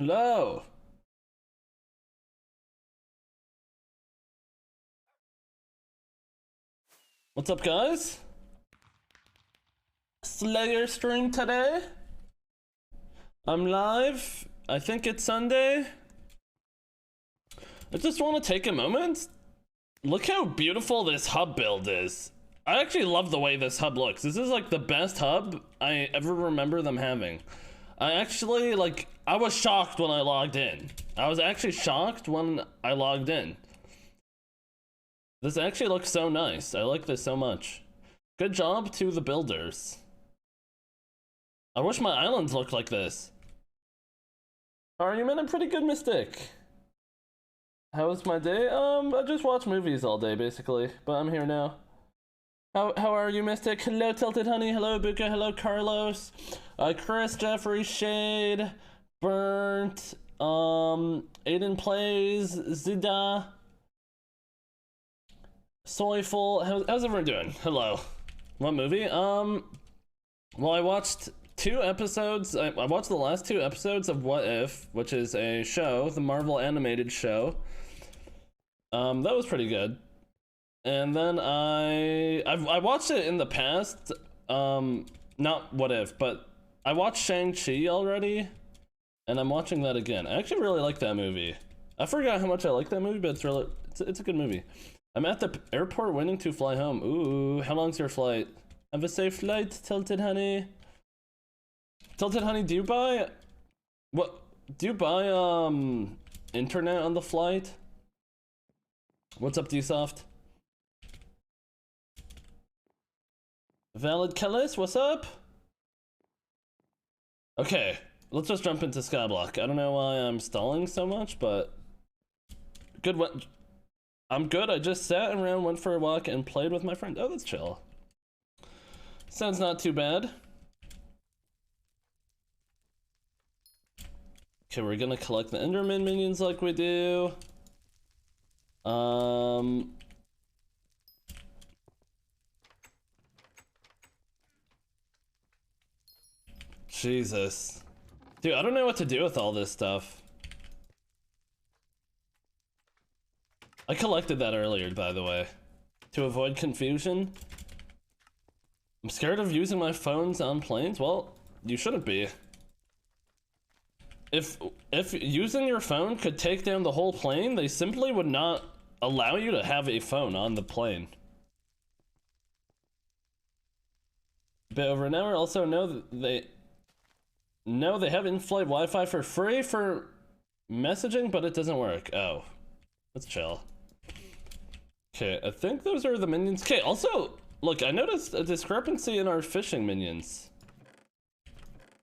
Hello. What's up, guys? Slayer stream today. I'm live. I think it's Sunday. I just want to take a moment. Look how beautiful this hub build is. I actually love the way this hub looks. This is like the best hub I ever remember them having. I was shocked when I logged in. I was actually shocked when I logged in. This actually looks so nice. I like this so much. Good job to the builders. I wish my islands looked like this. How are you, man? I'm pretty good, Mystic. How was my day? I just watched movies all day, basically. But I'm here now. How are you, Mystic? Hello, Tilted Honey. Hello, Buka. Hello, Carlos. Chris, Jeffrey, Shade, Burnt, Aiden Plays, Zida, Soyful. How's everyone doing? Hello. What movie? Well, I watched 2 episodes. I watched the last 2 episodes of What If, which is a show, the Marvel animated show. That was pretty good. And then I watched it in the past. Not What If, but I watched Shang-Chi already, and I'm watching that again. I actually really like that movie. I forgot how much I like that movie, but it's a good movie. I'm at the airport waiting to fly home. Ooh, how long's your flight? Have a safe flight, Tilted Honey. Tilted Honey, do you buy internet on the flight? What's up, Dsoft? Valid Kellis, what's up? Okay, let's just jump into Skyblock. I don't know why I'm stalling so much, but good. I'm good. I just sat around, went for a walk, and played with my friend. Oh, that's chill. Sounds not too bad. Okay, we're gonna collect the Enderman minions like we do. Jesus. Dude, I don't know what to do with all this stuff. I collected that earlier, by the way, to avoid confusion. I'm scared of using my phones on planes. Well, you shouldn't be. If using your phone could take down the whole plane, they simply would not allow you to have a phone on the plane. A bit over an hour. Also, they have in-flight Wi-Fi for free for messaging, but it doesn't work. Oh, let's chill. Okay, I think those are the minions. Okay, also, look, I noticed a discrepancy in our fishing minions.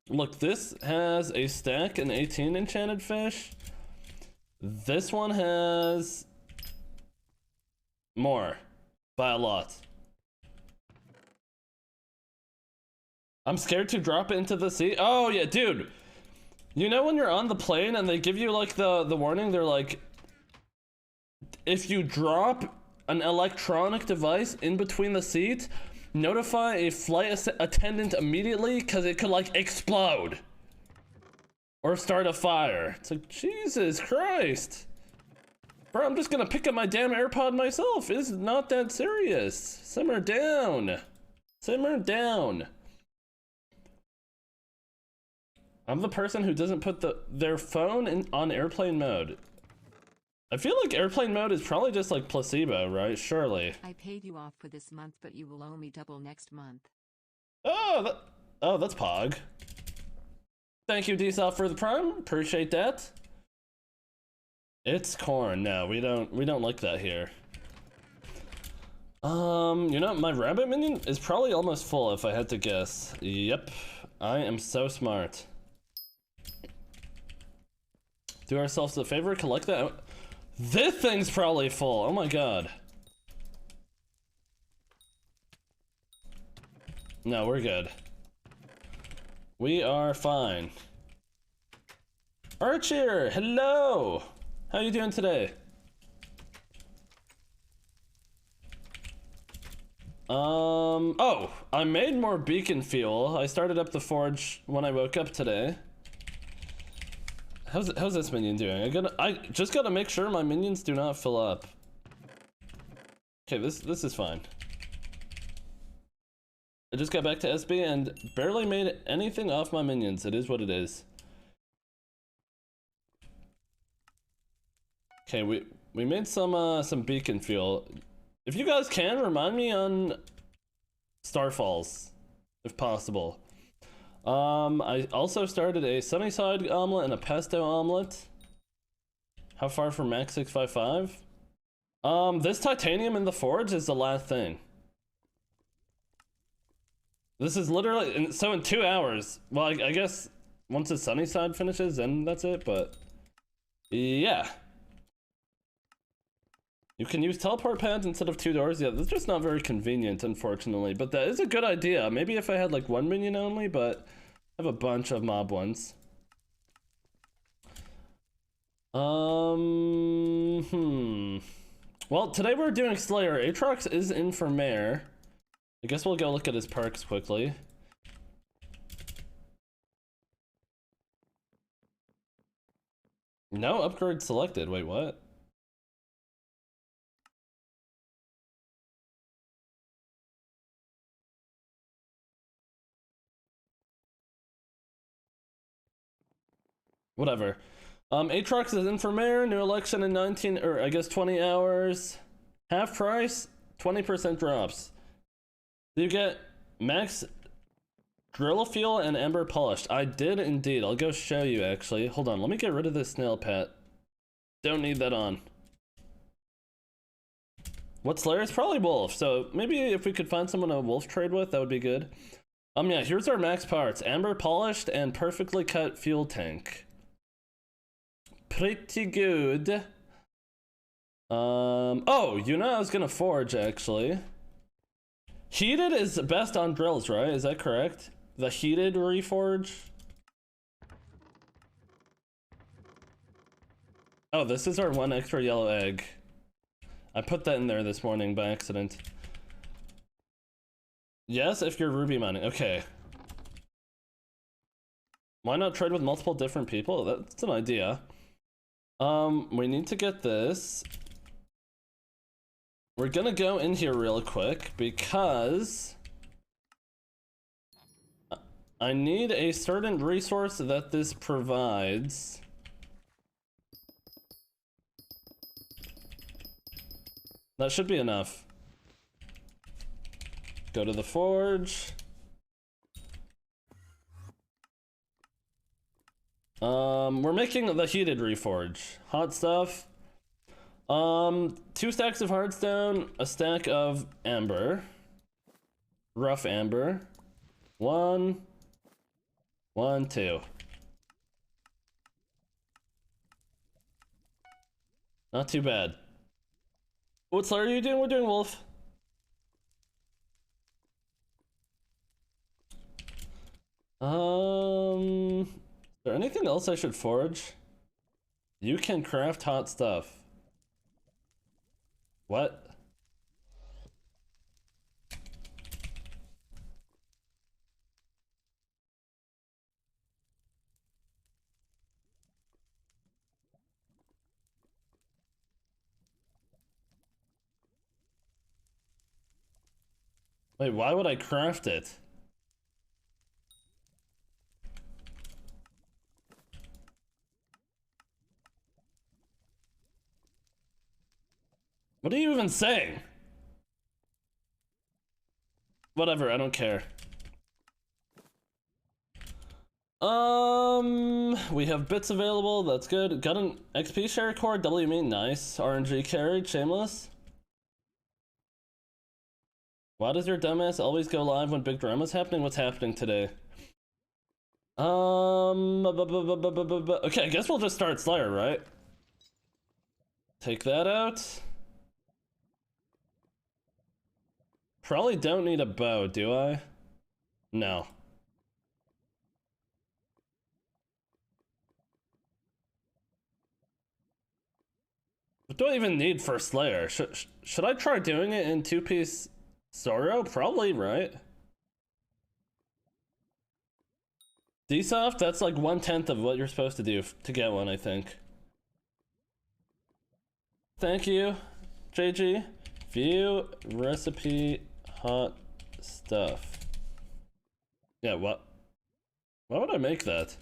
Look, this has a stack and 18 enchanted fish. This one has more by a lot. I'm scared to drop it into the sea. Oh yeah, dude. You know when you're on the plane and they give you like the warning, they're like, if you drop an electronic device in between the seats, notify a flight attendant immediately because it could like explode or start a fire. It's like, Jesus Christ. Bro, I'm just gonna pick up my damn AirPod myself. It's not that serious. Simmer down. Simmer down. I'm the person who doesn't put their phone on airplane mode. I feel like airplane mode is probably just like placebo, right? Surely. I paid you off for this month, but you will owe me double next month. Oh, that's Pog. Thank you, Dsoft, for the prime. Appreciate that. It's corn. No, we don't like that here. You know, my rabbit minion is probably almost full if I had to guess. Yep, I am so smart. Do ourselves a favor, collect that. This thing's probably full. Oh my god. No, we're good. We are fine. Archer, hello. How you doing today? Oh, I made more beacon fuel. I started up the forge when I woke up today. How's this minion doing? I just gotta make sure my minions do not fill up. Okay, this is fine. I just got back to SB and barely made anything off my minions. It is what it is. Okay, we made some beacon fuel. If you guys can, remind me on Starfalls, if possible. I also started a sunny side omelet and a pesto omelet. How far from max 655? This titanium in the forge is the last thing. This is literally, so in 2 hours, well, I guess once the sunny side finishes, then that's it, but yeah. You can use teleport pads instead of 2 doors. Yeah, that's just not very convenient, unfortunately, but that is a good idea. Maybe if I had like 1 minion only, but I have a bunch of mob ones. Well, today we're doing Slayer. Aatrox is in for Mare. I guess we'll go look at his perks quickly. No upgrade selected. Wait, what? Whatever. Aatrox is in for Mare. New election in 19, or I guess 20 hours. Half price, 20% drops. You get max drill fuel and ember polished. I did indeed. I'll go show you actually. Hold on, let me get rid of this snail pet. Don't need that on. What Slayer? It's probably wolf. So maybe if we could find someone to wolf trade with, that would be good. Yeah, here's our max parts. Amber polished and perfectly cut fuel tank. Pretty good. Oh, you know I was gonna forge actually. Heated is best on drills, right? Is that correct? The heated reforge? Oh, this is our 1 extra yellow egg. I put that in there this morning by accident. Yes, if you're ruby mining. Okay. Why not trade with multiple different people? That's an idea. We need to get this. We're gonna go in here real quick because I need a certain resource that this provides. That should be enough. Go to the forge. We're making the heated reforge. Hot stuff. 2 stacks of hardstone, a stack of amber. Rough amber. 1, 1, 2. Not too bad. What Slayer are you doing? We're doing wolf. Is there anything else I should forge? You can craft hot stuff. What? Wait, why would I craft it? What are you even saying? Whatever, I don't care. We have bits available, that's good. Got an XP share core, W me, nice. RNG carried, shameless. Why does your dumbass always go live when big drama's happening? What's happening today? Okay, I guess we'll just start Slayer, right? Take that out. Probably don't need a bow, do I? No. What do I even need for Slayer? Should I try doing it in 2-piece Zoro? Probably, right? D-Soft, that's like 1/10 of what you're supposed to do to get one, I think. Thank you, JG. View recipe hot stuff. Yeah, what? Why would I make that?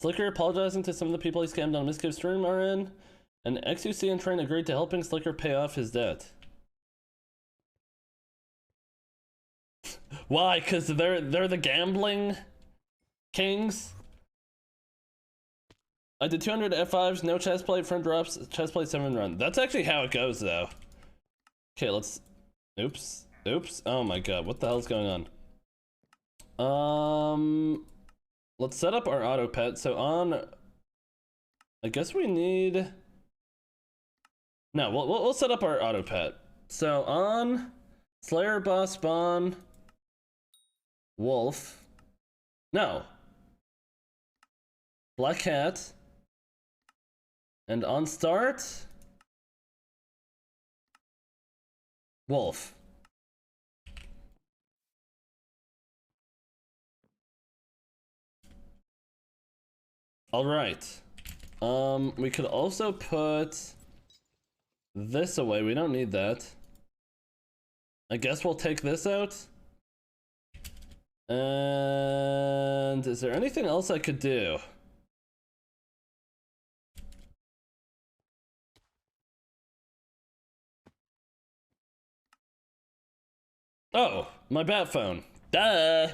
Slicker apologizing to some of the people he scammed on Misgive stream are in, and XUC and Train agreed to helping Slicker pay off his debt. Why? Cause they're the gambling kings. I did 200 F5s, no chest plate, front drops, chest plate 7 run. That's actually how it goes though. Okay, let's. Oops. Oops. Oh my god, what the hell's going on? Let's set up our auto pet. So on. I guess we need. No, we'll set up our auto pet. So on Slayer boss spawn. Wolf. No. Black cat. And on start. Wolf. All right. We could also put this away. We don't need that. I guess we'll take this out. And is there anything else I could do? Oh, my bat phone. Duh.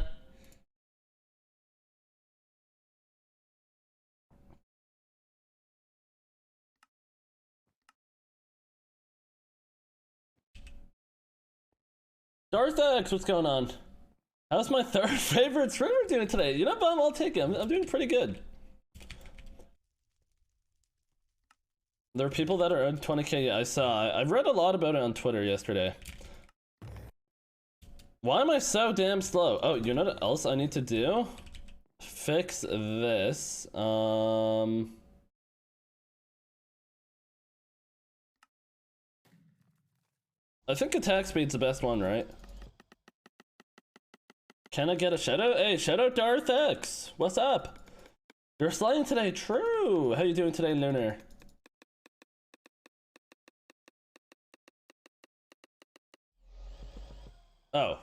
Darth X, what's going on? How's my third favorite streamer doing today? You know, Bum, I'll take it. I'm doing pretty good. There are people that are at 20k. I saw. I've read a lot about it on Twitter yesterday. Why am I so damn slow? Oh, you know what else I need to do? Fix this. I think attack speed's the best one, right? Can I get a shout out? Hey, shout out Darth X. What's up? You're slaying today. True. How you doing today, Lunar? Oh.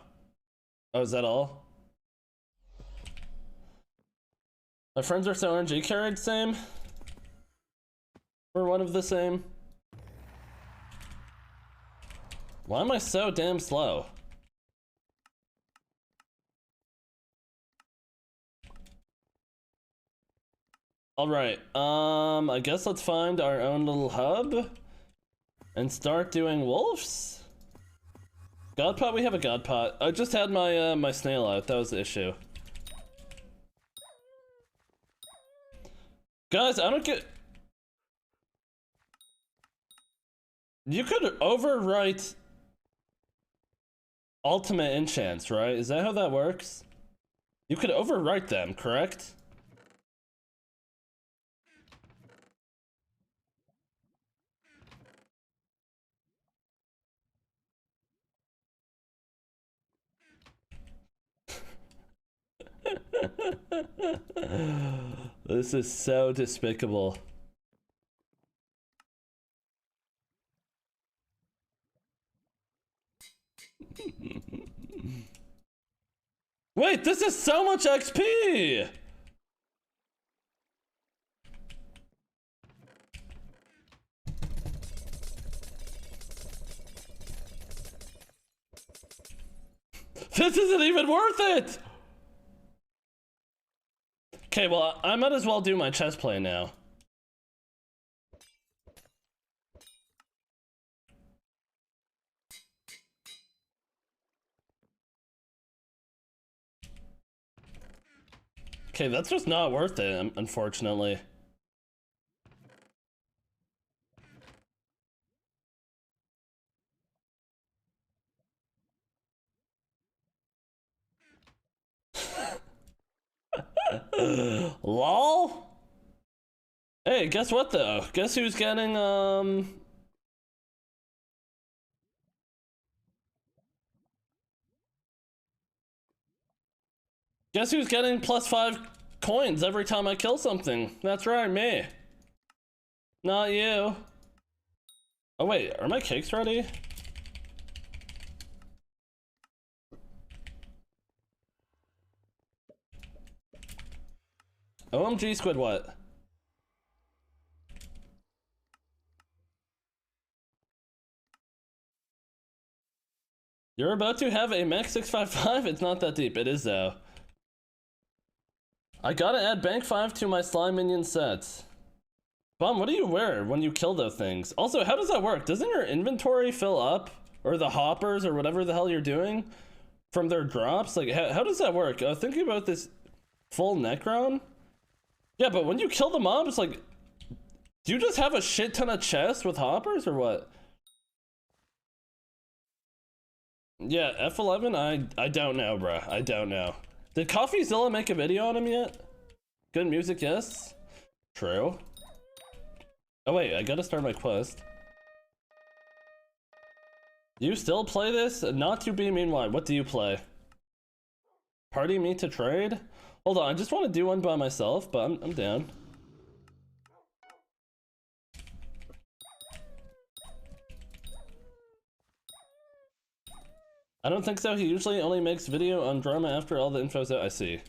Oh, is that all? My friends are so RNG carried, same. We're one of the same. Why am I so damn slow? Alright, I guess let's find our own little hub and start doing wolves. God pot, we have a god pot. I just had my my snail out, that was the issue. Guys, I don't get. You could overwrite ultimate enchants, right? Is that how that works? You could overwrite them, correct? This is so despicable. Wait, this is so much XP! This isn't even worth it! Okay, well, I might as well do my chess play now. Okay, that's just not worth it, unfortunately. LOL? Hey, guess what though? Guess who's getting, Guess who's getting +5 coins every time I kill something? That's right, me. Not you. Oh wait, are my cakes ready? OMG Squid, what? You're about to have a Max 655? It's not that deep. It is though. I gotta add Bank 5 to my slime minion sets. Bum, what do you wear when you kill those things? Also, how does that work? Doesn't your inventory fill up? Or the hoppers or whatever the hell you're doing? From their drops? Like, how does that work? Thinking about this full Necron? Yeah, but when you kill the mobs, like, do you just have a shit ton of chests with hoppers or what? Yeah, F11, I don't know, bruh. I don't know. Did CoffeeZilla make a video on him yet? Good music, yes. True. Oh wait, I gotta start my quest. You still play this? Not to be mean, why? What do you play? Party me to trade? Hold on, I just want to do one by myself, but I'm down. I don't think so. He usually only makes video on drama after all the info's out. I see.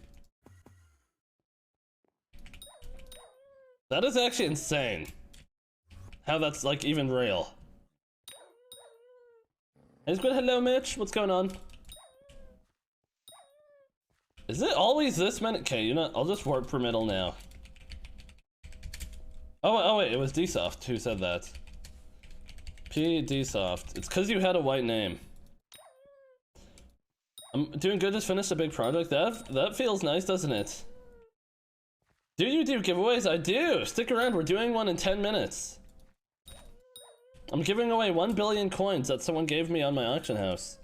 That is actually insane. How that's like even real. Hey, Squid, hello Mitch. What's going on? Is it always this many? Okay, you know, I'll just warp per middle now. Oh wait, it was Dsoft who said that. P Dsoft. It's cause you had a white name. I'm doing good, just finished a big project. That feels nice, doesn't it? Do you do giveaways? I do! Stick around, we're doing one in 10 minutes. I'm giving away 1 billion coins that someone gave me on my auction house.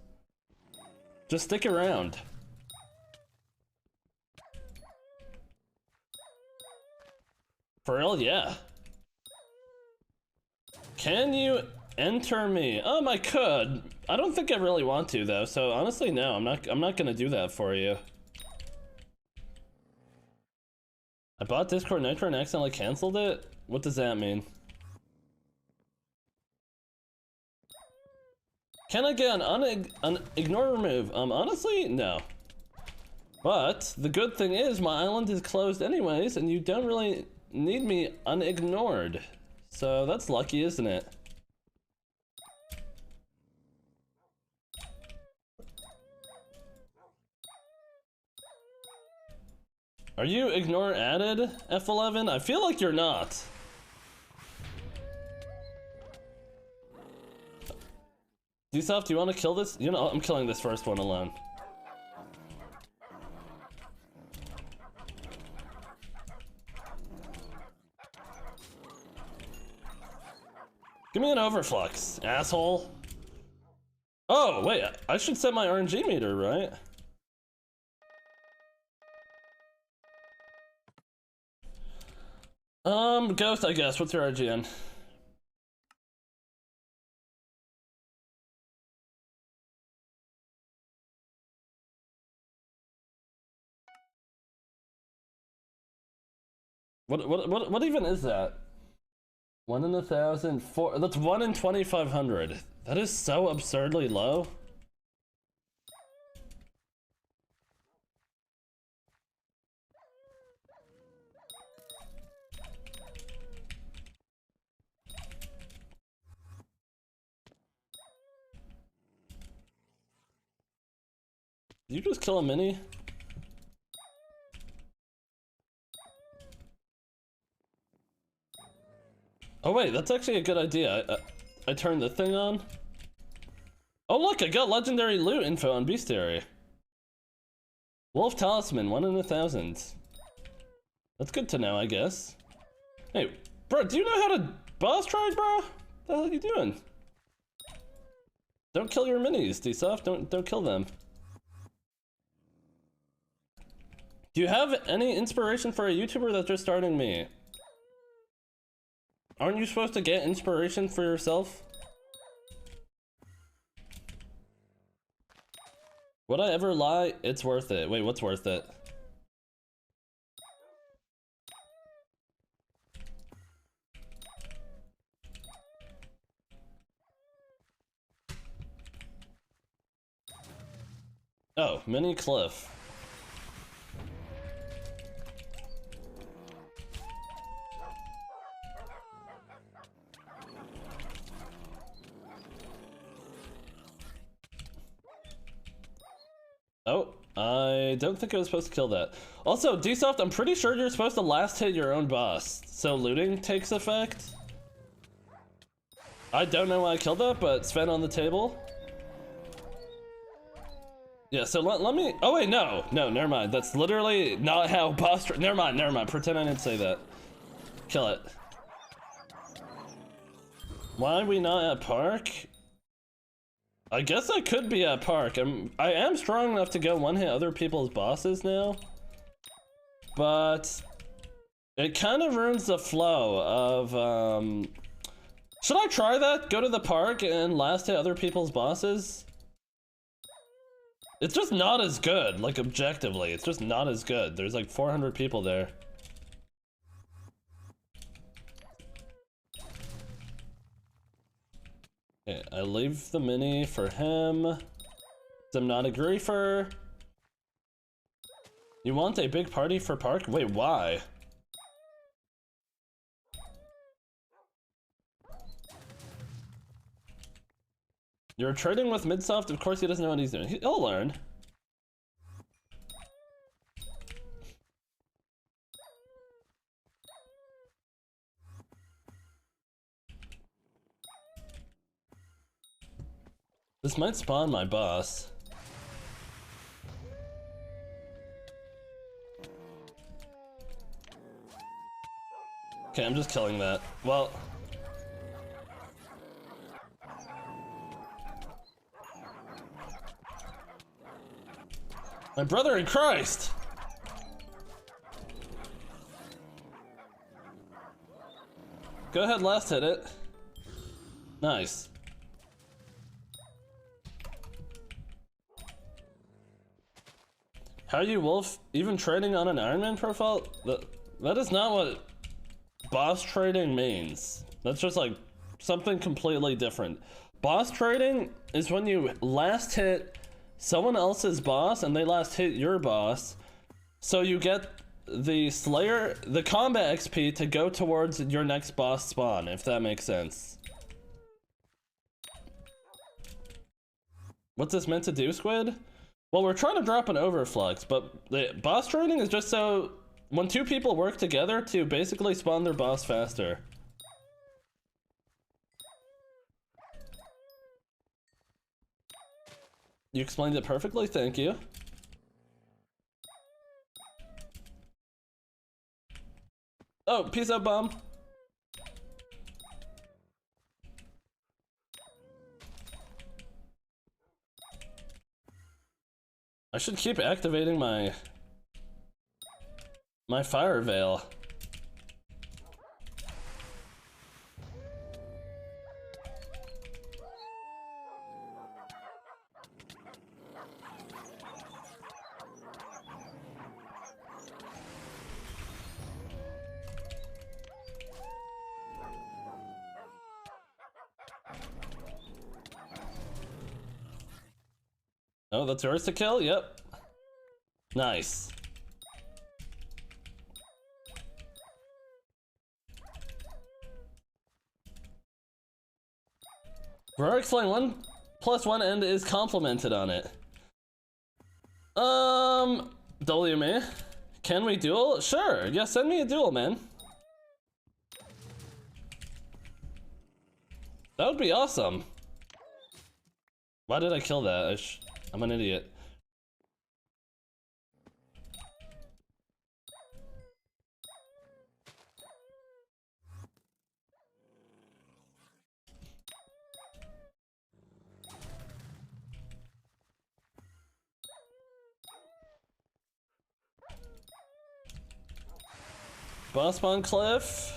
Just stick around. For real? Yeah. Can you enter me? I could. I don't think I really want to though, so honestly no, I'm not gonna do that for you. I bought Discord Nitro and accidentally canceled it? What does that mean? Can I get an ignore remove? Honestly, no. But the good thing is my island is closed anyways, and you don't really need me unignored. So that's lucky, isn't it? Are you ignore added, F11? I feel like you're not. Dsoft, do you want to kill this? You know, I'm killing this first one alone. Give me an overflux, asshole. Oh, wait, I should set my RNG meter, right? Ghost, I guess. What's your RGN? What even is that? 1 in 1,000, that's 1 in 2,500. That is so absurdly low. Did you just kill a mini? Oh wait, that's actually a good idea. I turned the thing on. Oh look, I got legendary loot info on Bestiary. Wolf Talisman, 1 in 1,000. That's good to know, I guess. Hey, bro, do you know how to boss try, bro? What the hell are you doing? Don't kill your minis, Dsoft. Don't kill them. Do you have any inspiration for a YouTuber that's just starting me? Aren't you supposed to get inspiration for yourself? Would I ever lie? It's worth it. Wait, what's worth it? Oh, mini cliff. Oh, I don't think I was supposed to kill that. Also, Dsoft, I'm pretty sure you're supposed to last hit your own boss, so looting takes effect. I don't know why I killed that, but Sven on the table. Yeah, so let me... Oh wait, no, never mind. That's literally not how boss... Never mind. Pretend I didn't say that. Kill it. Why are we not at park? I guess I could be at park. I am strong enough to go one-hit other people's bosses now. But... it kind of ruins the flow of, should I try that? Go to the park and last hit other people's bosses? It's just not as good, like objectively. It's just not as good. There's like 400 people there. Okay, I leave the mini for him. I'm not a griefer. You want a big party for park? Wait, why? You're trading with Midsoft? Of course he doesn't know what he's doing. He'll learn. This might spawn my boss. Okay, I'm just killing that. Well... my brother in Christ! Go ahead, last hit it. Nice. How are you, Wolf? Even trading on an Ironman profile? That is not what boss trading means. That's just like something completely different. Boss trading is when you last hit someone else's boss and they last hit your boss, so you get the Slayer, the combat XP to go towards your next boss spawn, if that makes sense. What's this meant to do, Squid? Well, we're trying to drop an overflux, but the boss trading is just so when two people work together to basically spawn their boss faster. You explained it perfectly, thank you. Oh, peace out, bomb. I should keep activating my fire veil. Oh, that's yours to kill? Yep. Nice. Heroic's line 1+1 end is complimented on it. WMA? Can we duel? Sure. Yeah, send me a duel, man. That would be awesome. Why did I kill that? I'm an idiot. Boss spawn cliff.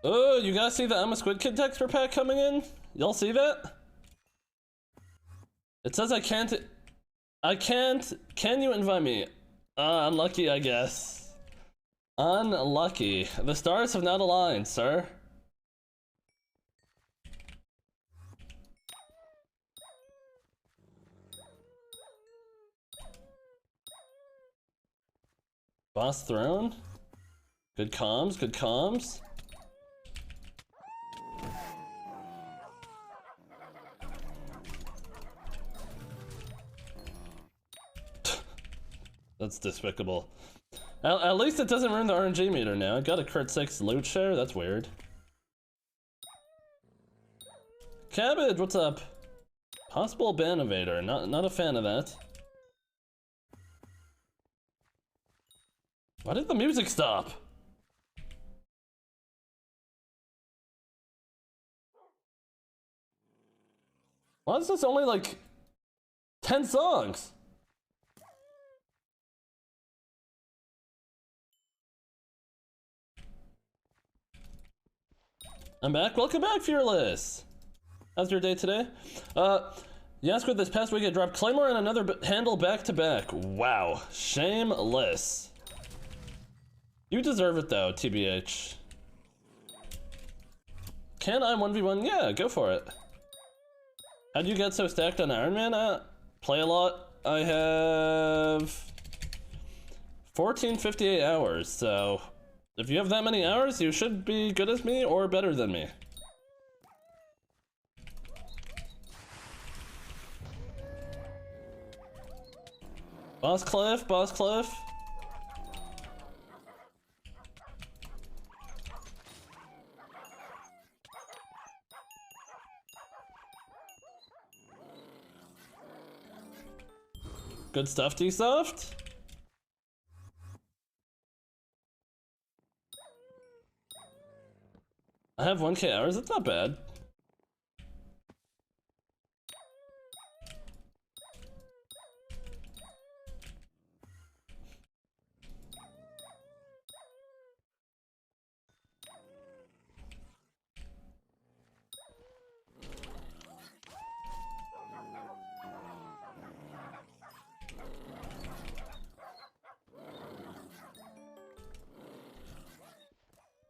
Oh, you guys see the I'm a Squid Kid texture pack coming in? Y'all see that? It says I can't. Can you invite me? Unlucky, I guess. Unlucky. The stars have not aligned, sir. Boss throne? Good comms, good comms. That's despicable. At least it doesn't ruin the RNG meter now. I got a crit 6 loot share, that's weird. Cabbage, what's up? Possible ban evader, not a fan of that. Why did the music stop? Why is this only like 10 songs? I'm back. Welcome back, Fearless. How's your day today? Yeah, Squid, this past week I dropped Claymore and another handle back to back. Wow, shameless. You deserve it though, TBH. Can I 1v1? Yeah, go for it. How'd you get so stacked on Ironman? Play a lot. I have 1458 hours, so if you have that many hours, you should be good as me or better than me. Boss Cliff, Boss Cliff. Good stuff, D-Soft. I have 1k hours, that's not bad.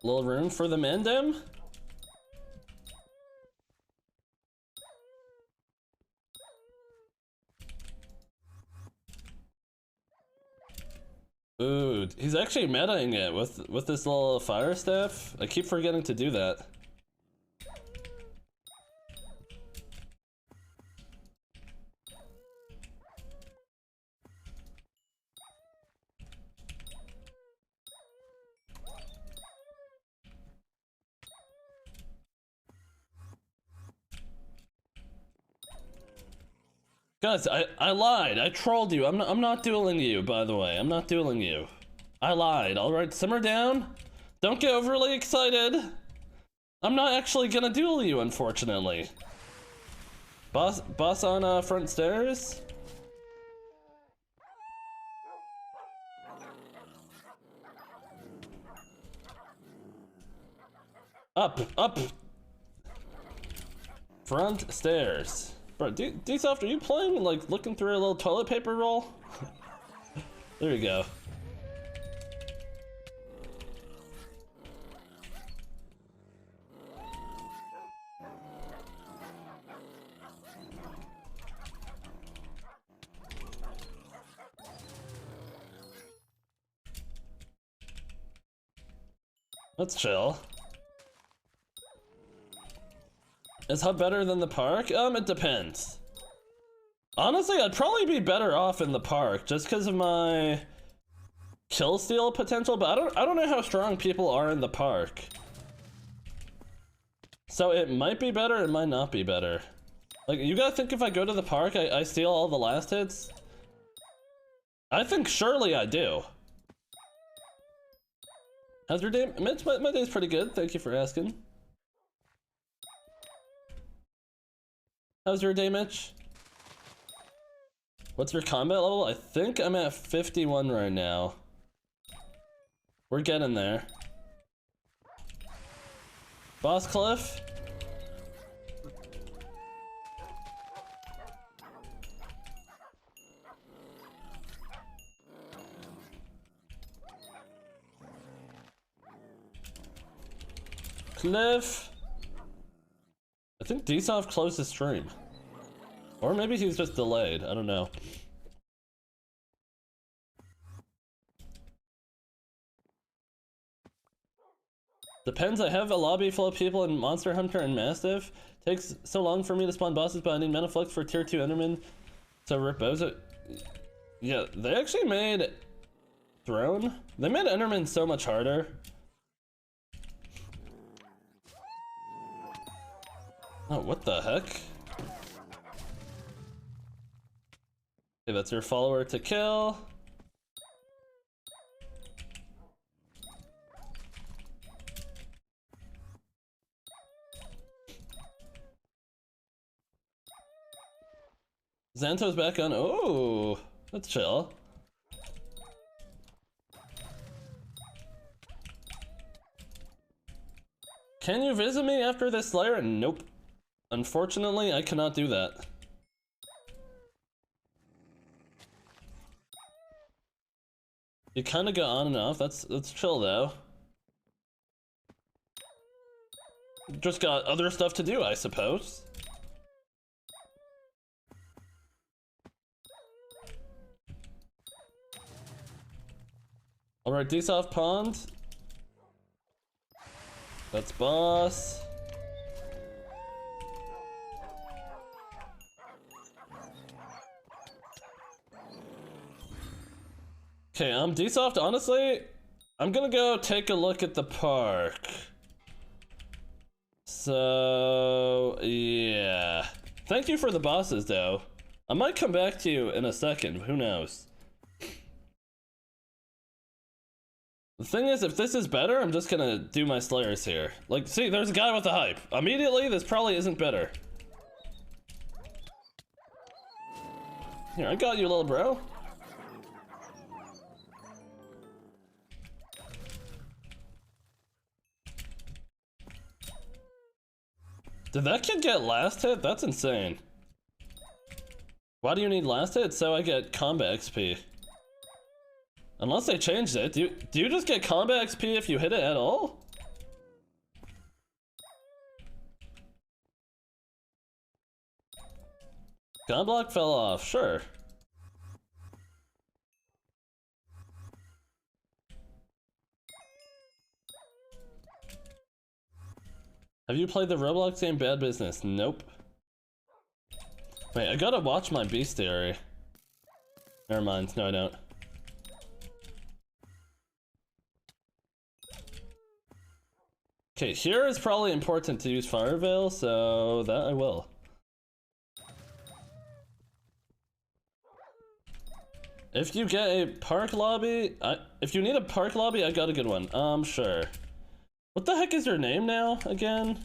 Little room for the Mandem? Ooh, he's actually metaing it with this little fire staff. I keep forgetting to do that. Guys, I lied. I trolled you. I'm not dueling you, by the way. I'm not dueling you. I lied. All right, simmer down. Don't get overly excited. I'm not actually gonna duel you, unfortunately. Boss on front stairs. Up. Front stairs. Bro, D-Soft, are you playing, like, looking through a little toilet paper roll? There you go. Let's chill. Is Hub better than the park? It depends. Honestly, I'd probably be better off in the park just because of my kill steal potential, but I don't know how strong people are in the park. So it might be better, it might not be better. Like, you gotta think if I go to the park, I steal all the last hits? I think surely I do. How's your day? Mitch, my day's pretty good, thank you for asking. How's your day, Mitch? What's your combat level? I think I'm at 51 right now. We're getting there. Boss Cliff? Cliff. I think Dsoft closed his stream. Or maybe he's just delayed, I don't know. Depends, I have a lobby full of people in Monster Hunter and Mastiff. Takes so long for me to spawn bosses, but I need Manaflux for tier 2 Enderman. So rip Bozo. Yeah, they actually made Throne. They made Enderman so much harder. Oh, what the heck? Okay, that's your follower to kill. Xanto's back on. Oh, that's chill. Can you visit me after this Slayer? Nope. Unfortunately, I cannot do that. You kind of got on and off. That's chill though. Just got other stuff to do, I suppose. Alright, Dsoft Pond. That's boss. Okay, Dsoft, honestly, I'm gonna go take a look at the park. So, yeah. Thank you for the bosses, though. I might come back to you in a second, who knows? The thing is, if this is better, I'm just gonna do my Slayers here. Like, see, there's a guy with the hype. Immediately, this probably isn't better. Here, I got you, little bro. Did that kid get last hit? That's insane. Why do you need last hit? So I get combat XP. Unless they changed it. Do you just get combat XP if you hit it at all? Skyblock fell off, sure. Have you played the Roblox game Bad Business? Nope. Wait, I gotta watch my bestiary. Never mind, no I don't. Okay, here is probably important to use Fire Veil, so that I will. If you get a park lobby, if you need a park lobby, I got a good one. Sure. What the heck is your name now, again?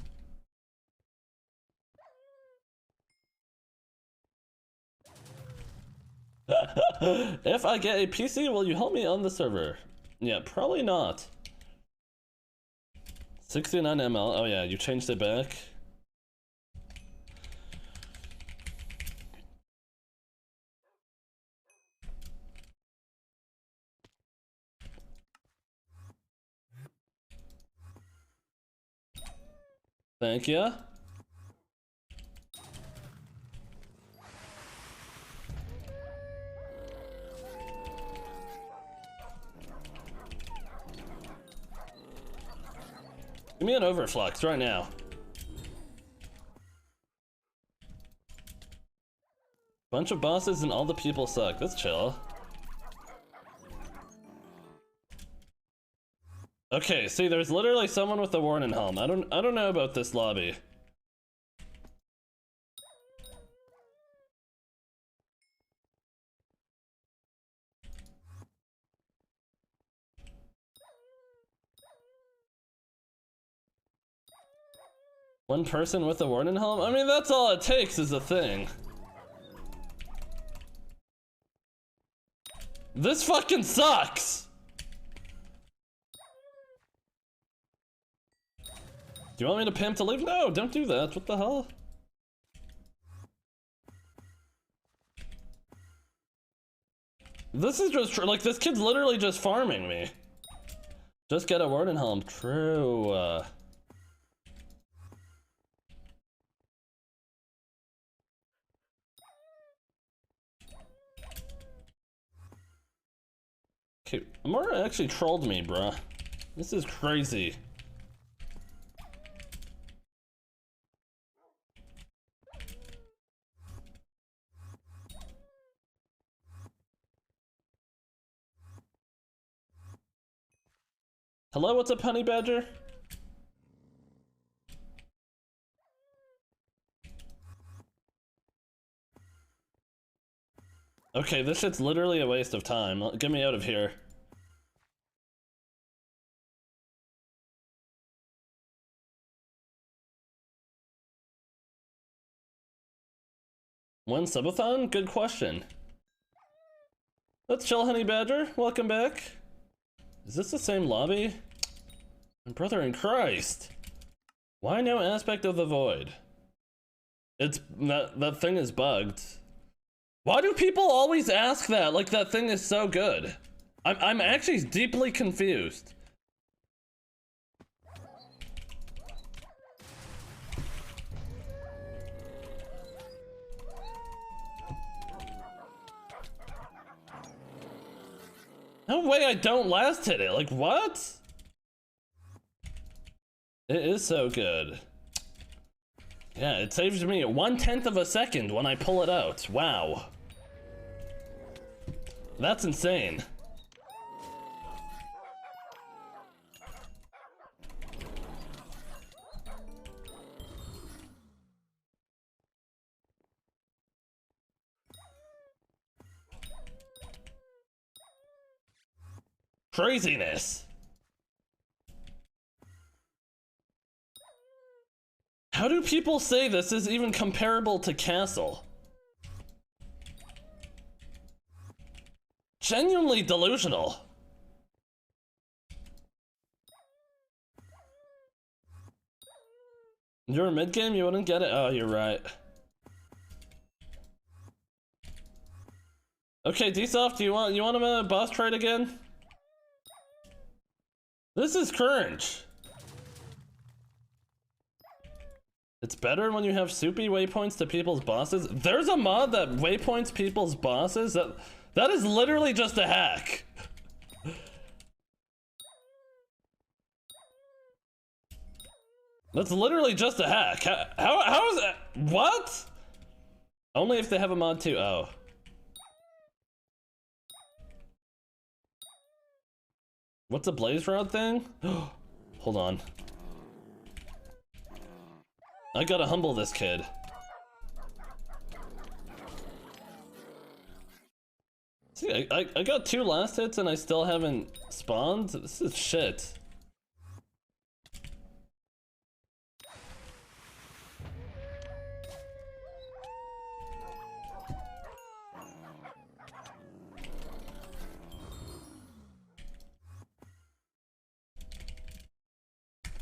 If I get a PC, will you help me on the server? Yeah, probably not. 69 ml, oh yeah, you changed it back. Thank ya. Give me an overflux right now. Bunch of bosses and all the people suck. That's chill. Okay, see, there's literally someone with a Warning Helm. I don't know about this lobby. One person with a Warning Helm? I mean, that's all it takes is a thing. This fucking sucks! Do you want me to pimp to leave? No, don't do that. What the hell? This is just like, this kid's literally just farming me. Just get a Warden Helm. True. Okay, Amara actually trolled me, bruh. This is crazy. Hello, what's up, honey badger? Okay, this shit's literally a waste of time. Get me out of here. One subathon? Good question. Let's chill, honey badger. Welcome back. Is this the same lobby? My brother in Christ. Why no aspect of the void? It's that thing is bugged. Why do people always ask that? Like that thing is so good. I'm actually deeply confused. No way I don't last hit it. Like what? It is so good. Yeah, it saves me 1/10 of a second when I pull it out. Wow. That's insane. Craziness. How do people say this is even comparable to Castle? Genuinely delusional. You're a mid-game, you wouldn't get it? Oh, you're right. Okay, D-Soft, you want him a boss trade again? This is cringe. It's better when you have soupy waypoints to people's bosses. There's a mod that waypoints people's bosses. That is literally just a hack. That's literally just a hack. How is that? What? Only if they have a mod too. Oh. What's a blaze rod thing? Hold on. I gotta humble this kid. See, I got 2 last hits and I still haven't spawned? This is shit.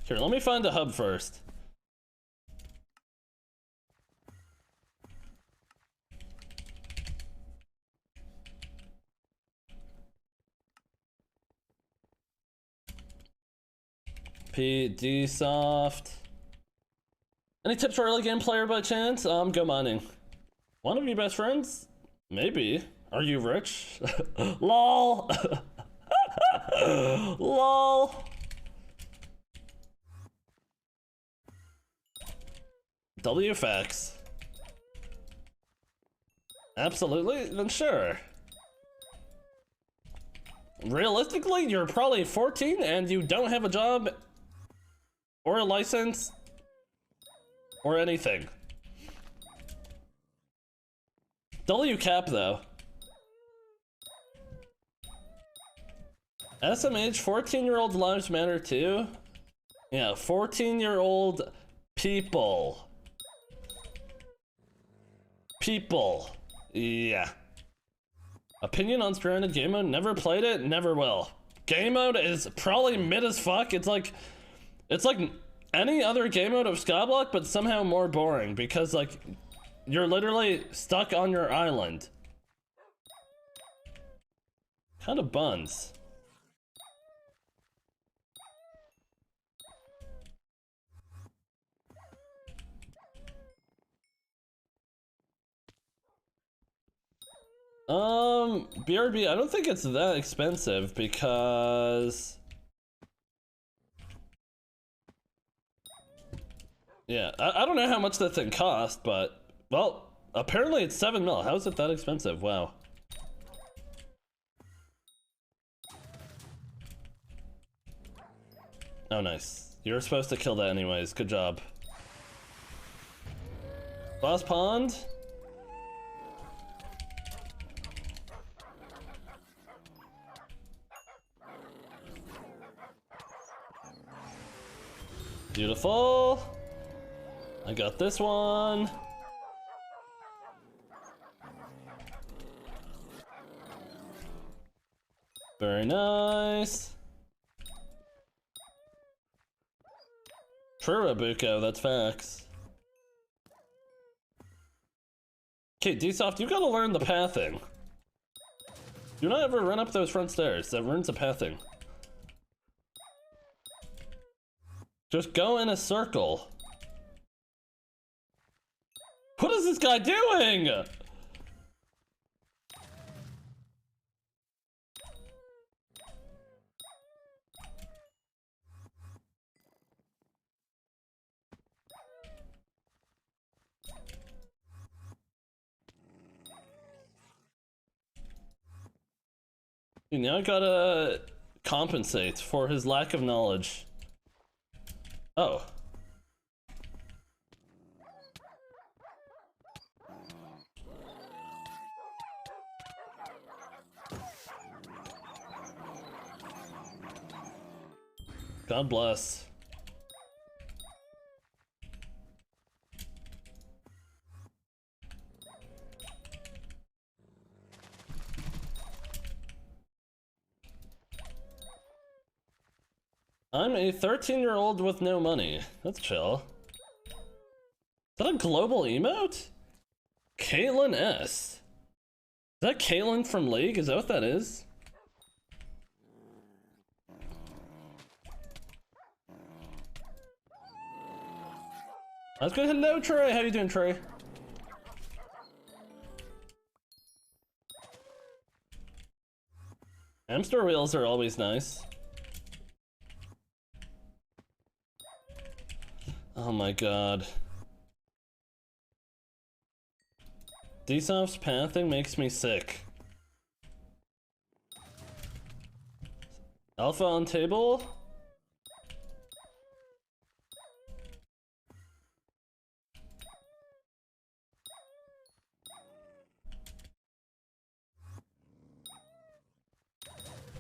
Here, let me find the hub first. PD soft. Any tips for early game player by chance? Go mining. One of your best friends? Maybe. Are you rich? LOL. LOL. WFX. Absolutely? Then sure. Realistically, you're probably 14 and you don't have a job or a license or anything. WCAP though. SMH, 14-year-old lives matter too? Yeah, 14-year-old people. People. Yeah. Opinion on Stranded game mode? Never played it, never will. Game mode is probably mid as fuck. It's like any other game mode of Skyblock, but somehow more boring because like you're literally stuck on your island. Kind of buns. BRB, I don't think it's that expensive because... Yeah, I don't know how much that thing cost, but... Well, apparently it's 7 mil. How is it that expensive? Wow. Oh, nice. You were supposed to kill that anyways. Good job. Boss pond? Beautiful. I got this one. Very nice. True, Rabuko, that's facts. Okay, D-Soft, you gotta learn the pathing. Do not ever run up those front stairs. That ruins the pathing. Just go in a circle. What is this guy doing? Dude, now I gotta compensate for his lack of knowledge. Oh. God bless. I'm a 13-year-old with no money. That's chill. Is that a global emote? Caitlyn S. Is that Caitlyn from League? Is that what that is? Let's go. Hello, Trey. How you doing, Trey? Hamster wheels are always nice. Oh my god. D-Soft's pathing makes me sick. Alpha on table?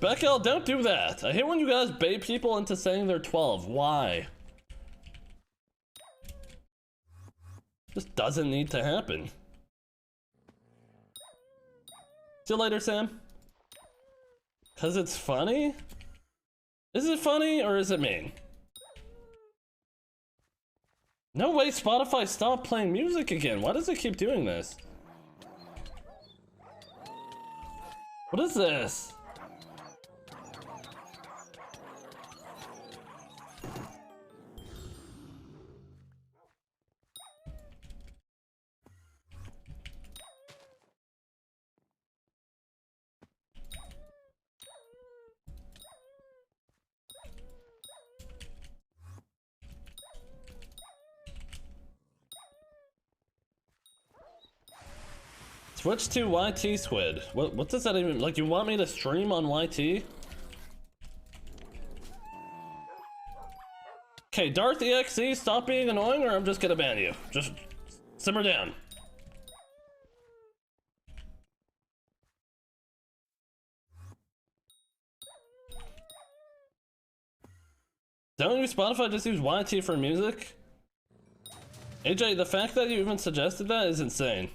Beckel, don't do that! I hate when you guys bait people into saying they're 12. Why? Just doesn't need to happen. See you later, Sam. Cause it's funny? Is it funny or is it mean? No way, Spotify stopped playing music again. Why does it keep doing this? What is this? Switch to YT, Squid. What does that even, like, you want me to stream on YT? Okay, Darth EXE, stop being annoying or I'm just gonna ban you. Just simmer down. Don't use Spotify, just use YT for music? AJ, the fact that you even suggested that is insane.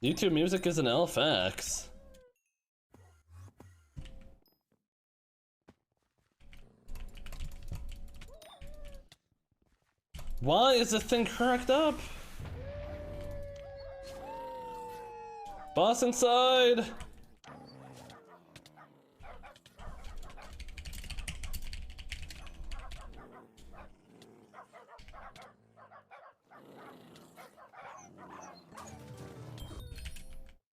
YouTube music is an LFX. Why is this thing cracked up? Boss inside!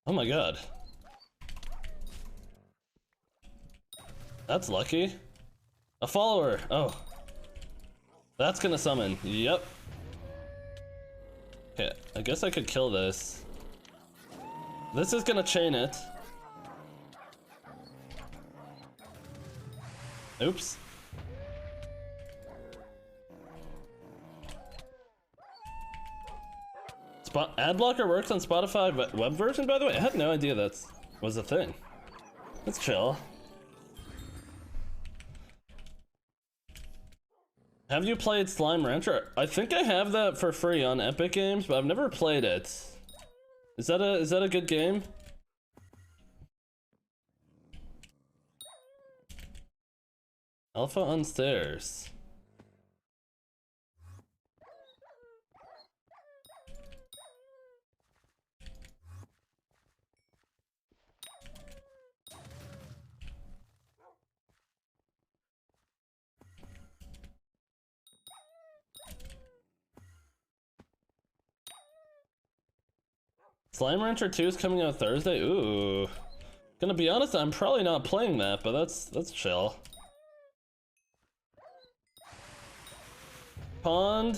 Oh my god. That's lucky. A follower. Oh. That's gonna summon. Yep. Okay, I guess I could kill this. This is gonna chain it. Oops. Ad blocker works on Spotify web version, by the way? I had no idea that was a thing. Let's chill. Have you played Slime Rancher? I think I have that for free on Epic Games, but I've never played it. Is that a good game? Alpha on stairs. Slime Rancher 2 is coming out Thursday? Ooh. Gonna be honest, I'm probably not playing that, but that's chill. Pond.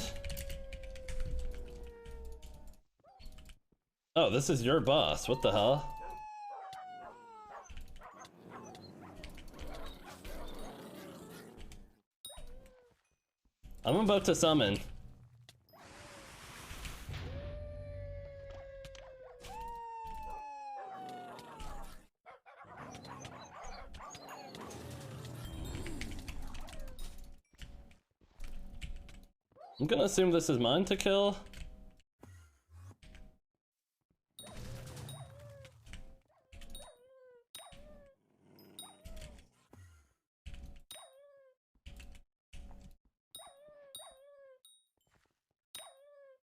Oh, this is your boss. What the hell? I'm about to summon. I'm gonna assume this is mine to kill.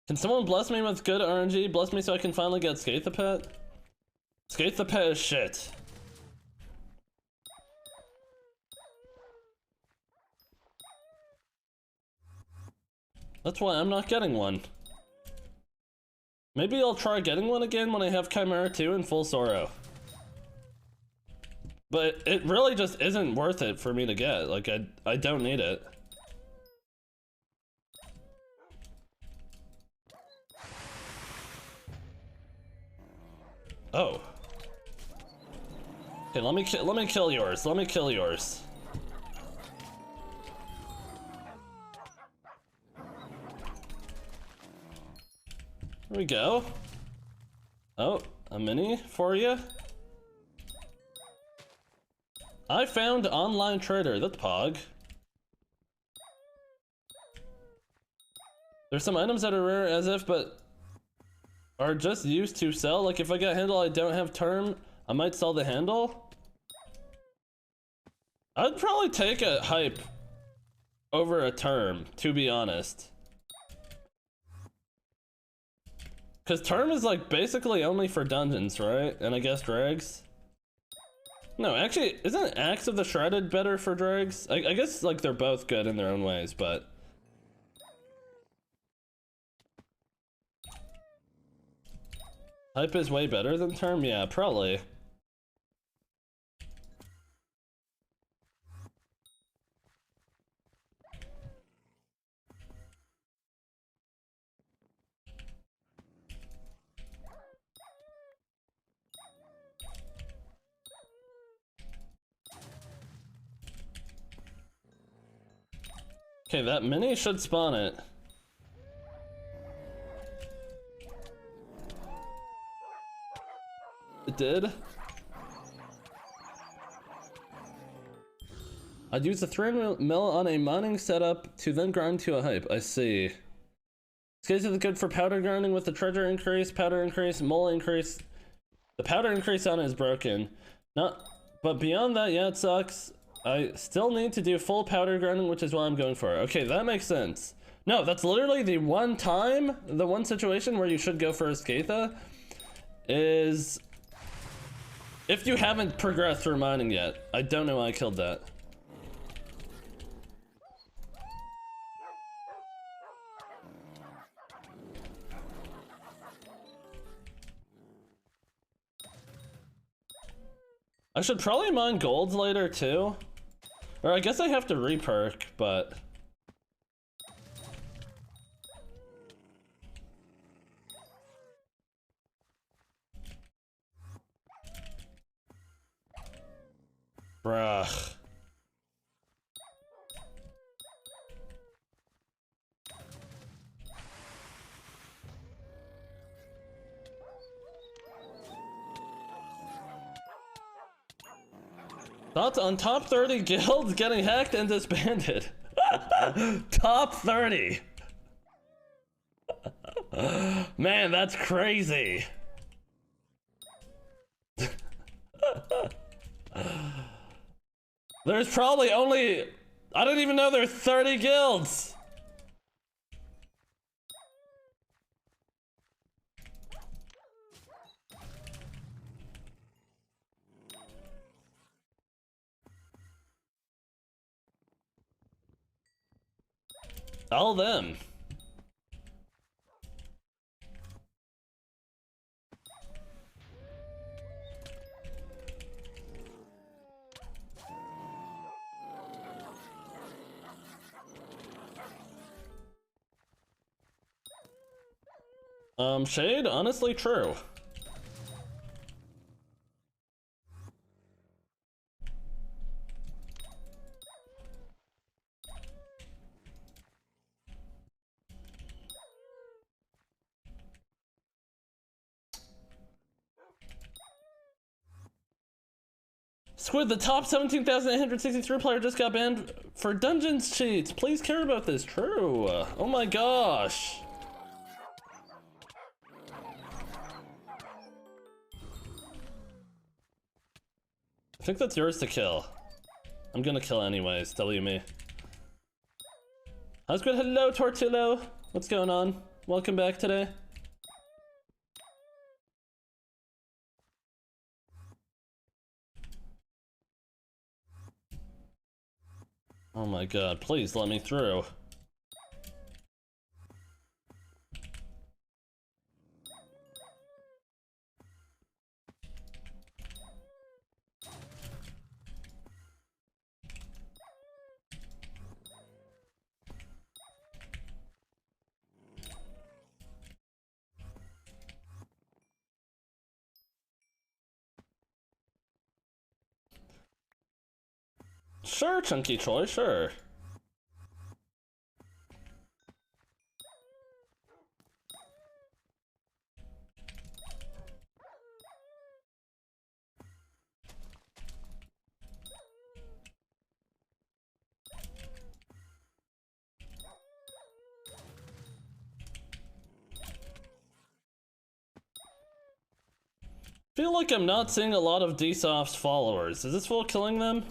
Can someone bless me with good RNG? Bless me so I can finally get Skate the Pet? Skate the Pet is shit. That's why I'm not getting one. Maybe I'll try getting one again when I have Chimera 2 in full Sorrow. But it really just isn't worth it for me to get. Like, I don't need it. Oh. Okay, let me kill yours. Let me kill yours. Here we go. Oh, a mini for you. I found online trader. That's Pog. There's some items that are rare as if, but are just used to sell. Like if I get handle, I don't have term. I might sell the handle. I'd probably take a hype over a term, to be honest. Cause term is like basically only for dungeons, right? And I guess drags. No, actually, isn't Axe of the Shredded better for drags? I guess like they're both good in their own ways, but hype is way better than term? Yeah, probably. Okay, that mini should spawn it. It did? I'd use the 3 mil on a mining setup to then grind to a hype. I see. Skates is good for powder grinding with the treasure increase, powder increase, mole increase. The powder increase on it is broken. But beyond that, yeah, it sucks. I still need to do full powder grinding, which is what I'm going for. Okay, that makes sense. No, that's literally the one situation where you should go for a Skatha is if you haven't progressed through mining yet. I don't know why I killed that. I should probably mine golds later too. Or I guess I have to reperk, but... Bruh. Thoughts on top 30 guilds getting hacked and disbanded? Top 30! Man, that's crazy! There's probably only... I don't even know there's 30 guilds! All them. Shade, honestly true. Squid, the top 17,863 player just got banned for dungeons cheats. Please care about this. True. Oh my gosh. I think that's yours to kill. I'm gonna kill anyways, W me. How's good? Hello, Tortillo. What's going on? Welcome back today. Oh my god, please let me through. Sure, Chunky Troy, sure. Feel like I'm not seeing a lot of DSoft's followers. Is this fool killing them?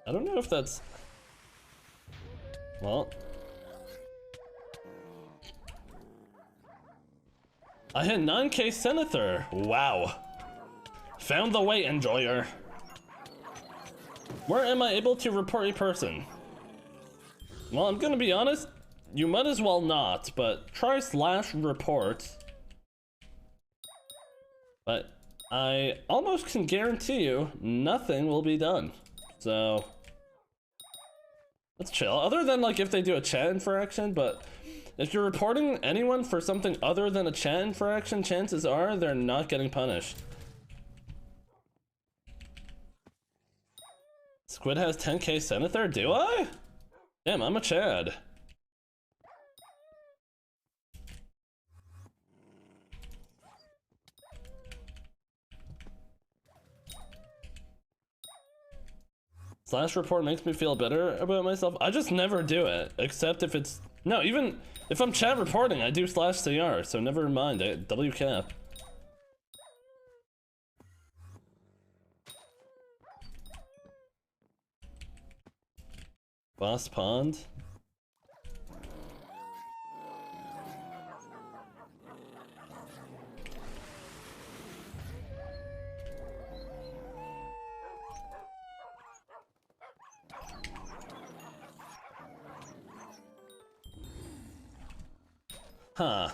I don't know if that's... Well... I hit 9k Senator. Wow. Found the way, enjoyer. Where am I able to report a person? Well, I'm gonna be honest. You might as well not, but try /report. But I almost can guarantee you nothing will be done. So... let's chill. Other than like if they do a chat infraction, but if you're reporting anyone for something other than a chat infraction, chances are they're not getting punished. Squid has 10k Senator, do I? Damn, I'm a Chad. /report makes me feel better about myself. I just never do it, except if it's... No, even if I'm chat reporting, I do /CR, so never mind, WCAP. Boss Pond. Huh.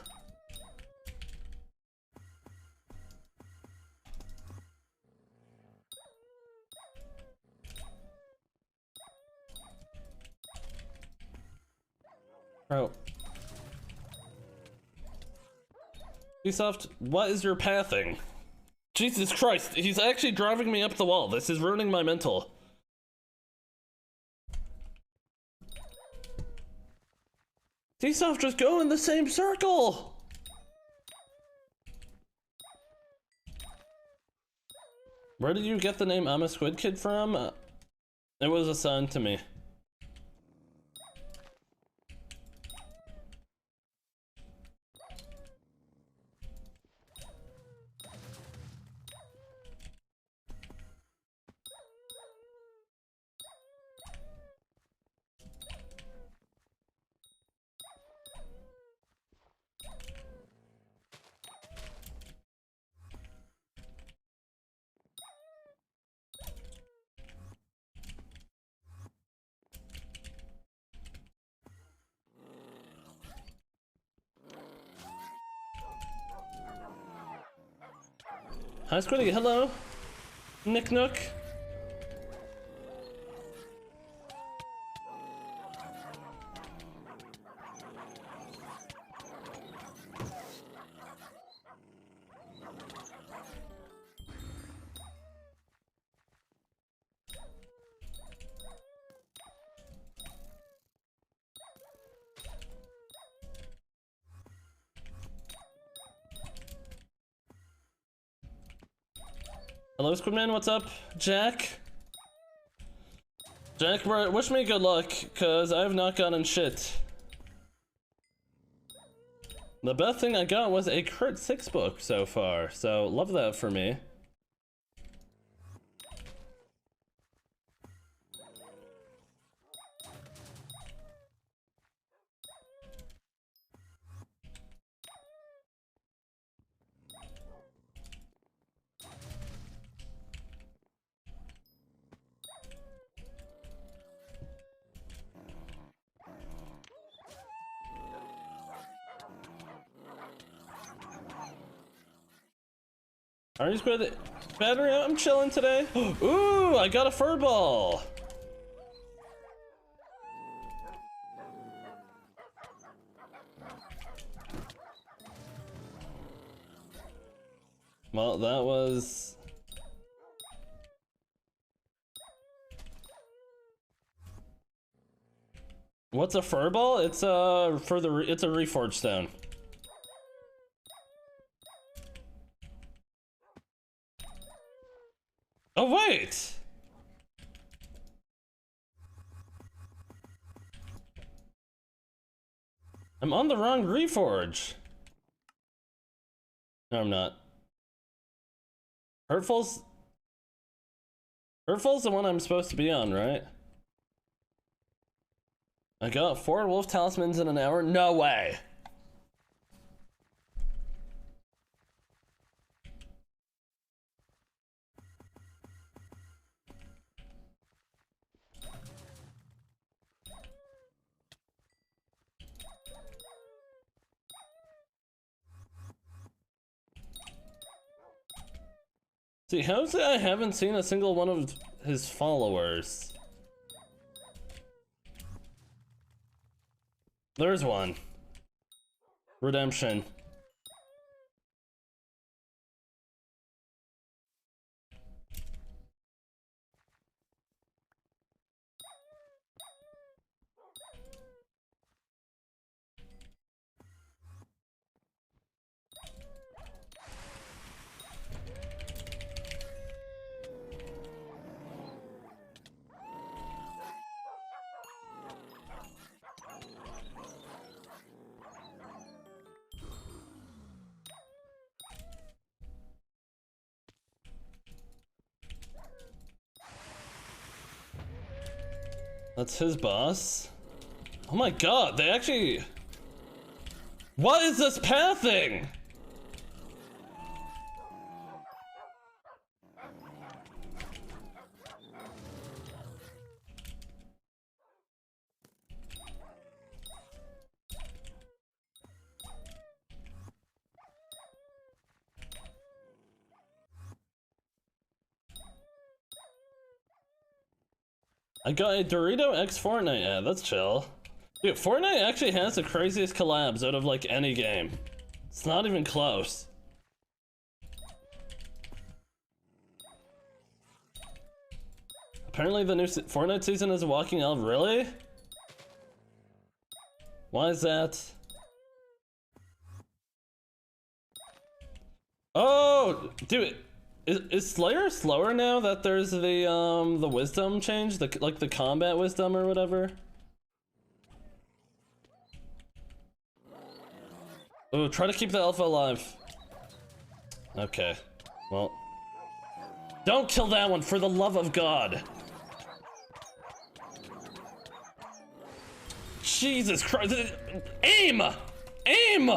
Bro. Ubisoft, what is your pathing? Jesus Christ, he's actually driving me up the wall. This is ruining my mental. Ubisoft, just go in the same circle! Where did you get the name I'm a Squid Kid from? It was assigned to me. Hi Squiddy, hello! Nick Nook! Hello Squidman, what's up? Jack? Jack, wish me good luck, cause I have not gotten shit. The best thing I got was a crit 6 book so far, so love that for me. Are you Squid? Battery, I'm chilling today. Ooh, I got a fur ball. Well, that was... What's a fur ball? It's it's a reforged stone. Oh wait! I'm on the wrong reforge. No, I'm not. Hurtful's the one I'm supposed to be on, right? I got 4 wolf talismans in an hour? No way! See, how's it I haven't seen a single one of his followers? There's one. Redemption. That's his boss. Oh my god, they actually... What is this pathing? I got a Dorito X Fortnite ad, that's chill. Dude, Fortnite actually has the craziest collabs out of like any game. It's not even close. Apparently the new Fortnite season is walking out, really? Why is that? Oh, dude, is Slayer slower now that there's the wisdom change, like the combat wisdom or whatever? Oh, try to keep the alpha alive. Okay, well, don't kill that one for the love of God. Jesus Christ! Aim! Aim!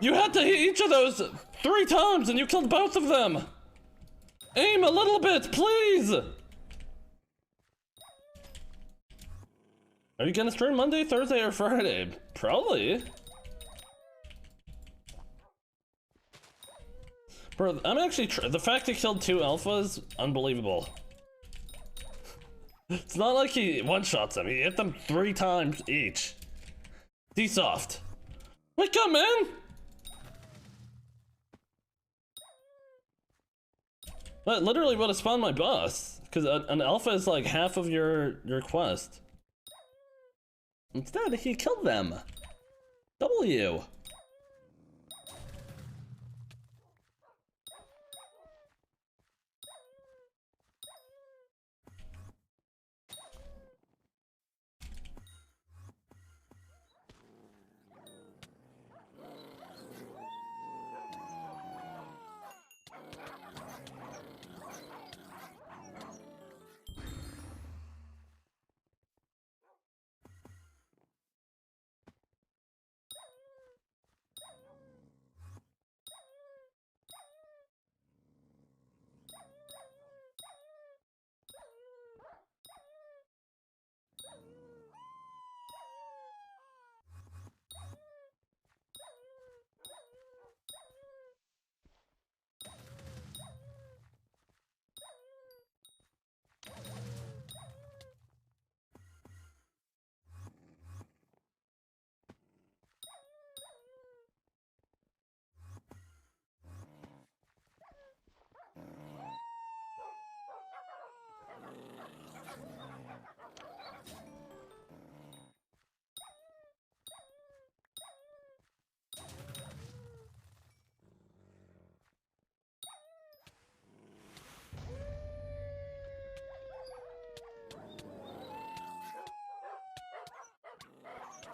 You had to hit each of those 3 times and you killed both of them! Aim a little bit, please! Are you gonna stream Monday, Thursday, or Friday? Probably. Bro, I'm actually the fact he killed 2 alphas, unbelievable. It's not like he one-shots them, he hit them 3 times each. D-soft. Wake up, man! That literally would have spawned my boss, because an alpha is like half of your quest. Instead, he killed them. W.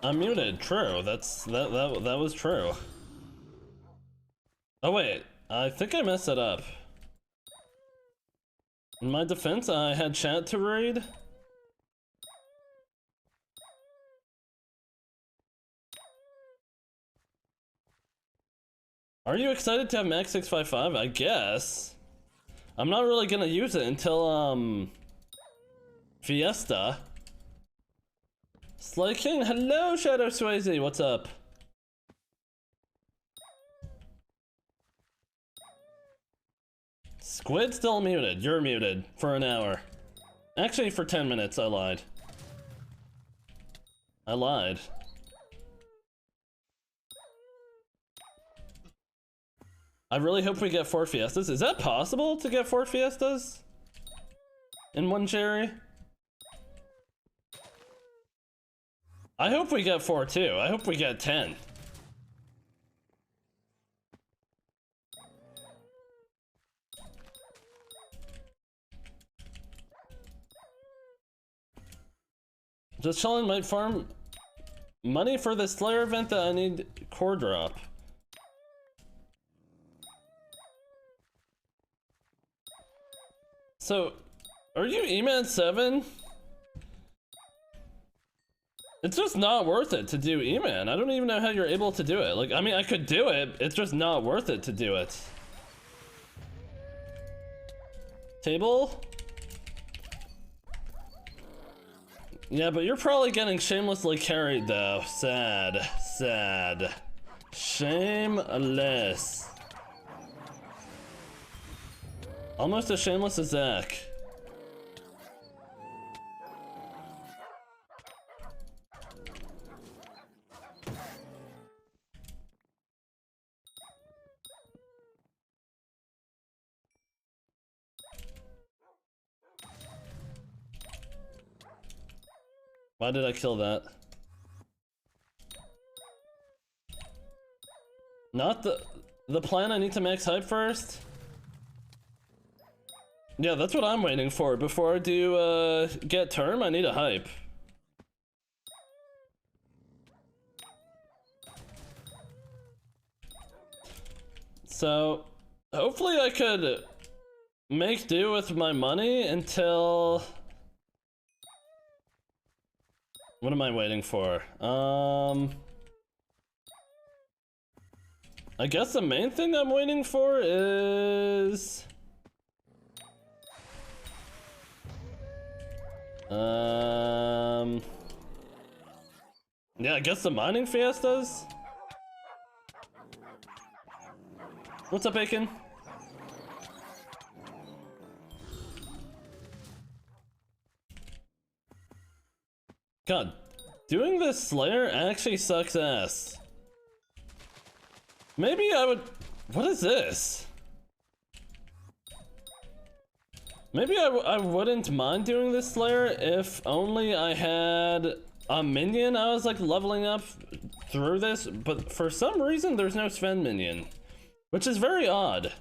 I'm muted, true. That was true. Oh wait, I think I messed it up. In my defense, I had chat to read. Are you excited to have Max 655? I guess. I'm not really gonna use it until Fiesta. Sly King, hello Shadow Swayze, what's up? Squid still muted, you're muted for an hour. Actually for 10 minutes, I lied. I lied. I really hope we get 4 Fiestas. Is that possible to get 4 Fiestas? In one cherry? I hope we get 4 too. I hope we get 10. Just chilling, might farm money for the Slayer event that I need core drop. So, are you E-Man 7? It's just not worth it to do E-Man. I don't even know how you're able to do it. Like, I mean, I could do it. It's just not worth it to do it. Table? Yeah, but you're probably getting shamelessly carried though. Sad. Sad. Shameless. Almost as shameless as Zach. Why did I kill that? Not the plan. I need to max hype first. Yeah, that's what I'm waiting for. Before I do get term, I need a hype. So hopefully I could make do with my money until... What am I waiting for? I guess the main thing I'm waiting for is... Yeah, I guess the mining fiestas? What's up, Bacon? God, doing this Slayer actually sucks ass. Maybe I would... What is this? Maybe I wouldn't mind doing this Slayer if only I had a minion I was like leveling up through this, but for some reason there's no Sven minion, which is very odd.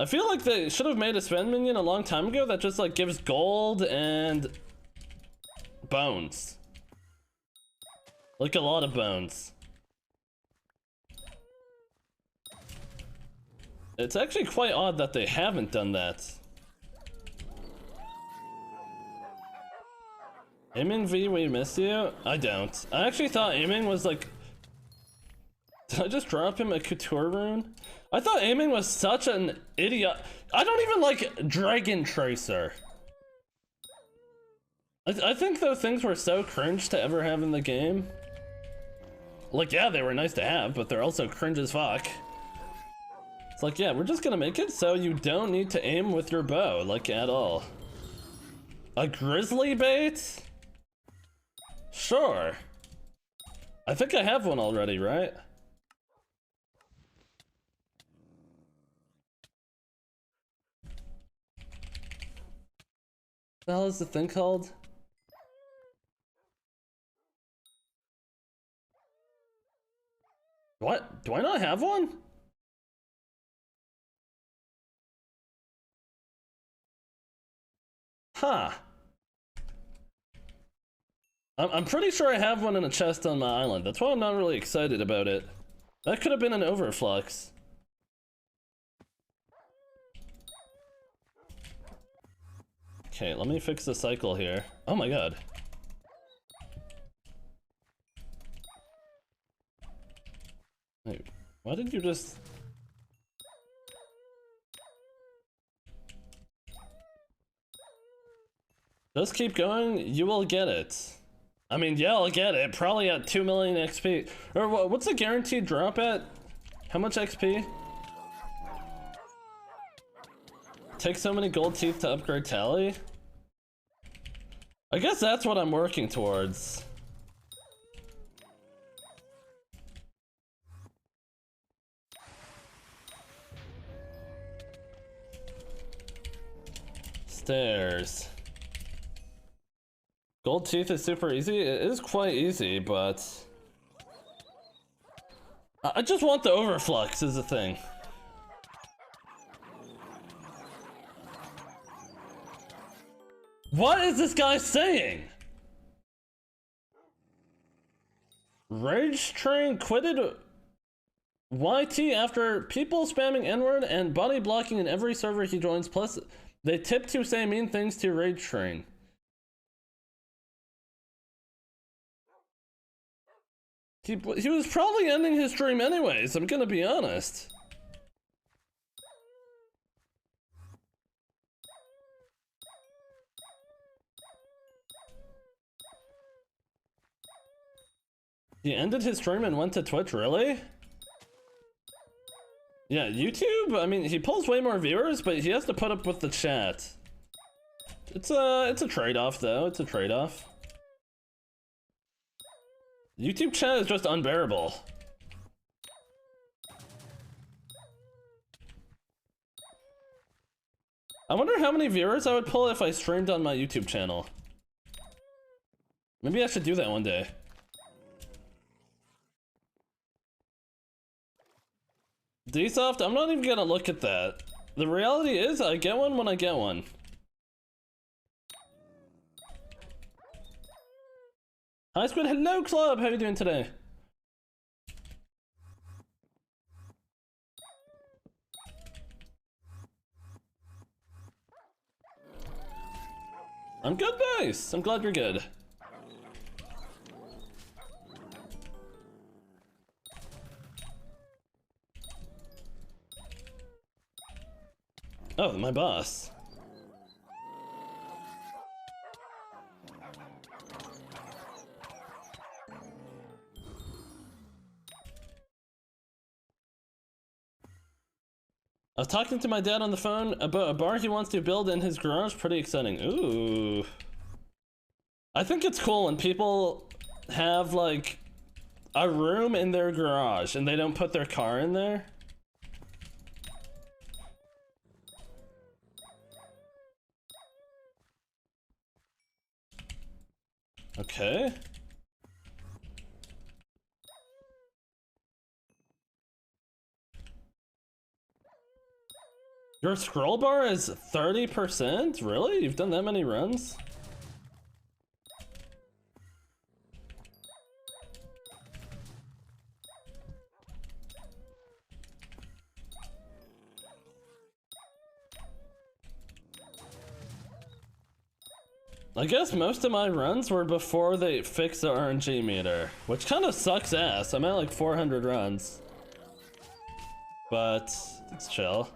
I feel like they should have made a Sven minion a long time ago that just like gives gold and bones. Like a lot of bones. It's actually quite odd that they haven't done that. Aiming V, we miss you? I don't. I actually thought aiming was like... Did I just drop him a couture rune? I thought aiming was such an idiot. I don't even like Dragon Tracer. I think those things were so cringe to ever have in the game. Like, yeah, they were nice to have, but they're also cringe as fuck. It's like, yeah, we're just gonna make it so you don't need to aim with your bow, like, at all. A grizzly bait? Sure. I think I have one already, right? What the hell is the thing called? What? Do I not have one? Huh. I'm pretty sure I have one in a chest on my island. That's why I'm not really excited about it. That could have been an overflux. Okay, let me fix the cycle here. Oh my god. Wait, why did you just... Just keep going, you will get it. I mean, yeah, I'll get it. Probably at 2 million XP. Or what's the guaranteed drop at? How much XP? Take so many gold teeth to upgrade tally? I guess that's what I'm working towards. Stairs. Gold teeth is super easy. It is quite easy, but I just want the overflux is the thing. What is this guy saying? Rage Train quitted YT after people spamming N-word and body blocking in every server he joins, plus they tip to say mean things to Rage Train. He was probably ending his stream anyways, I'm gonna be honest. He ended his stream and went to Twitch, really? Yeah, YouTube, I mean, he pulls way more viewers, but he has to put up with the chat. It's a trade-off, though. It's a trade-off. YouTube chat is just unbearable. I wonder how many viewers I would pull if I streamed on my YouTube channel. Maybe I should do that one day. Dsoft, I'm not even gonna look at that. The reality is, I get one when I get one. Hi Squid, hello club, how are you doing today? I'm good, nice. I'm glad you're good. Oh, my boss. I was talking to my dad on the phone about a bar he wants to build in his garage. Pretty exciting. Ooh. I think it's cool when people have like a room in their garage and they don't put their car in there. Okay. Your scroll bar is 30%? Really? You've done that many runs? I guess most of my runs were before they fixed the RNG meter, which kind of sucks ass. I'm at like 400 runs. But it's chill.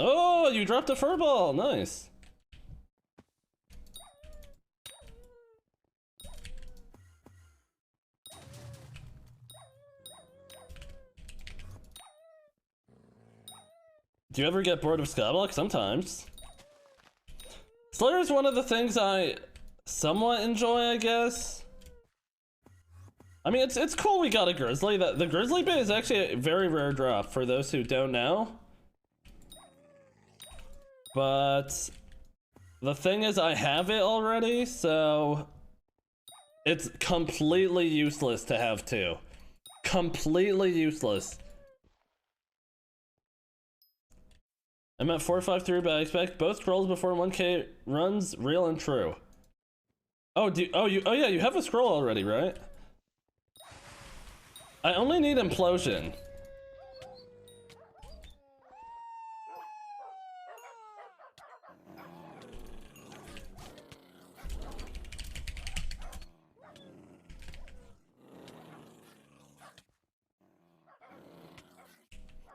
Oh, you dropped a furball, nice. Do you ever get bored of Skyblock? Sometimes. Slayer is one of the things I somewhat enjoy, I guess. I mean, it's cool we got a Grizzly. The Grizzly bit is actually a very rare drop for those who don't know. But the thing is, I have it already, so it's completely useless to have two. Completely useless. I'm at 453, but I expect both scrolls before 1K runs, real and true. Oh, oh yeah, you have a scroll already, right? I only need implosion.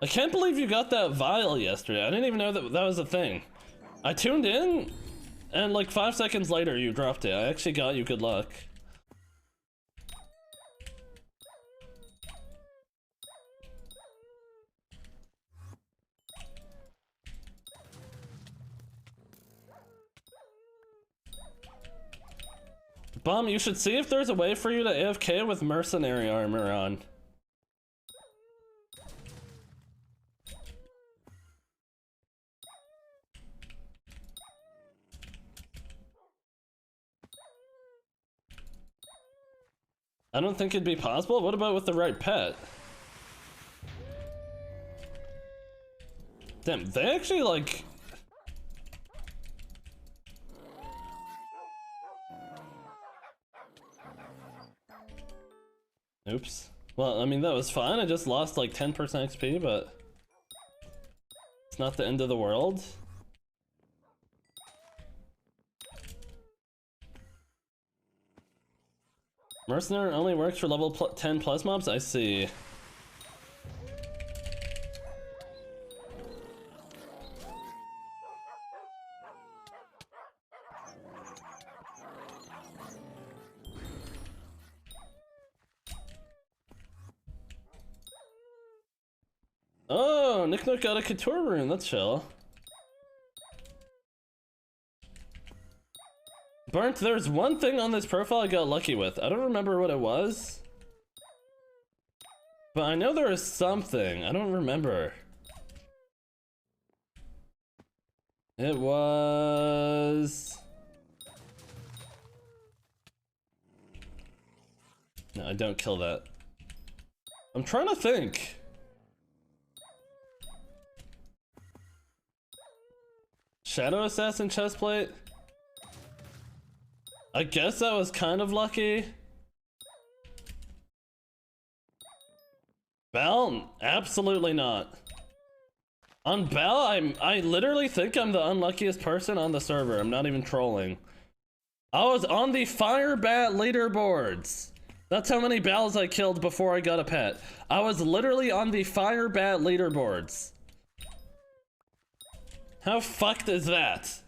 I can't believe you got that vial yesterday. I didn't even know that that was a thing. I tuned in, and like 5 seconds later you dropped it. I actually got you good luck. Bomb, you should see if there's a way for you to AFK with mercenary armor on. I don't think it'd be possible. What about with the right pet? Damn, they actually like... Oops. Well, I mean, that was fine. I just lost like 10% XP, but... It's not the end of the world. Mercenary only works for level 10 plus mobs? I see. Oh, Nick Nook got a couture room. That's chill. Burnt, there's one thing on this profile I got lucky with. I don't remember what it was. But I know there is something. I don't remember. It was... No, I don't kill that. I'm trying to think. Shadow Assassin chestplate? I guess that was kind of lucky. Bell? Absolutely not. On Bell, I literally think I'm the unluckiest person on the server. I'm not even trolling. I was on the Fire Bat leaderboards. That's how many Bells I killed before I got a pet. I was literally on the Fire Bat leaderboards. How fucked is that?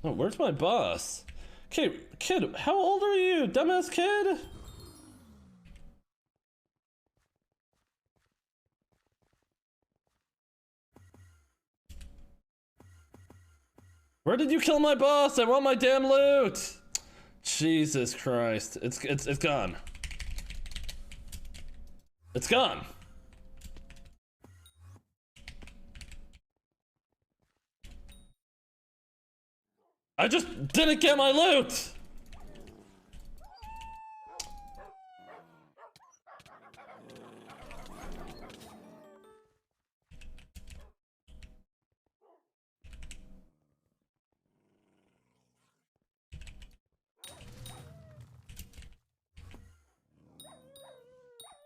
Oh, where's my boss? Okay, kid, how old are you, dumbass kid? Where did you kill my boss? I want my damn loot! Jesus Christ, it's gone. It's gone. I just didn't get my loot!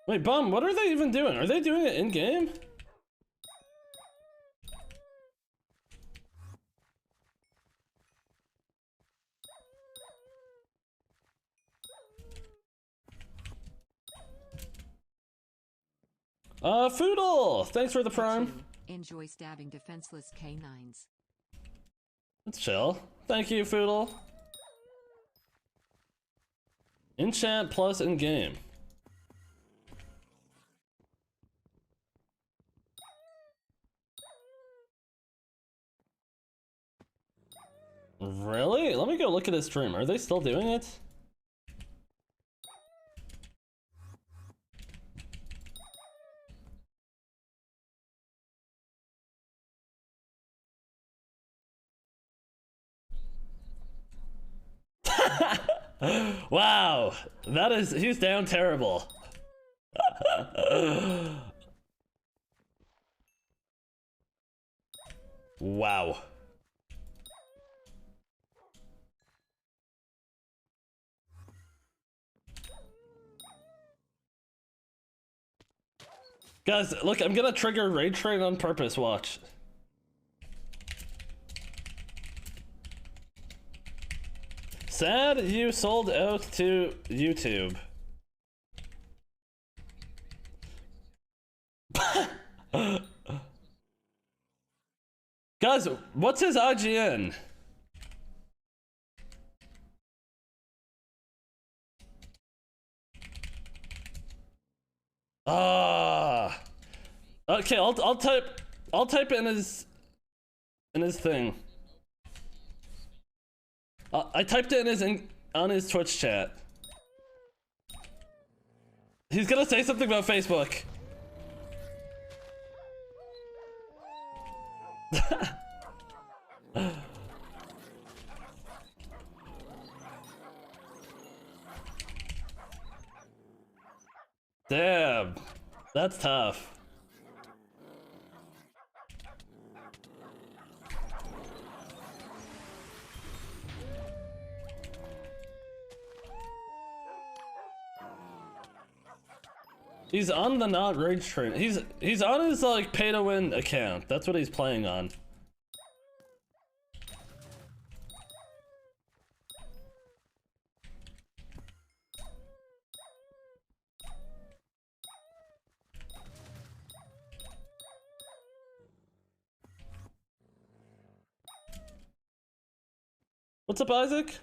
Wait, Bum, what are they even doing? Are they doing it in-game? Foodle! Thanks for the prime. Enjoy stabbing defenseless canines. Let's chill. Thank you, Foodle. Enchant plus in-game. Really? Let me go look at his stream. Are they still doing it? Wow, that is, he's down terrible. Wow. Guys, look, I'm gonna trigger Raid Train on purpose, watch. Sad you sold out to YouTube. Guys, what's his IGN? Ah. Okay, I'll type it in his thing. I typed it on his Twitch chat. He's gonna say something about Facebook. Damn, that's tough. He's on the not rage train. He's on his like pay to win account. That's what he's playing on. What's up, Isaac?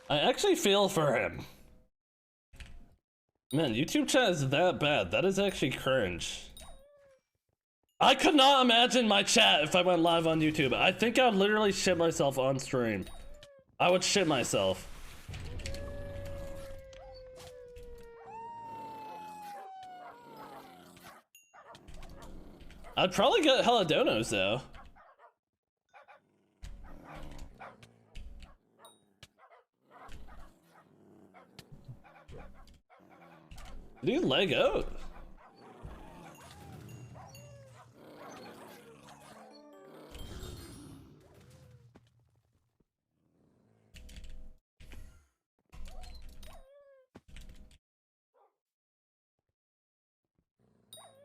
I actually feel for him. Man, YouTube chat is that bad. That is actually cringe. I could not imagine my chat if I went live on YouTube. I think I'd literally shit myself on stream. I would shit myself. I'd probably get hella donos though. Did you leg out?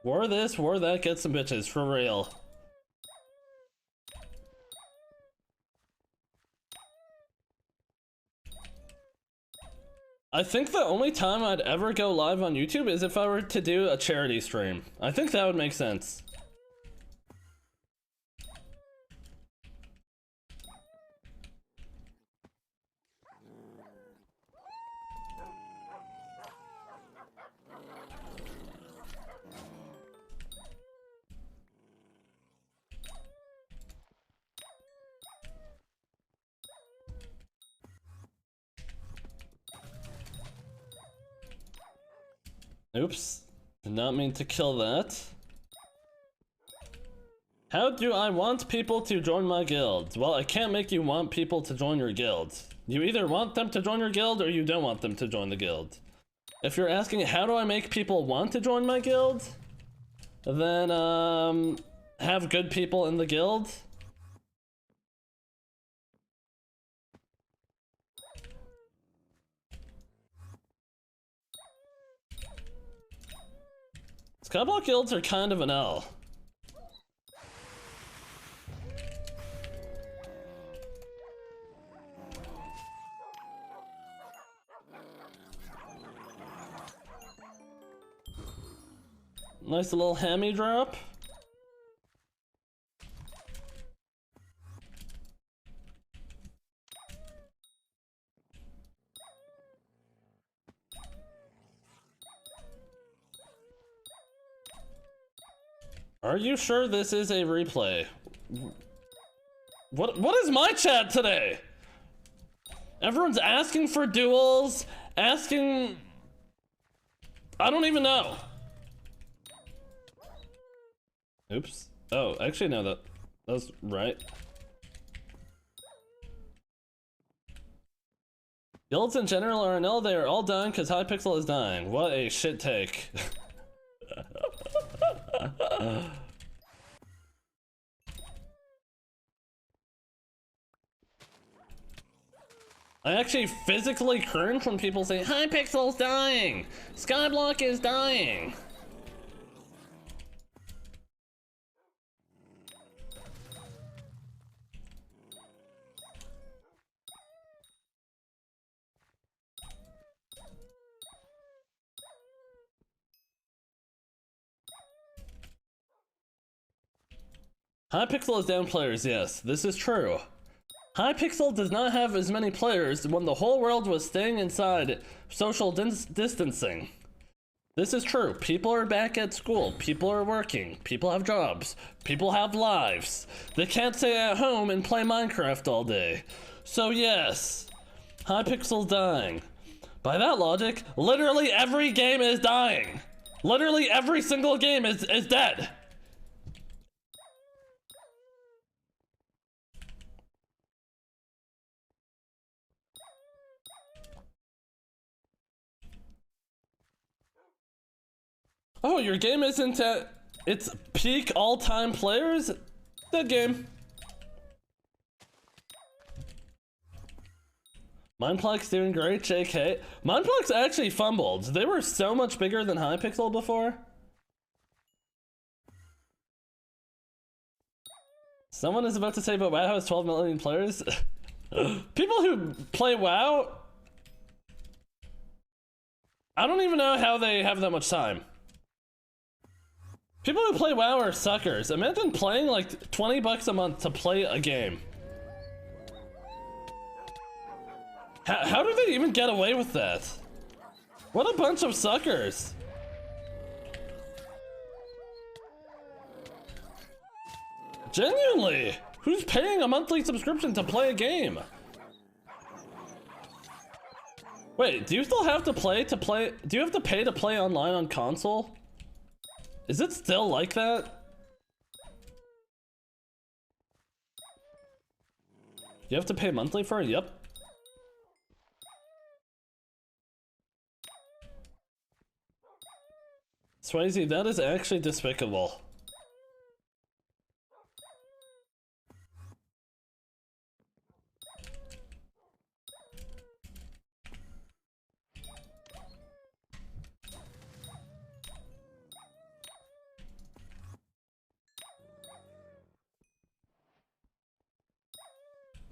War this, war that, get some bitches, for real. I think the only time I'd ever go live on YouTube is if I were to do a charity stream. I think that would make sense. Oops, did not mean to kill that. How do I want people to join my guild? Well, I can't make you want people to join your guild. You either want them to join your guild or you don't want them to join the guild. If you're asking how do I make people want to join my guild, then have good people in the guild. Skyblock guilds are kind of an L. Nice little hammy drop. Are you sure this is a replay? What is my chat today? Everyone's asking for duels, asking... I don't even know. Oops. Oh, actually no, that was right. Guilds in general are an L, they are all dying because Hypixel is dying. What a shit take. I actually physically cringe when people say Hypixel's dying! Skyblock is dying! Hypixel is down players, yes, this is true. Hypixel does not have as many players when the whole world was staying inside social distancing. This is true. People are back at school. People are working. People have jobs. People have lives. They can't stay at home and play Minecraft all day. So yes, Hypixel's dying. By that logic, literally every game is dying. Literally every single game is dead. Oh, your game isn't at its peak all-time players? Dead game. Mineplex doing great, JK. Mineplex actually fumbled. They were so much bigger than Hypixel before. Someone is about to say, but WoW has 12 million players. People who play WoW I don't even know how they have that much time. People who play WoW are suckers. Imagine playing like 20 bucks a month to play a game. How do they even get away with that? What a bunch of suckers. Genuinely, who's paying a monthly subscription to play a game? Wait, do you still have to play? Do you have to pay to play online on console? Is it still like that? You have to pay monthly for it? Yep. Swayze, that is actually despicable.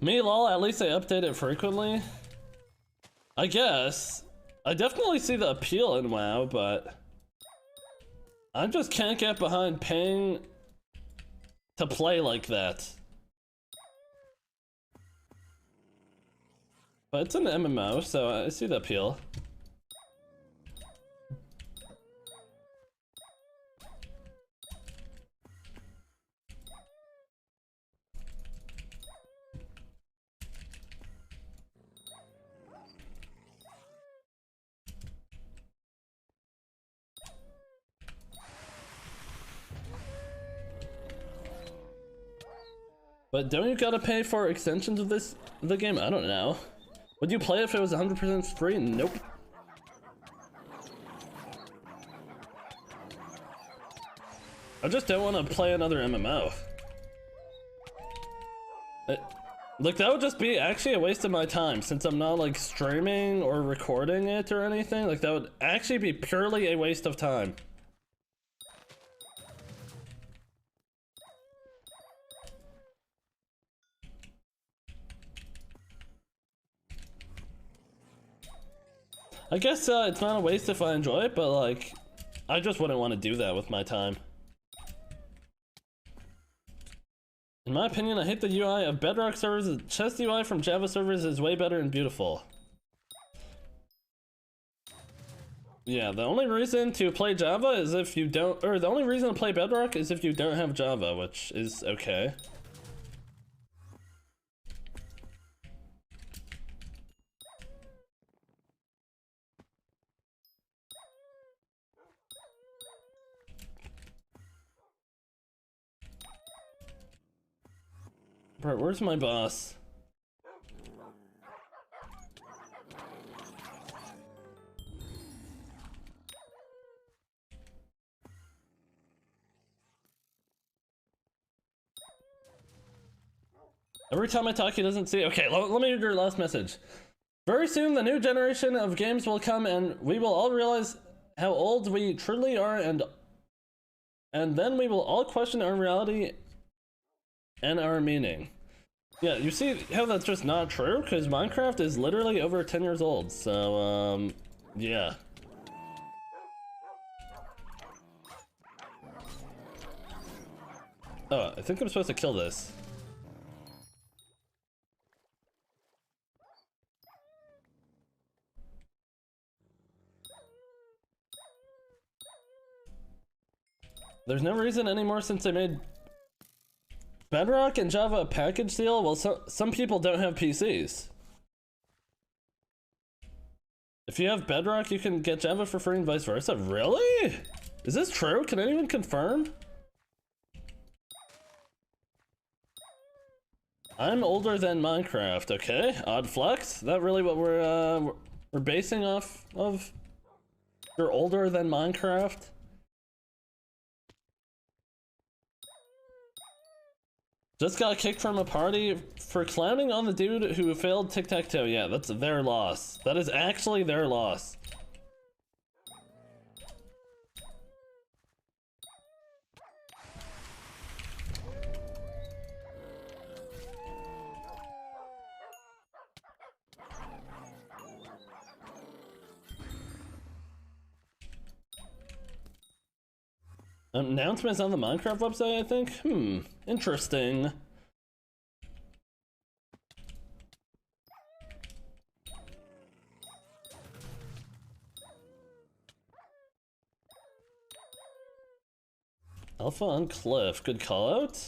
Me lol, at least I update it frequently. I guess. I definitely see the appeal in WoW, but I just can't get behind paying to play like that. But it's an MMO, so I see the appeal. But don't you gotta pay for extensions of the game? I don't know. Would you play if it was 100% free? Nope. I just don't want to play another MMO. Like, that would just be actually a waste of my time, since I'm not like streaming or recording it or anything. Like, that would actually be purely a waste of time. I guess it's not a waste if I enjoy it, but like, I just wouldn't want to do that with my time. In my opinion, I hate the UI of Bedrock servers. The chest UI from Java servers is way better and beautiful. Yeah, the only reason to play Java is if you don't, or the only reason to play Bedrock is if you don't have Java, which is okay. Bro, where's my boss? Every time I talk, he doesn't see. Okay, let me read your last message. Very soon, the new generation of games will come, and we will all realize how old we truly are, and then we will all question our reality and our meaning. Yeah, you see how that's just not true? Because Minecraft is literally over 10 years old, so, yeah. Oh, I think I'm supposed to kill this. There's no reason anymore since they made Bedrock and Java a package deal. Well, some people don't have PCs. If you have Bedrock, you can get Java for free and vice versa. Really? Is this true? Can anyone confirm? I'm older than Minecraft, okay? Odd flex? Is that really what we're basing off of? You're older than Minecraft? Just got kicked from a party for clowning on the dude who failed tic-tac-toe. Yeah, that's their loss. That is actually their loss. Announcements on the Minecraft website, I think? Interesting. Alpha on Cliff, good call out.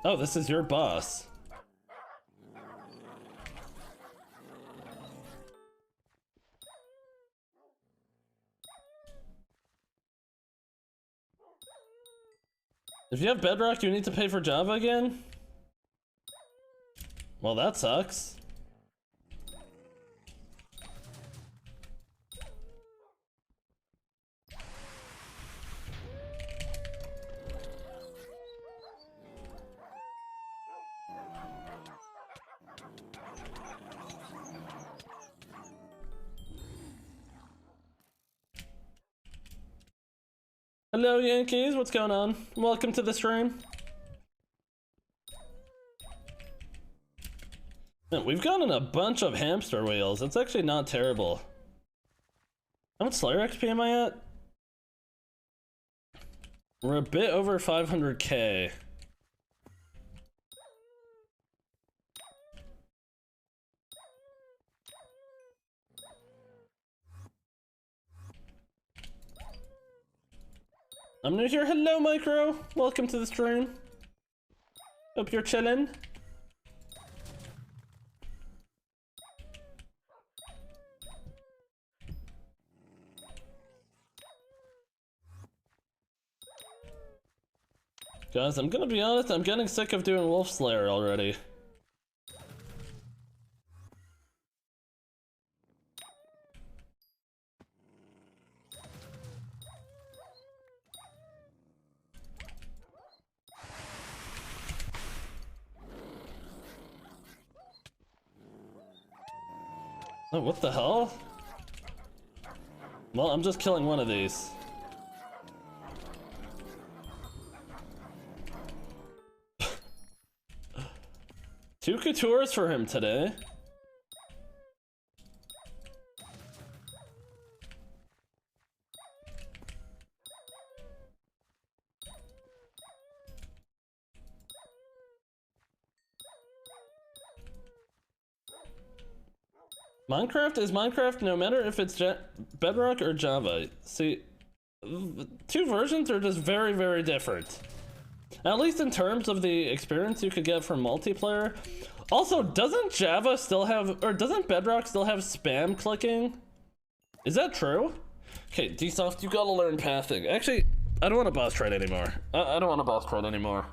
Oh, this is your boss. If you have Bedrock, you need to pay for Java again? Well, that sucks. Hello, Yankees, what's going on? Welcome to the stream. Man, we've gotten a bunch of hamster wheels. It's actually not terrible. How much Slayer XP am I at? We're a bit over 500k. I'm new here. Hello, Micro. Welcome to the stream. Hope you're chilling. Guys, I'm gonna be honest, I'm getting sick of doing Wolf Slayer already. Oh, what the hell? Well, I'm just killing one of these. Two Coutures for him today. Minecraft is Minecraft no matter if it's Bedrock or Java. See, two versions are just very, very different. At least in terms of the experience you could get from multiplayer. Also, doesn't Java still have, or doesn't Bedrock still have spam clicking? Is that true? Okay, Dsoft, you gotta learn pathing. Actually, I don't want to boss trade anymore. I don't want to boss trade anymore.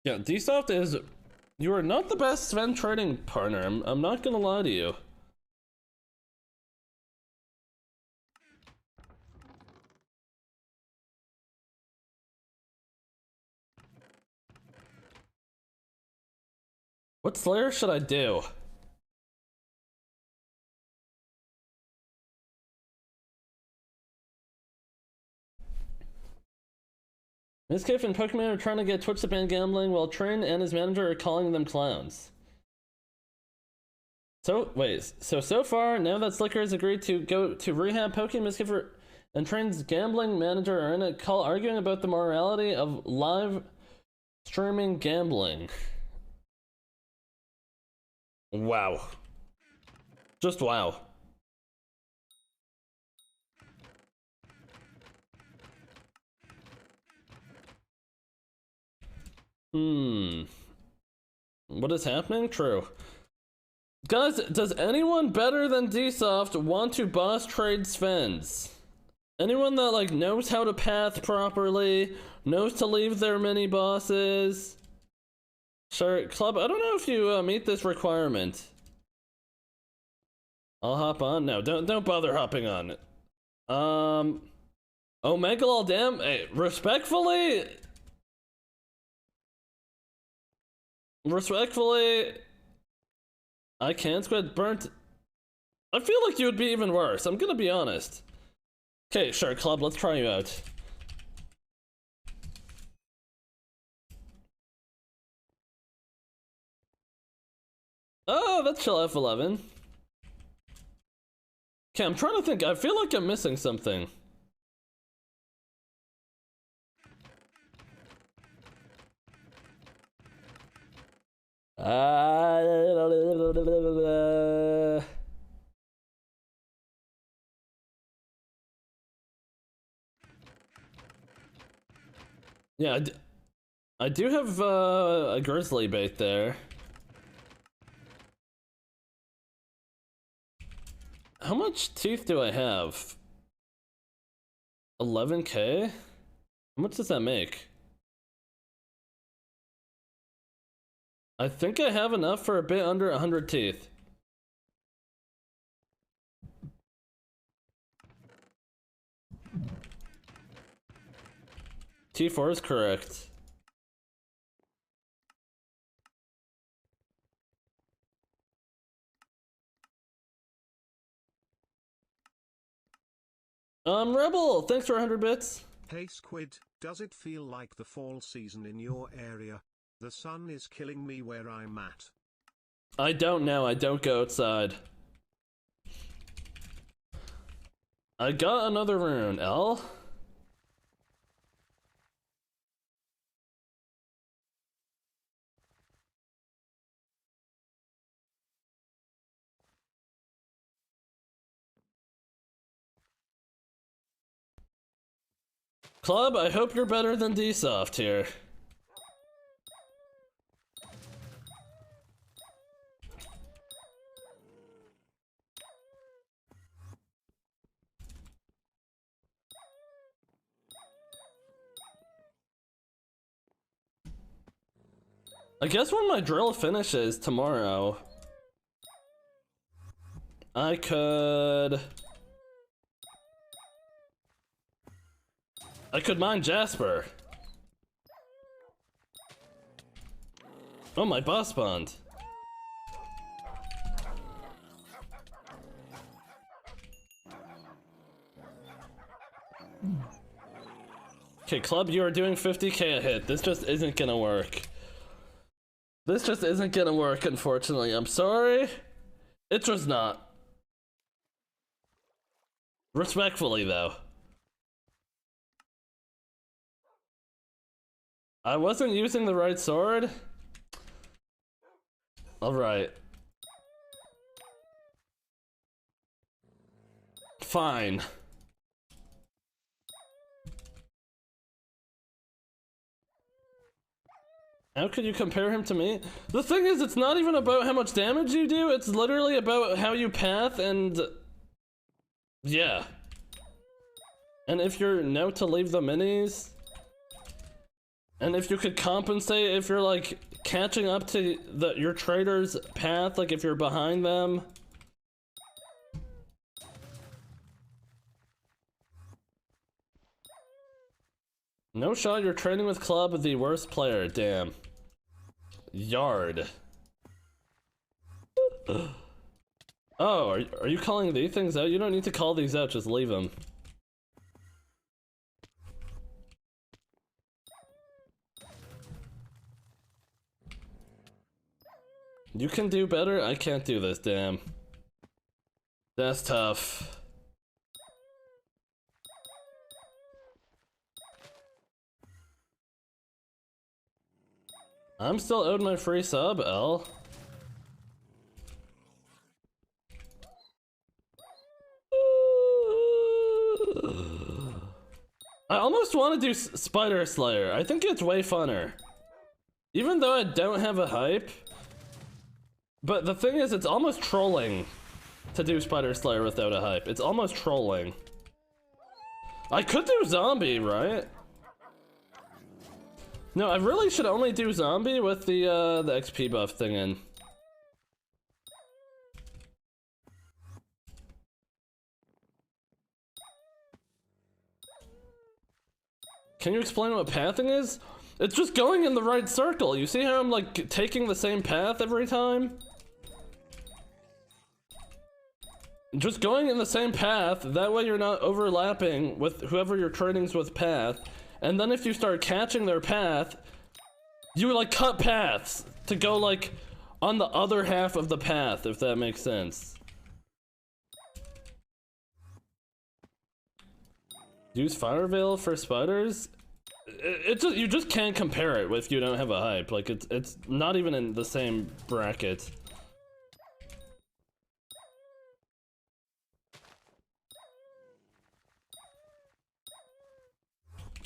Yeah, Dsoft is... You are not the best Sven trading partner. I'm not gonna lie to you. What Slayer should I do? Miscave and Pokemon are trying to get Twitch to ban gambling while Train and his manager are calling them clowns. So, wait, so far, now that Slicker has agreed to go to rehab, Pokemon, Miscave and Train's gambling manager are in a call arguing about the morality of live streaming gambling. Wow. Just wow. What is happening? True. Guys, does anyone better than Dsoft want to boss trade Svens? Anyone that, like, knows how to path properly, knows to leave their mini bosses? Sure, Club, I don't know if you meet this requirement. I'll hop on. No, don't bother hopping on. Omegalol, damn, hey, respectfully, Respectfully, I can Squid. Burnt. I feel like you would be even worse. I'm gonna be honest. Okay, sure, Club, let's try you out. Oh, that's chill F11. Okay, I'm trying to think. I feel like I'm missing something. Yeah, I do have a grizzly bait there. How much teeth do I have? 11k? How much does that make? I think I have enough for a bit under 100 teeth. T4 is correct. Rebel, thanks for 100 bits. Hey Squid, does it feel like the fall season in your area? The sun is killing me where I'm at. I don't know, I don't go outside. I got another rune, L. Club, I hope you're better than D-Soft here. I guess when my drill finishes tomorrow, I could mine Jasper. Oh, my boss spawned. Okay, Club, you are doing 50k a hit. This just isn't gonna work. This just isn't gonna work, unfortunately. I'm sorry. It was not. Respectfully, though. I wasn't using the right sword? Alright. Fine. How could you compare him to me? The thing is, it's not even about how much damage you do, it's literally about how you path and... yeah. And if you're know to leave the minis... and if you could compensate if you're like catching up to your trader's path, like if you're behind them. No shot, you're training with Club, the worst player, damn. Yard. Oh, are you calling these things out? You don't need to call these out, just leave them. You can do better? I can't do this, damn. That's tough. I'm still owed my free sub, L. I almost want to do Spider Slayer. I think it's way funner. Even though I don't have a hype. But the thing is, it's almost trolling to do Spider Slayer without a hype. It's almost trolling. I could do zombie, right? No, I really should only do zombie with the XP buff thing in. Can you explain what pathing is? It's just going in the right circle. You see how I'm like taking the same path every time? Just going in the same path, that way you're not overlapping with whoever you're trading with path. And then if you start catching their path, you like cut paths to go like on the other half of the path, if that makes sense. Use Fire Veil for spiders? You just can't compare it if you don't have a hype. Like it's not even in the same bracket.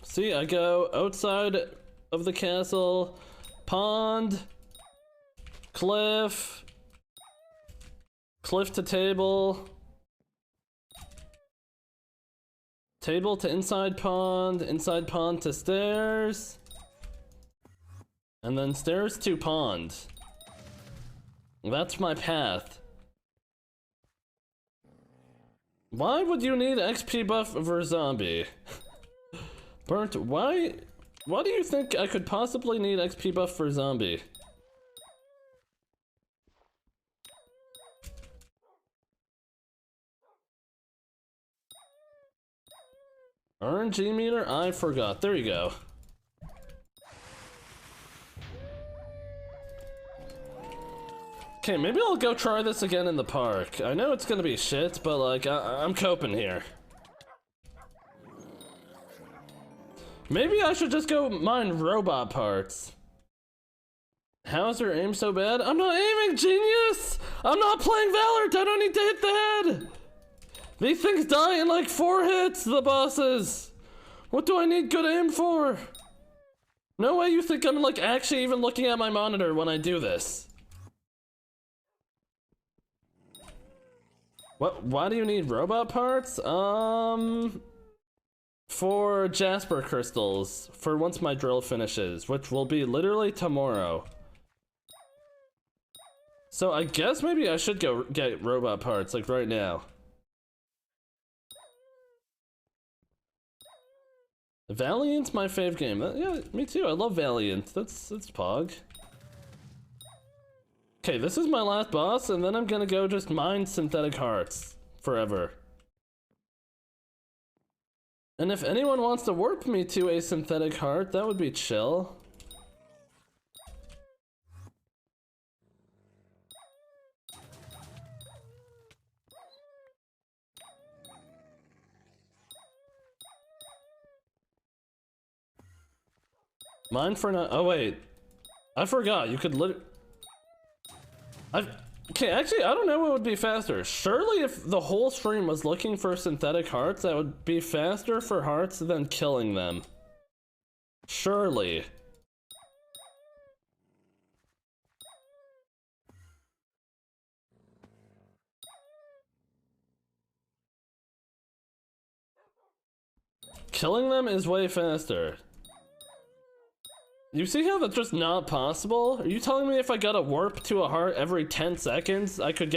See, I go outside of the castle, pond, cliff, cliff to table, table to inside pond to stairs, and then stairs to pond. That's my path. Why would you need XP buff for zombie? Burnt, why do you think I could possibly need XP buff for zombie? RNG meter? I forgot. There you go. Okay, maybe I'll go try this again in the park. I know it's gonna be shit, but like, I'm coping here. Maybe I should just go mine robot parts. How's your aim so bad? I'm not aiming, genius! I'm not playing Valorant, I don't need to hit the head! These things die in like 4 hits, the bosses! What do I need good aim for? No way you think I'm like actually even looking at my monitor when I do this. What? Why do you need robot parts? For Jasper crystals, for once my drill finishes, which will be literally tomorrow. So I guess maybe I should go get robot parts, like right now. Valiant's my fave game. Yeah, me too, I love Valiant. That's Pog. Okay, this is my last boss, and then I'm gonna go just mine synthetic hearts forever. And if anyone wants to warp me to a synthetic heart, that would be chill. Mine for now. Oh wait, I forgot. You could Okay, actually, I don't know what would be faster. Surely if the whole stream was looking for synthetic hearts, that would be faster for hearts than killing them. Surely. Killing them is way faster. You see how that's just not possible? Are you telling me if I got a warp to a heart every 10 seconds, I could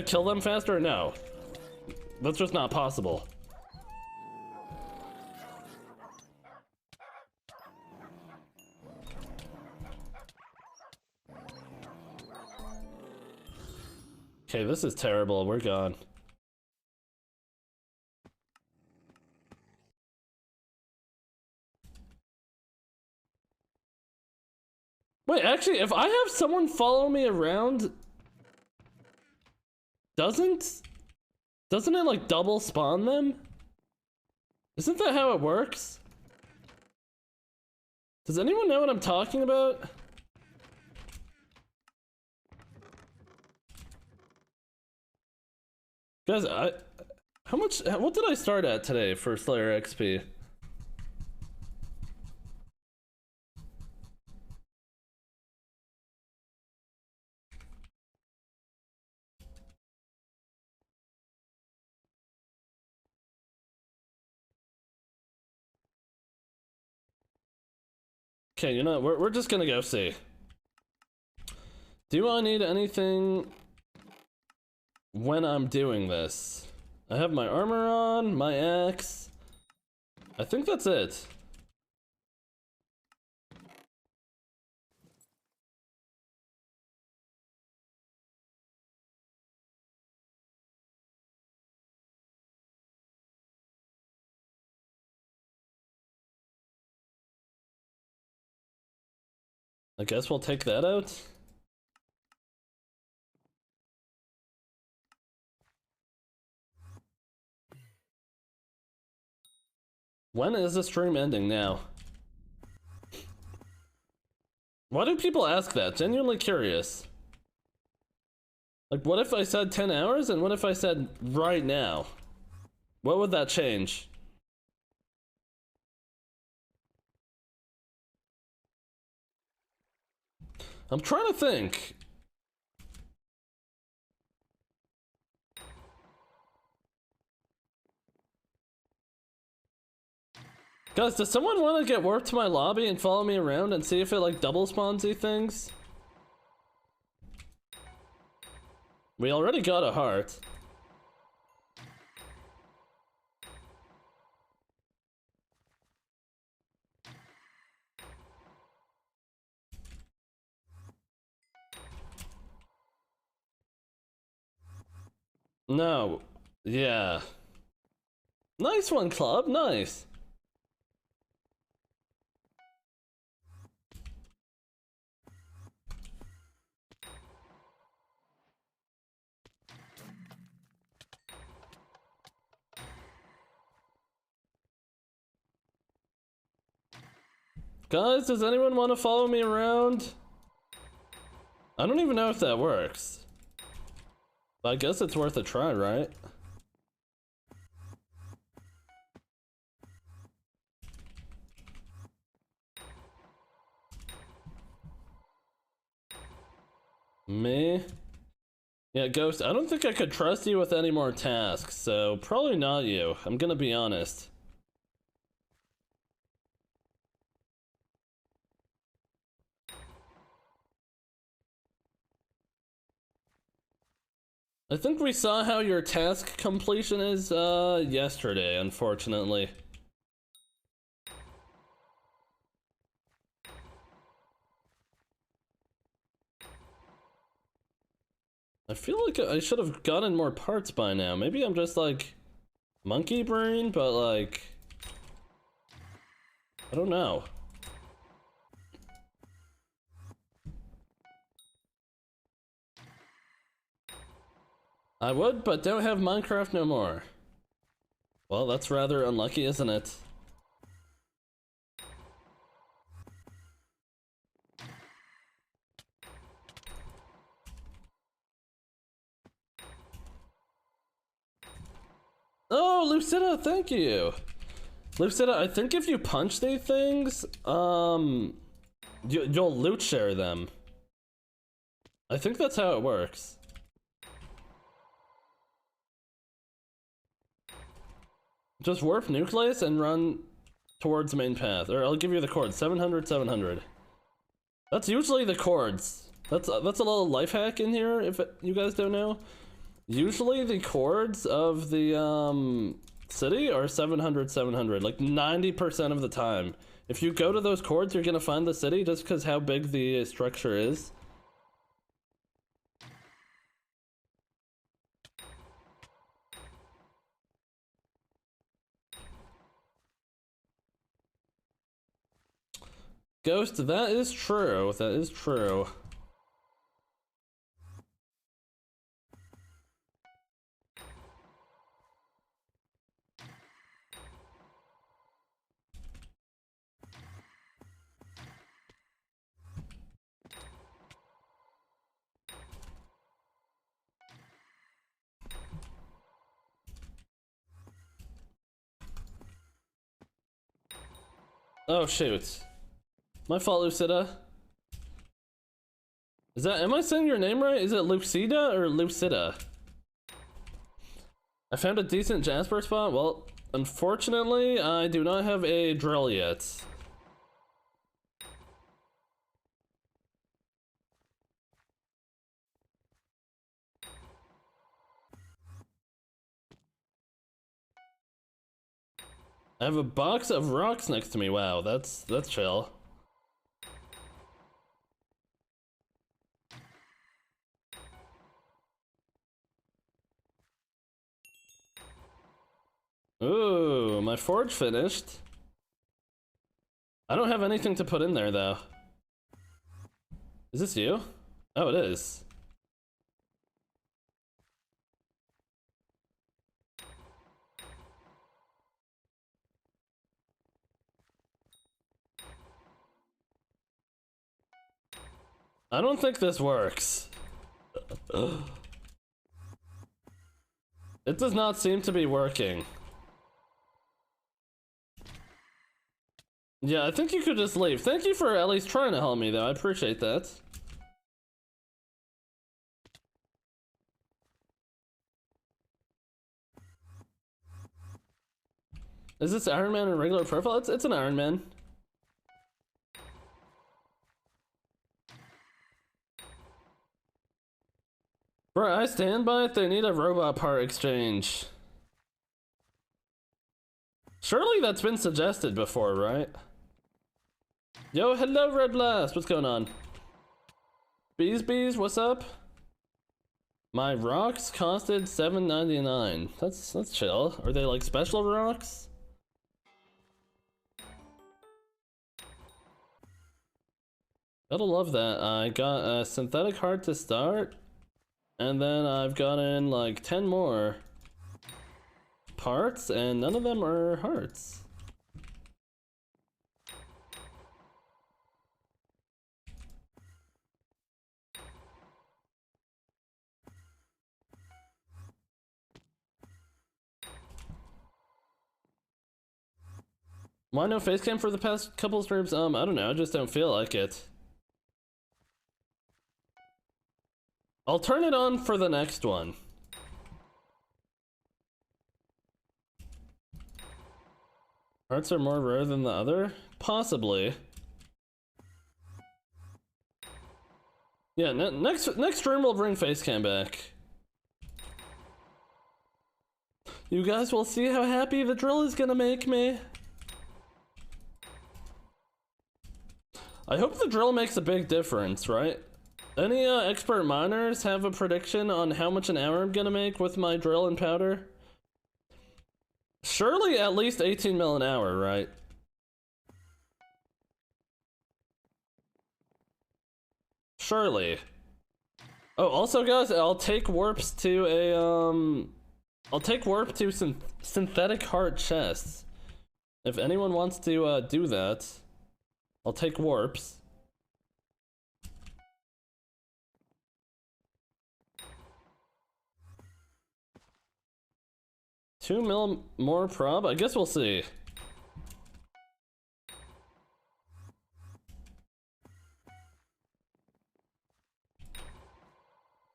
kill them faster? No. That's just not possible. Okay, this is terrible. We're gone. Wait, actually, if I have someone follow me around, doesn't it like double spawn them? Isn't that how it works? Does anyone know what I'm talking about? Guys, what did I start at today for Slayer XP? Okay, you know, we're just gonna go see. Do I need anything when I'm doing this? I have my armor on, my axe. I think that's it. I guess we'll take that out. When is the stream ending now? Why do people ask that? Genuinely curious. Like, what if I said 10 hours and what if I said right now? What would that change? I'm trying to think. Guys, does someone want to get warped to my lobby and follow me around and see if it like double spawnsy things? We already got a heart. No. Yeah. Nice one, club. Nice. Guys, does anyone want to follow me around? I don't even know if that works. But I guess it's worth a try, right? Me? Yeah, Ghost, I don't think I could trust you with any more tasks, so probably not you. I'm gonna be honest. I think we saw how your task completion is, yesterday, unfortunately. I feel like I should have gotten more parts by now. Maybe I'm just like monkey brain, but like I don't know. I would, but don't have Minecraft no more. Well, that's rather unlucky, isn't it? Oh, Lucida, thank you. Lucida, I think if you punch these things, you'll loot share them. I think that's how it works. Just warp nucleus and run towards the main path. Or I'll give you the chords. 700, 700. That's usually the chords. That's a little life hack in here, if you guys don't know. Usually the chords of the city are 700, 700. Like 90% of the time. If you go to those chords, you're gonna find the city just because how big the structure is. Ghost, that is true. That is true. Oh shoot. My fault, Lucida. Am I saying your name right? Is it Lucida or Lucida? I found a decent Jasper spot. Well, unfortunately, I do not have a drill yet. I have a box of rocks next to me. Wow, that's chill. Ooh, my forge finished. I don't have anything to put in there though. Is this you? Oh, it is. I don't think this works. It does not seem to be working. Yeah, I think you could just leave. Thank you for at least trying to help me, though. I appreciate that. Is this Ironman in regular profile? It's an Ironman. Bro, I stand by it. They need a robot part exchange. Surely that's been suggested before, right? Yo, hello, Red Blast. What's going on? Bees, what's up? My rocks costed $7.99. That's chill. Are they like special rocks? Gotta love that. I got a synthetic heart to start, and then I've gotten like 10 more parts, and none of them are hearts. Why no face cam for the past couple streams? I don't know, I just don't feel like it. I'll turn it on for the next one. Hearts are more rare than the other? Possibly. Yeah, next stream we'll bring facecam back. You guys will see how happy the drill is gonna make me. I hope the drill makes a big difference, right? Any expert miners have a prediction on how much an hour I'm gonna make with my drill and powder? Surely at least 18 mil an hour, right? Surely. Oh, also guys, I'll take warps to a, I'll take warp to synthetic heart chests. If anyone wants to do that, I'll take warps. $2 mil more prob? I guess we'll see.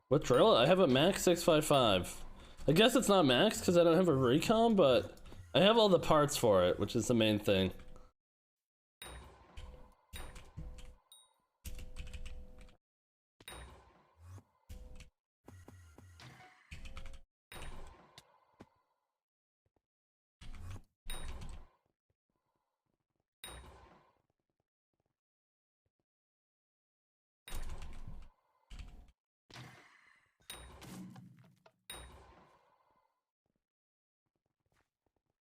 What drill? I have a max 655. I guess it's not max because I don't have a recon, but I have all the parts for it, which is the main thing.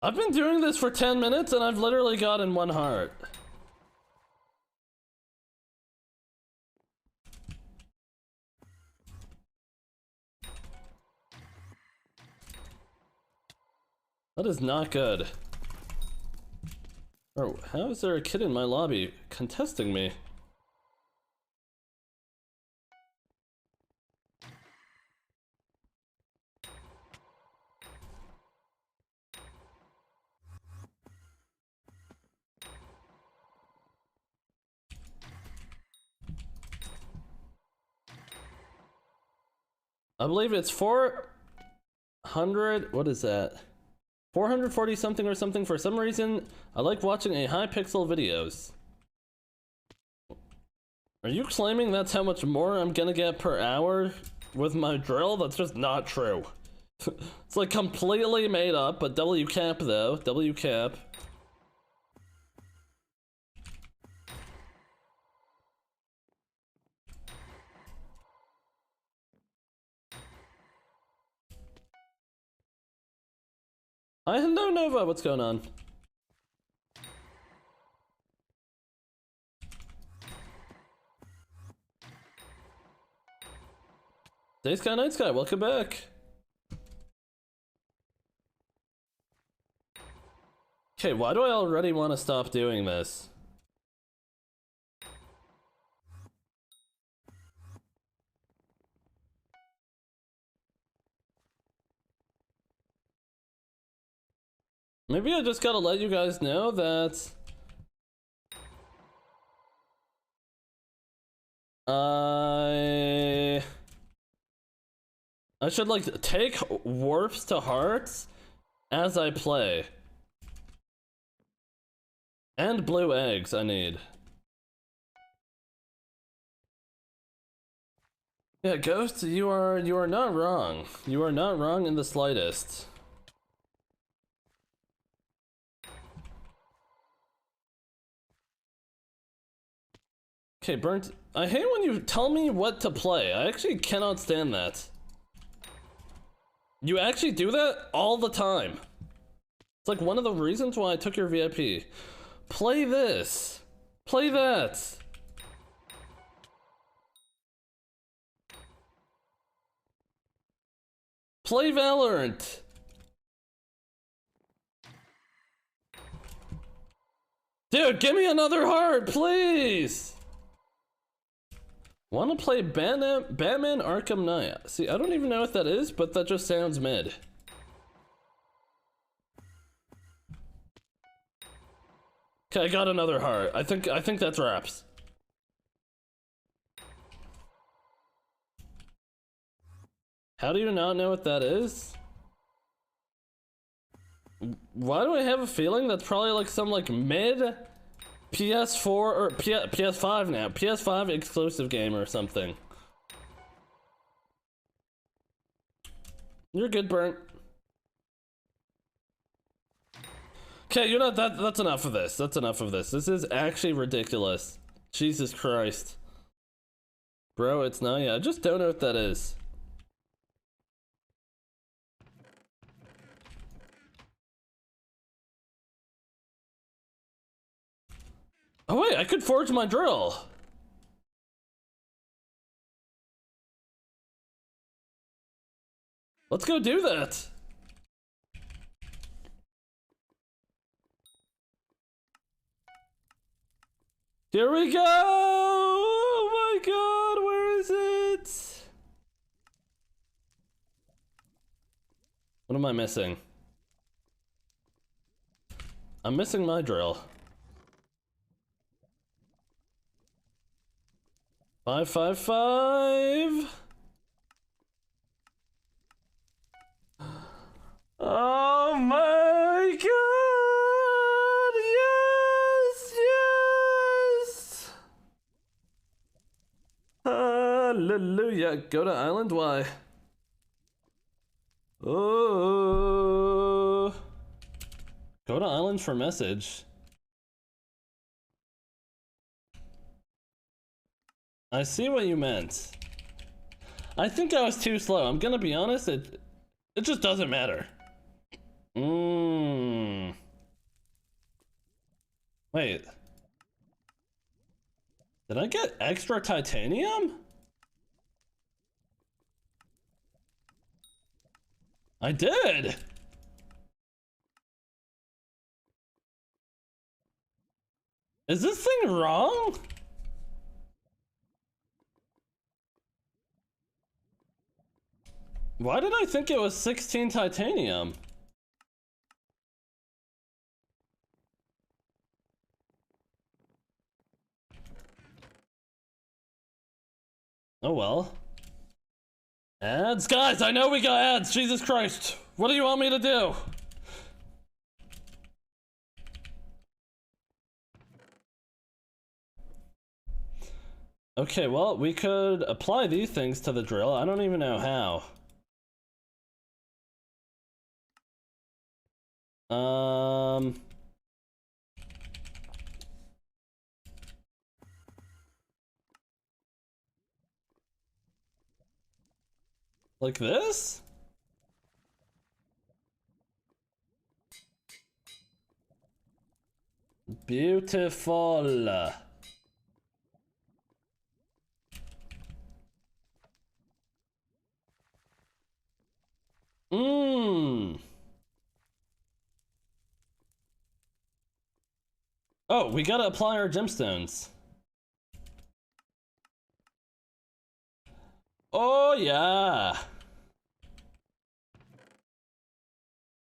I've been doing this for 10 minutes and I've literally gotten 1 heart. That is not good. Oh, how is there a kid in my lobby contesting me? I believe it's 400, what is that? 440 something or something. For some reason, I like watching a Hypixel videos. Are you claiming that's how much more I'm gonna get per hour with my drill? That's just not true. It's like completely made up, but W cap though, W cap. Hi, hello Nova, what's going on? Day Sky Night Sky, welcome back. Okay, why do I already want to stop doing this? Maybe I just gotta let you guys know that I should like take warps to hearts as I play. And blue eggs I need. Yeah, Ghost, you are not wrong. You are not wrong in the slightest. Okay, Burnt, I hate when you tell me what to play. I actually cannot stand that. You actually do that all the time. It's like one of the reasons why I took your VIP. Play this. Play that. Play Valorant. Dude, give me another heart, please. Want to play Batman Arkham Knight? See, I don't even know what that is, but that just sounds mid. Okay, I got another heart. I think that's wraps. How do you not know what that is? Why do I have a feeling that's probably like some like mid PS4 or PS5 now, PS5 exclusive game or something. You're good, Burnt. Okay, you know that's enough of this. That's enough of this. This is actually ridiculous. Jesus Christ. Bro, it's not yet. I just don't know what that is. Oh wait, I could forge my drill. Let's go do that. Here we go! Oh my god, where is it? What am I missing? I'm missing my drill. 555. Oh my god! Yes, yes! Hallelujah. Go to island? Why? Oh. Go to island for message. I see what you meant. I think I was too slow. I'm gonna be honest, it just doesn't matter. Wait. Did I get extra titanium? I did! Is this thing wrong? Why did I think it was 16 titanium? Oh well. Ads? Guys, I know we got ads! Jesus Christ! What do you want me to do? Okay, well, we could apply these things to the drill. I don't even know how. Like this? Beautiful. Oh, we gotta apply our gemstones. Oh yeah.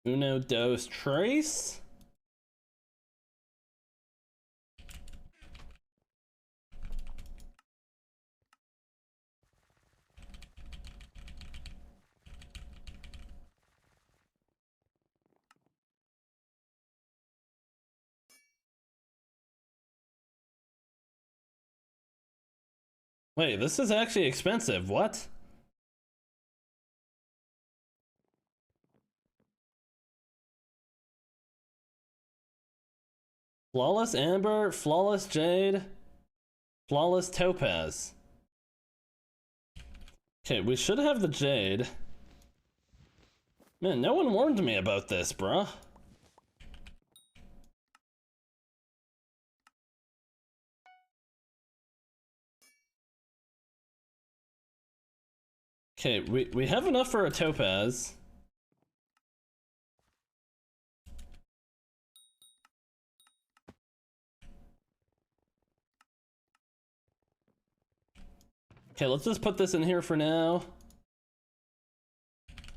Uno, dos, tres. Wait, this is actually expensive. What? Flawless amber, flawless jade, flawless topaz. Okay, we should have the jade. Man, no one warned me about this, bruh. Okay, we have enough for a topaz. Okay, let's just put this in here for now.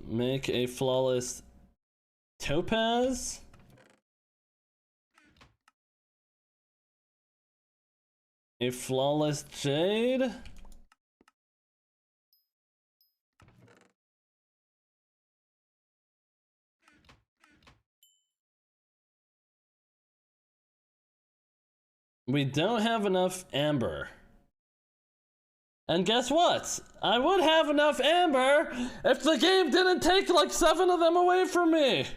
Make a flawless topaz. A flawless jade. We don't have enough amber. And guess what? I would have enough amber if the game didn't take like 7 of them away from me.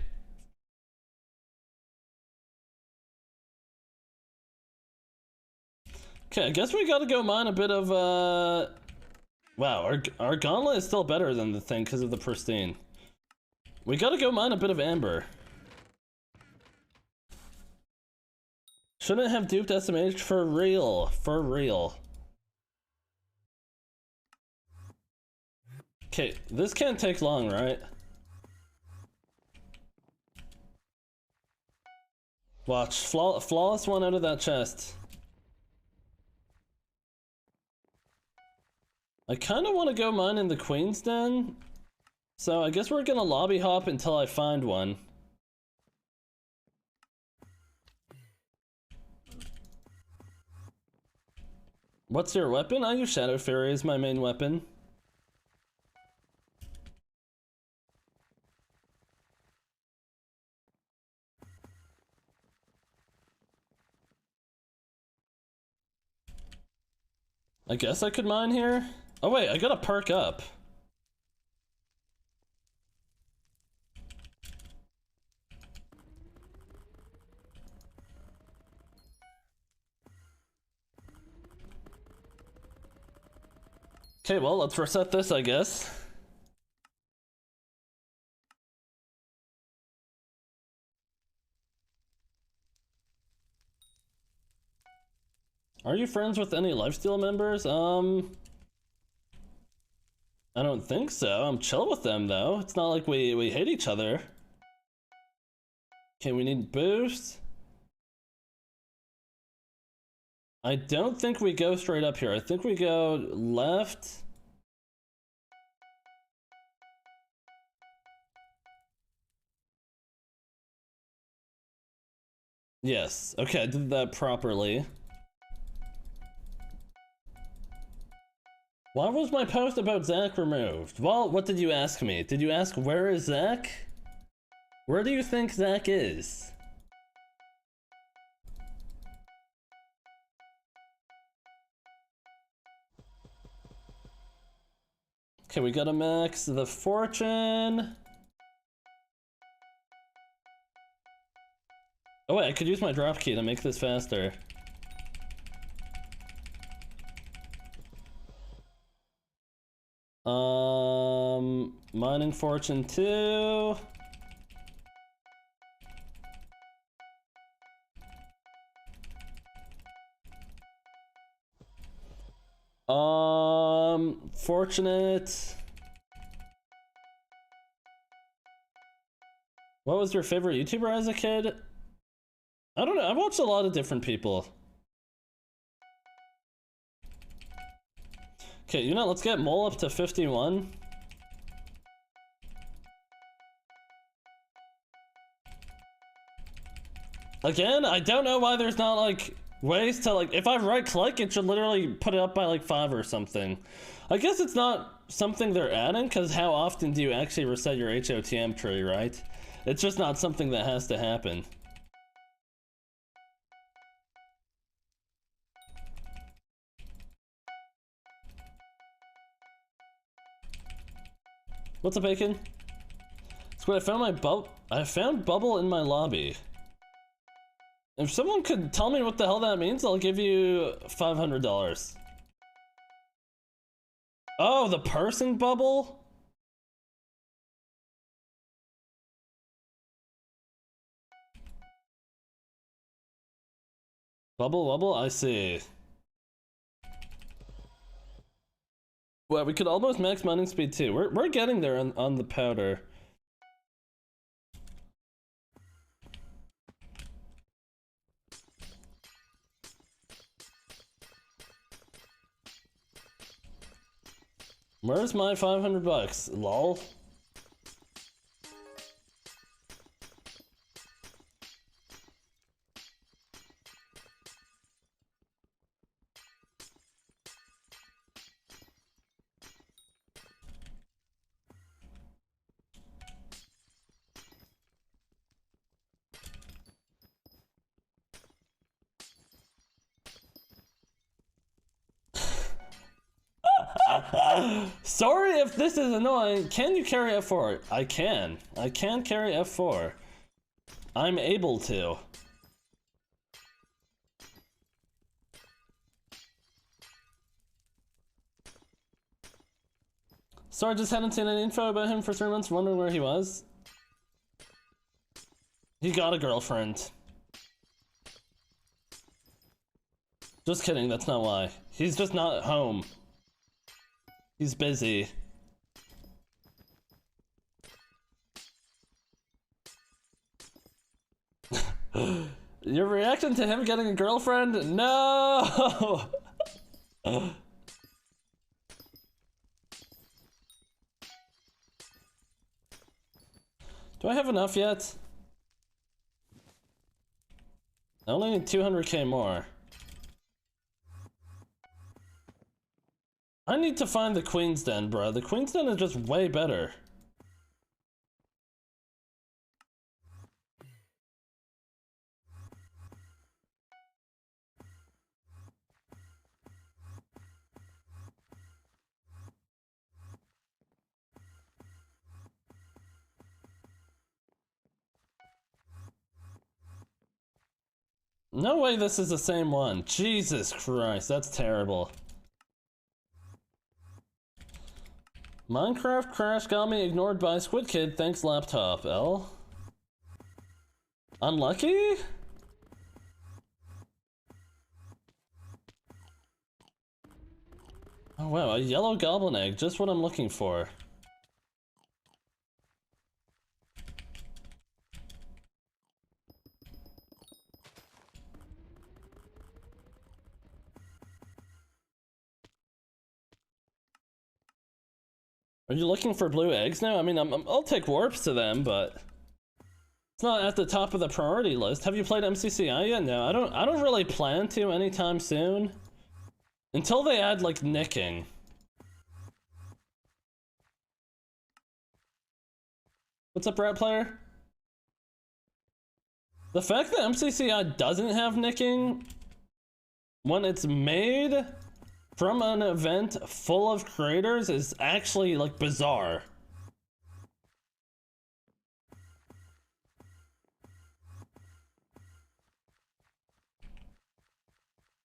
Okay, I guess we gotta go mine a bit of, wow, our gauntlet is still better than the thing because of the pristine. We gotta go mine a bit of amber. Shouldn't have duped SMH for real, for real. Okay, this can't take long, right? Watch, flawless one out of that chest. I kind of want to go mine in the Queen's Den, so I guess we're gonna lobby hop until I find one. What's your weapon? I use Shadow Fury as my main weapon. I guess I could mine here. Oh wait, I gotta perk up. Okay, well, let's reset this, I guess. Are you friends with any lifesteal members? I don't think so. I'm chill with them though. It's not like we hate each other. Okay, we need boost. I don't think we go straight up here. I think we go left. Yes. Okay, I did that properly. Why was my post about Zach removed? Well, what did you ask me? Did you ask where is Zach? Where do you think Zach is? Okay, we gotta max the fortune. Oh wait, I could use my drop key to make this faster. Mining fortune 2. Fortunate. What was your favorite YouTuber as a kid? I don't know. I watched a lot of different people. Okay, you know, let's get Mole up to 51. Again, I don't know why there's not like ways to like, if I right click, it should literally put it up by like 5 or something. I guess it's not something they're adding, because how often do you actually reset your HOTM tree, right? It's just not something that has to happen. What's up, Bacon? Squid, I found my I found bubble in my lobby. If someone could tell me what the hell that means, I'll give you $500. Oh, the person bubble? Bubble wubble? I see. Well, we could almost max mining speed too. We're getting there on the powder. Where's my 500 bucks? Lol. Sorry if this is annoying. Can you carry F4? I can. I can carry F4. I'm able to. Sorry, just hadn't seen any info about him for 3 months, wondering where he was. He got a girlfriend. Just kidding, that's not why. He's just not at home. He's busy. Your reaction to him getting a girlfriend? No! Do I have enough yet? I only need 200k more. I need to find the Queen's Den, bro. The Queen's Den is just way better. No way this is the same one. Jesus Christ, that's terrible. Minecraft crash got me ignored by Squid Kid, thanks laptop, L. Unlucky? Oh wow, a yellow goblin egg, just what I'm looking for. Are you looking for blue eggs now? I mean, I'll take warps to them, but it's not at the top of the priority list. Have you played MCCI yet? No, I don't really plan to anytime soon. Until they add, like, nicking. What's up, Rat Player? The fact that MCCI doesn't have nicking when it's made from an event full of creators is actually, like, bizarre.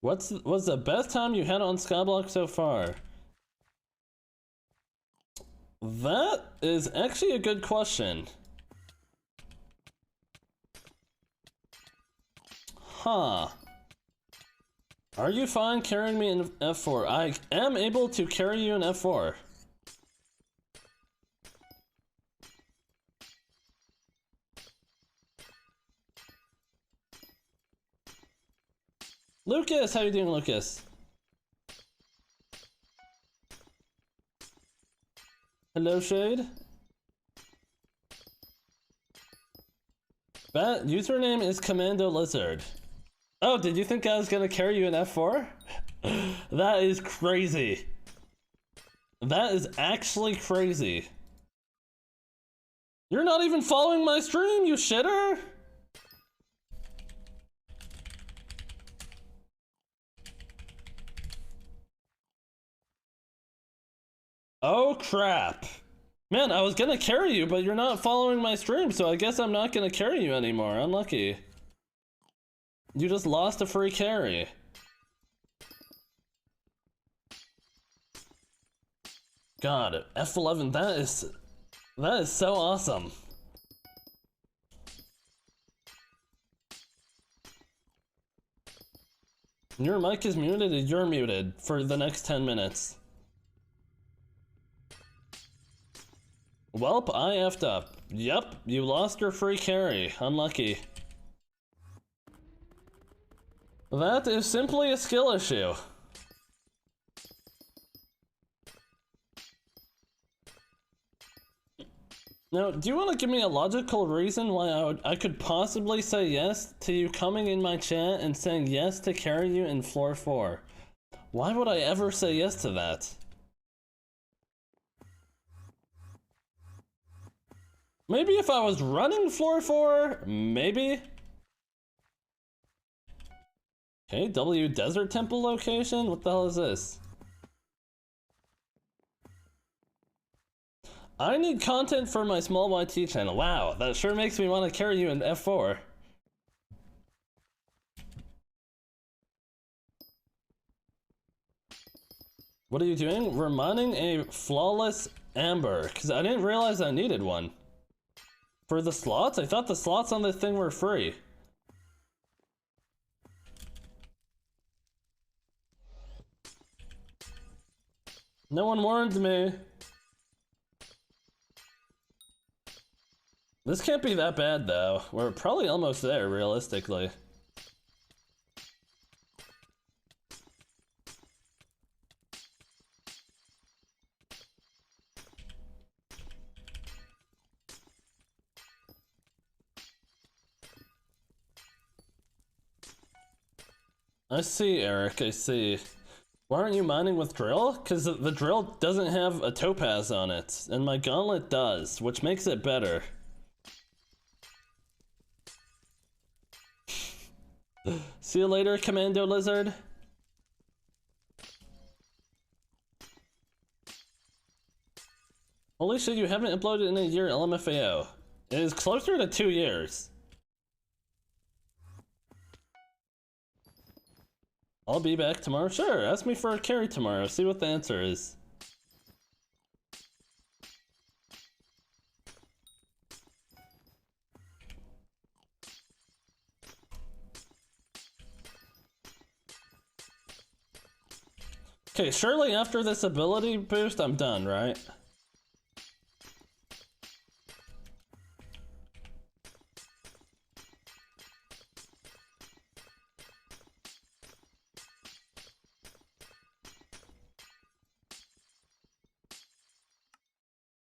Was the best time you had on Skyblock so far? That is actually a good question. Huh. Are you fine carrying me in F4? I am able to carry you in F4. Lucas, how you doing, Lucas? Hello, Shade. That username is Commando Lizard. Oh, did you think I was gonna carry you in F4? That is crazy. That is actually crazy. You're not even following my stream, you shitter! Oh crap. Man, I was gonna carry you, but you're not following my stream, so I guess I'm not gonna carry you anymore. Unlucky. You just lost a free carry. God, F11, that is so awesome. Your mic is muted and you're muted for the next 10 minutes. Welp, I effed up. Yep, you lost your free carry. Unlucky. That is simply a skill issue. Now, do you want to give me a logical reason why I could possibly say yes to you coming in my chat and saying yes to carry you in floor 4? Why would I ever say yes to that? Maybe if I was running floor 4, maybe? Okay, W Desert Temple location? What the hell is this? I need content for my small YT channel. Wow, that sure makes me want to carry you in F4. What are you doing? We're mining a flawless amber, because I didn't realize I needed one. For the slots? I thought the slots on this thing were free. No one warned me. This can't be that bad though. We're probably almost there, realistically. I see, Eric, I see. Why aren't you mining with drill? Because the drill doesn't have a topaz on it, and my gauntlet does, which makes it better. See you later, Commando Lizard. Holy shit, you haven't uploaded in a year, LMFAO. It is closer to 2 years. I'll be back tomorrow. Sure, ask me for a carry tomorrow. See what the answer is. Okay, surely after this ability boost, I'm done, right?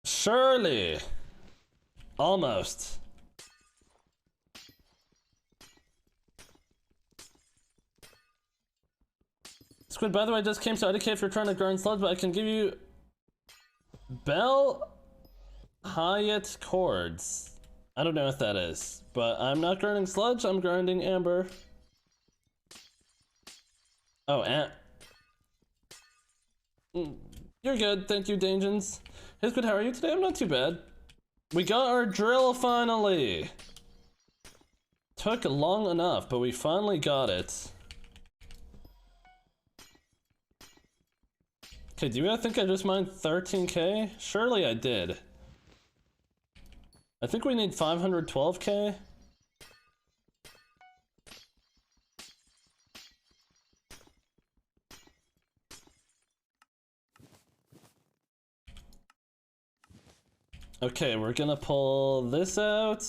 Surely. Almost. Squid, by the way, just came to IDK if you're trying to grind sludge, but I can give you Bell Hyatt Chords. I don't know what that is, but I'm not grinding sludge, I'm grinding amber. Oh, you're good, thank you, Dangens. Hey Squid, how are you today? I'm not too bad. We got our drill finally! Took long enough, but we finally got it. Okay, do you guys think I just mined 13k? Surely I did. I think we need 512k. Okay, we're gonna pull this out.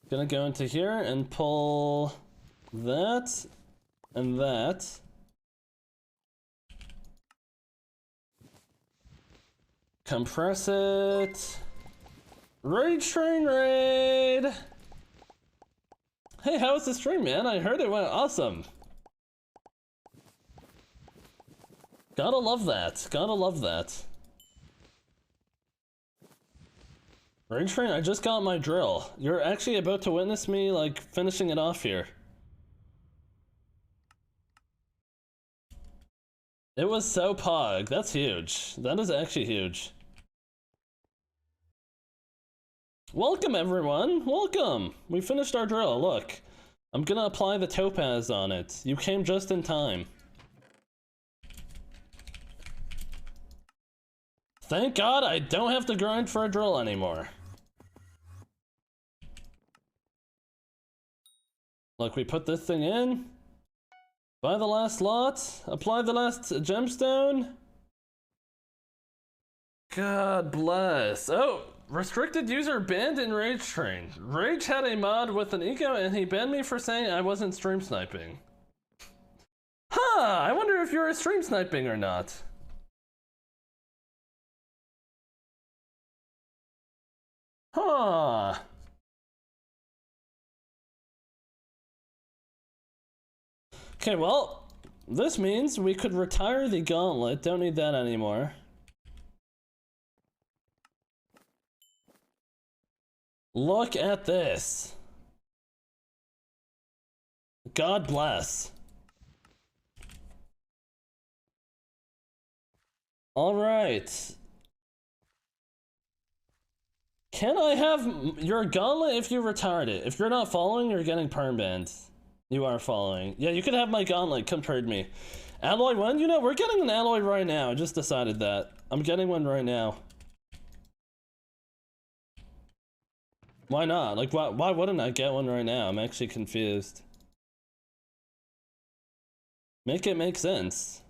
Gonna go into here and pull that. and that. Compress it. Rage train raid! Hey, how was the stream, man? I heard it went awesome. Gotta love that. Gotta love that. Rage train, I just got my drill. You're actually about to witness me, like, finishing it off here. It was so pog. That's huge. That is actually huge. Welcome, everyone. Welcome. We finished our drill. Look. I'm gonna apply the topaz on it. You came just in time. Thank God I don't have to grind for a drill anymore. Look, we put this thing in. Buy the last lot. Apply the last gemstone. God bless. Oh, restricted user banned in Rage Train. Rage had a mod with an eco and he banned me for saying I wasn't stream sniping. Huh, I wonder if you're stream sniping or not. Huh. Okay, well, this means we could retire the gauntlet. Don't need that anymore. Look at this. God bless. All right. Can I have your gauntlet if you retired it? If you're not following, you're getting perm banned. You are following. Yeah, you can have my gauntlet. Come trade me. Alloy 1? You know, we're getting an alloy right now. I just decided that. I'm getting one right now. Why not? Like, why wouldn't I get one right now? I'm actually confused. Make it make sense.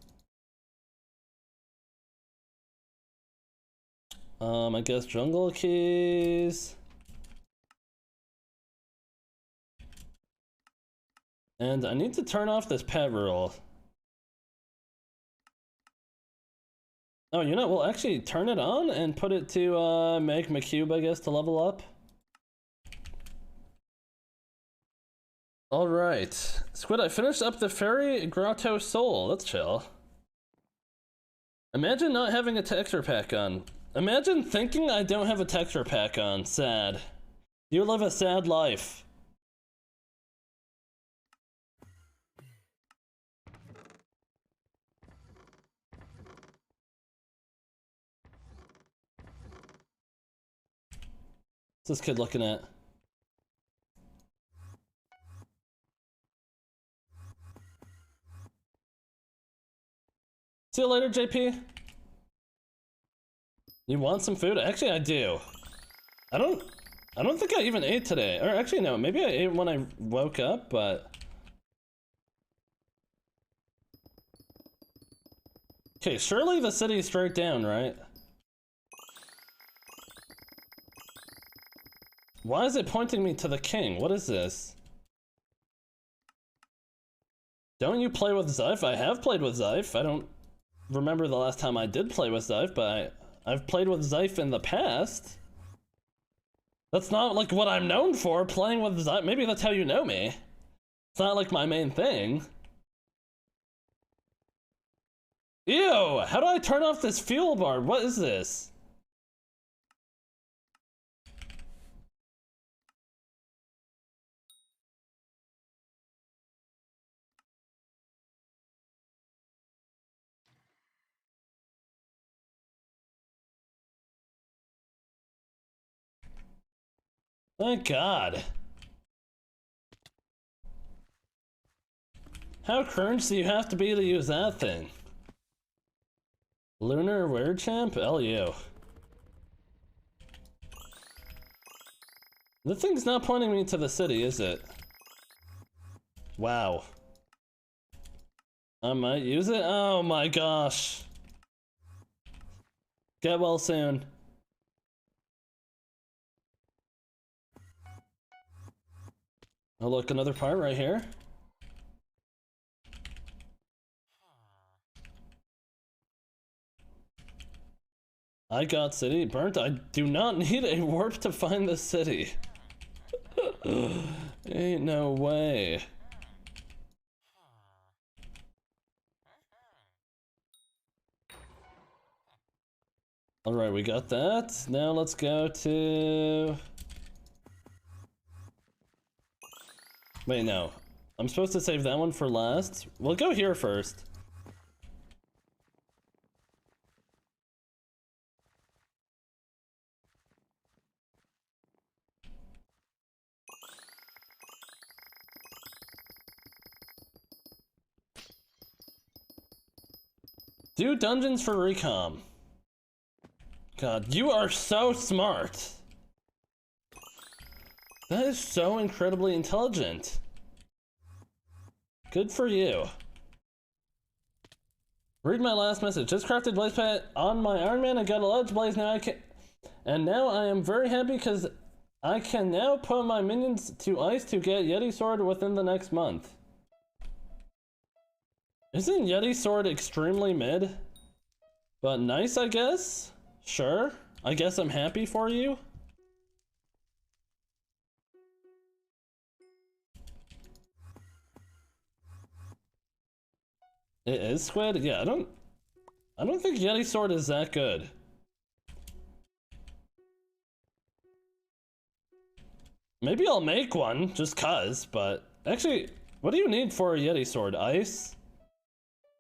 I guess jungle keys. And I need to turn off this pet rule. Oh, you know, we'll actually turn it on and put it to make my cube, I guess, to level up. Alright. Squid, I finished up the Fairy Grotto Soul. That's chill. Imagine not having a texture pack on. Imagine thinking I don't have a texture pack on. Sad. You live a sad life. What's this kid looking at? See you later, JP. You want some food? Actually, I do. I don't think I even ate today. Or actually, no, maybe I ate when I woke up, but... Okay, surely the city's straight down, right? Why is it pointing me to the king? What is this? Don't you play with Zyph? I have played with Zyph. I don't remember the last time I did play with Zyph, but I've played with Zyph in the past. That's not like what I'm known for, playing with Zyph. Maybe that's how you know me. It's not like my main thing. Ew! How do I turn off this fuel bar? What is this? Thank God. How cringe do you have to be to use that thing? Lunar Weird Champ? LU. The thing's not pointing me to the city, is it? Wow. I might use it? Oh my gosh. Get well soon. Oh look, another part right here. I got city burnt. I do not need a warp to find the city. Ain't no way. Alright, we got that. Now let's go to... Wait, no. I'm supposed to save that one for last. We'll go here first. Do dungeons for recom. God, you are so smart. That is so incredibly intelligent. Good for you. Read my last message. Just crafted blaze pad on my Ironman. I got a large blaze now. And now I am very happy because I can now put my minions to ice to get Yeti Sword within the next month. Isn't Yeti Sword extremely mid? But nice, I guess? Sure. I guess I'm happy for you. It is Squid? Yeah, I don't think Yeti Sword is that good. Maybe I'll make one, just cuz, but... Actually, what do you need for a Yeti Sword? Ice?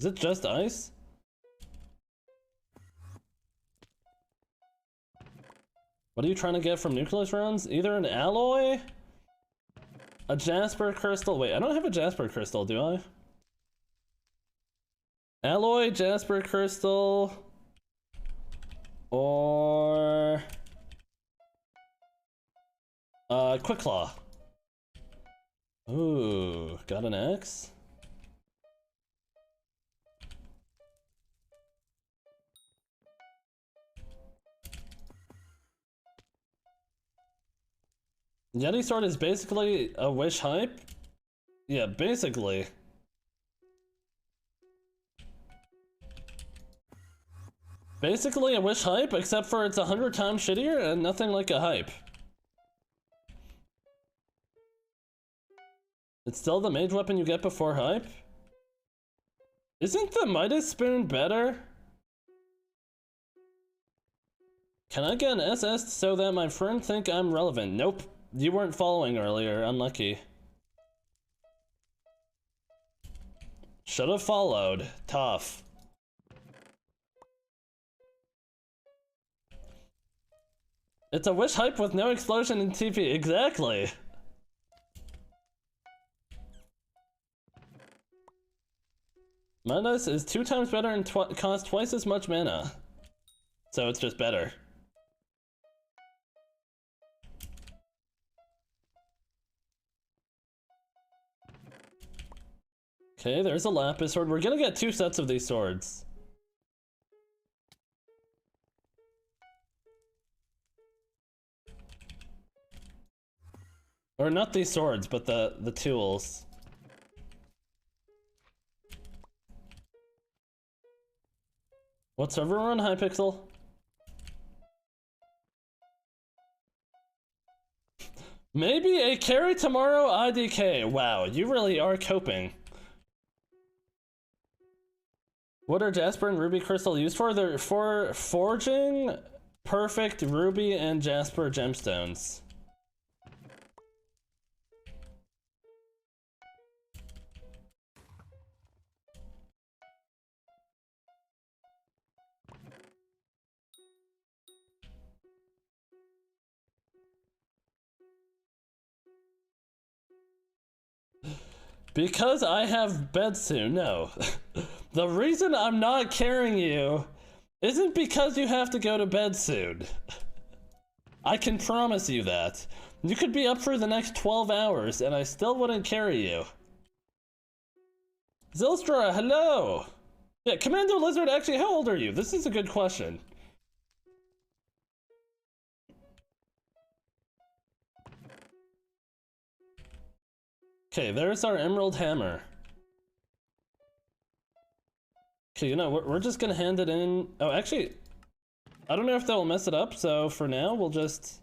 Is it just ice? What are you trying to get from nucleus rounds? Either an alloy? A jasper crystal? Wait, I don't have a jasper crystal, do I? Alloy, jasper crystal... Or... Quick Claw. Ooh, got an X? Yeti Sword is basically a wish hype? Yeah, basically. Basically a wish hype, except for it's 100 times shittier and nothing like a hype. It's still the mage weapon you get before hype? Isn't the Midas Spoon better? Can I get an SS so that my friend think I'm relevant? Nope. You weren't following earlier, unlucky. Should've followed. Tough. It's a wish hype with no explosion in TP. Exactly. Midas is 2 times better and costs twice as much mana. So it's just better. Okay, there's a lapis sword. We're gonna get 2 sets of these swords. Or not these swords, but the tools. What server we're on, Hypixel? Maybe a carry tomorrow IDK. Wow, you really are coping. What are Jasper and Ruby Crystal used for? They're for forging perfect Ruby and Jasper gemstones. Because I have bed soon, no. The reason I'm not carrying you isn't because you have to go to bed soon. I can promise you that. You could be up for the next 12 hours and I still wouldn't carry you. Zilstra, hello! Yeah, Commando Lizard, actually, how old are you? This is a good question. Okay, there's our emerald hammer. Okay, you know, we're just gonna hand it in. Oh, actually, I don't know if they'll mess it up, so for now, we'll just...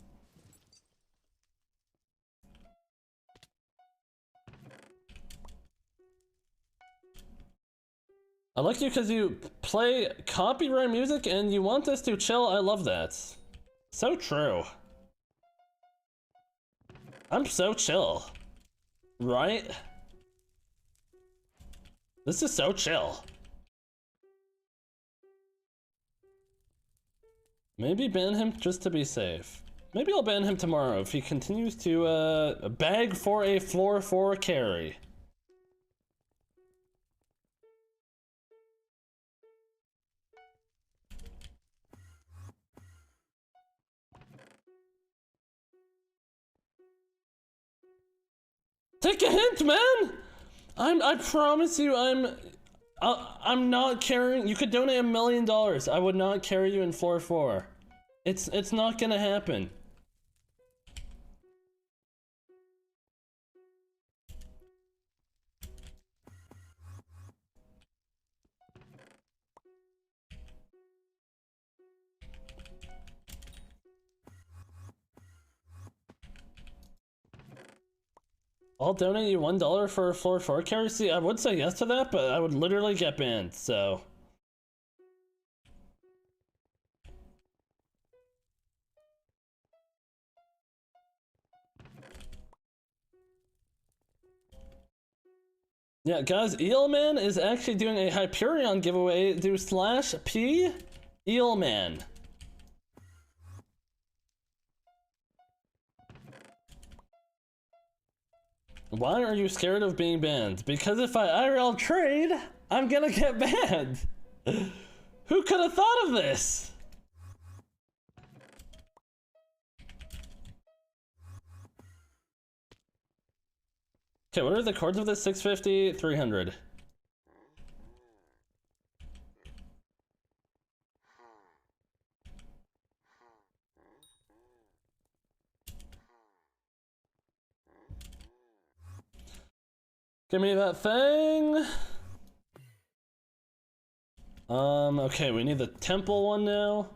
I like you because you play copyright music and you want us to chill. I love that. So true. I'm so chill. Right? This is so chill. Maybe ban him just to be safe. Maybe I'll ban him tomorrow if he continues to beg for a floor 4 carry. Take a hint, man! I promise you I'm not carrying. You could donate $1 million. I would not carry you in floor 4. It's not gonna happen. I'll donate you $1 for a floor 4 carry. See, I would say yes to that, but I would literally get banned, so. Yeah, guys, Eelman is actually doing a Hyperion giveaway. Do /P Eelman. Why are you scared of being banned? Because if I IRL trade, I'm gonna get banned. Who could have thought of this? Okay, what are the chords of this? 650, 300. Give me that thing. Okay, we need the temple one now.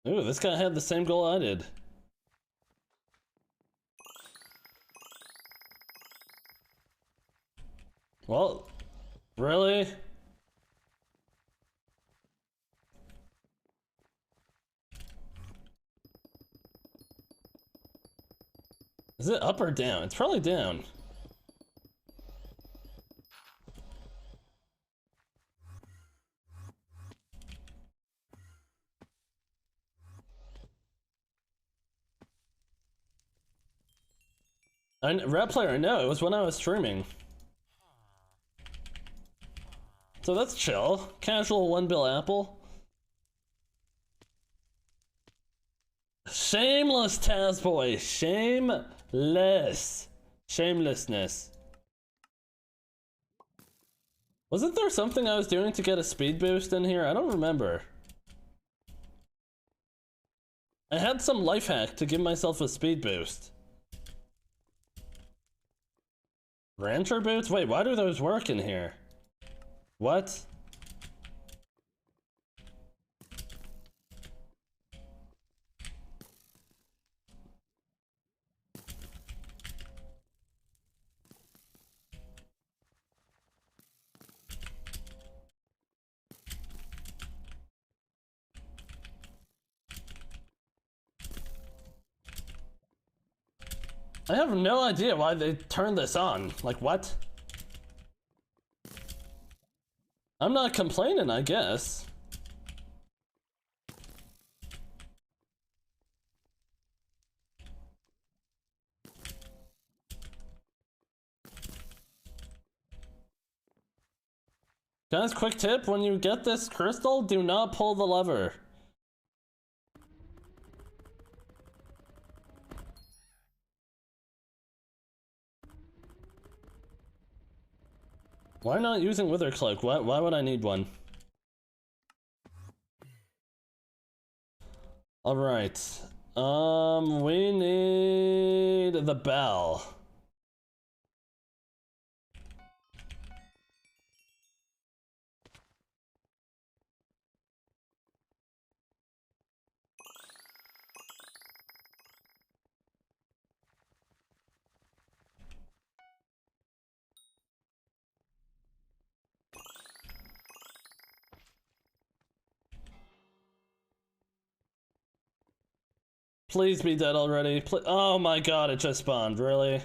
Ooh, this guy had the same goal I did. Well, really? Is it up or down? It's probably down. Rap player, no, it was when I was streaming. So that's chill. Casual 1 bill apple. Shameless Tazboy. Shameless. Shamelessness. Wasn't there something I was doing to get a speed boost in here? I don't remember. I had some life hack to give myself a speed boost. Rancher boots? Wait, why do those work in here? What? I have no idea why they turned this on. Like, what? I'm not complaining, I guess. Guys, quick tip, when you get this crystal, do not pull the lever. Why not using Wither Cloak? Why would I need one? Alright. We need the bell. Please be dead already. Oh my god, it just spawned, really?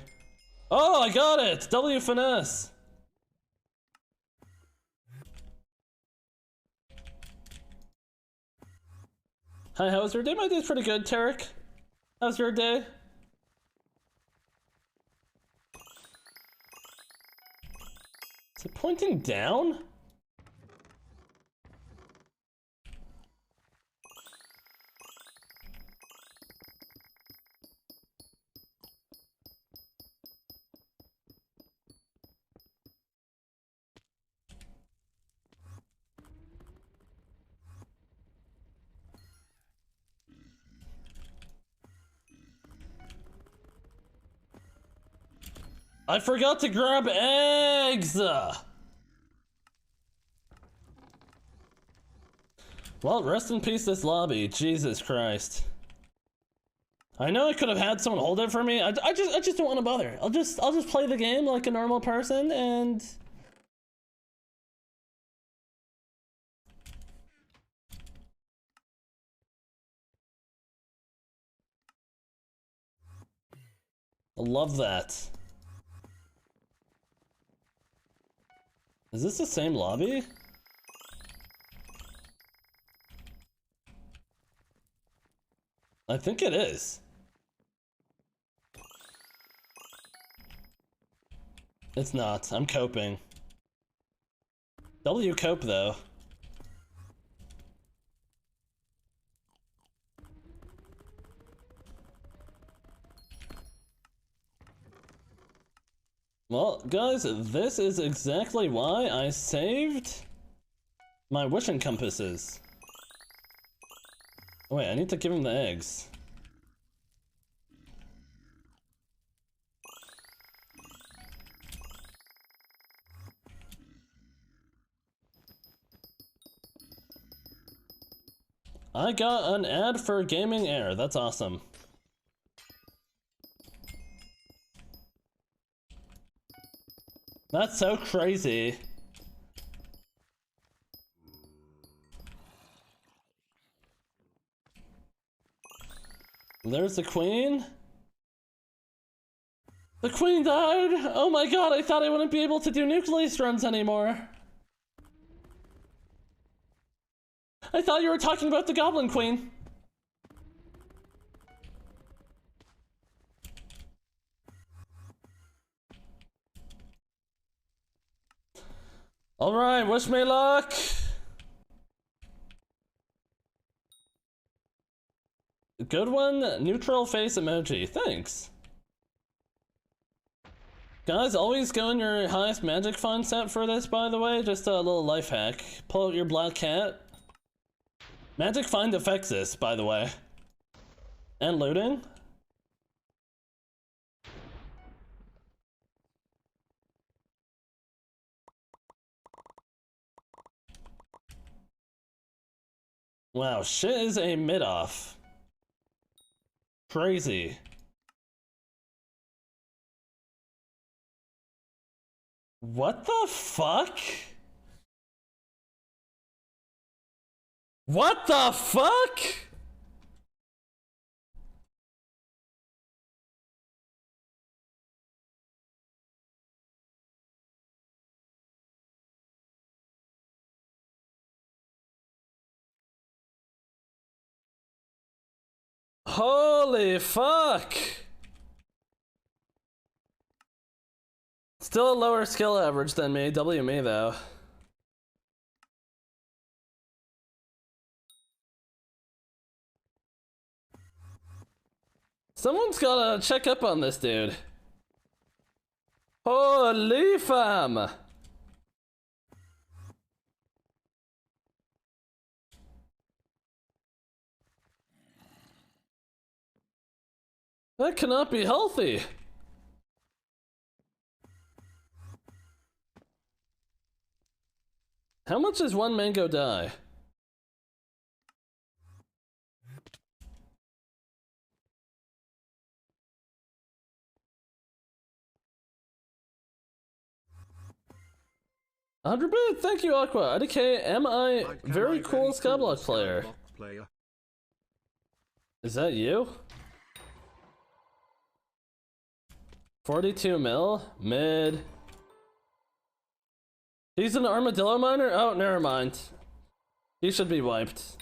Oh, I got it! W finesse! Hi, how was your day? My day's pretty good, Tarek. How's your day? Is it pointing down? I forgot to grab eggs! Well, rest in peace this lobby. Jesus Christ. I know I could have had someone hold it for me. I just don't want to bother. I'll just play the game like a normal person and I love that. Is this the same lobby? I think it is. It's not. I'm coping. W cope though. Well, guys, this is exactly why I saved my wishing compasses. Oh, wait, I need to give him the eggs. I got an ad for Gaming Air. That's awesome. That's so crazy. There's the queen. The queen died! Oh my god, I thought I wouldn't be able to do nucleus runs anymore. I thought you were talking about the goblin queen. Alright, wish me luck! Good one, neutral face emoji, thanks. Guys, always go in your highest magic find set for this, by the way, just a little life hack. Pull out your black cat. Magic find affects this, by the way. And looting. Wow, shit is a mid-off. Crazy. What the fuck? What the fuck? Holy fuck! Still a lower skill average than me, W me though. Someone's gotta check up on this dude. Holy fam! That cannot be healthy. How much does one mango die? $100 thank you, Aqua. IDK, am I very cool Skyblock player? Is that you? 42 mil? Mid. He's an armadillo miner? Oh, never mind. He should be wiped.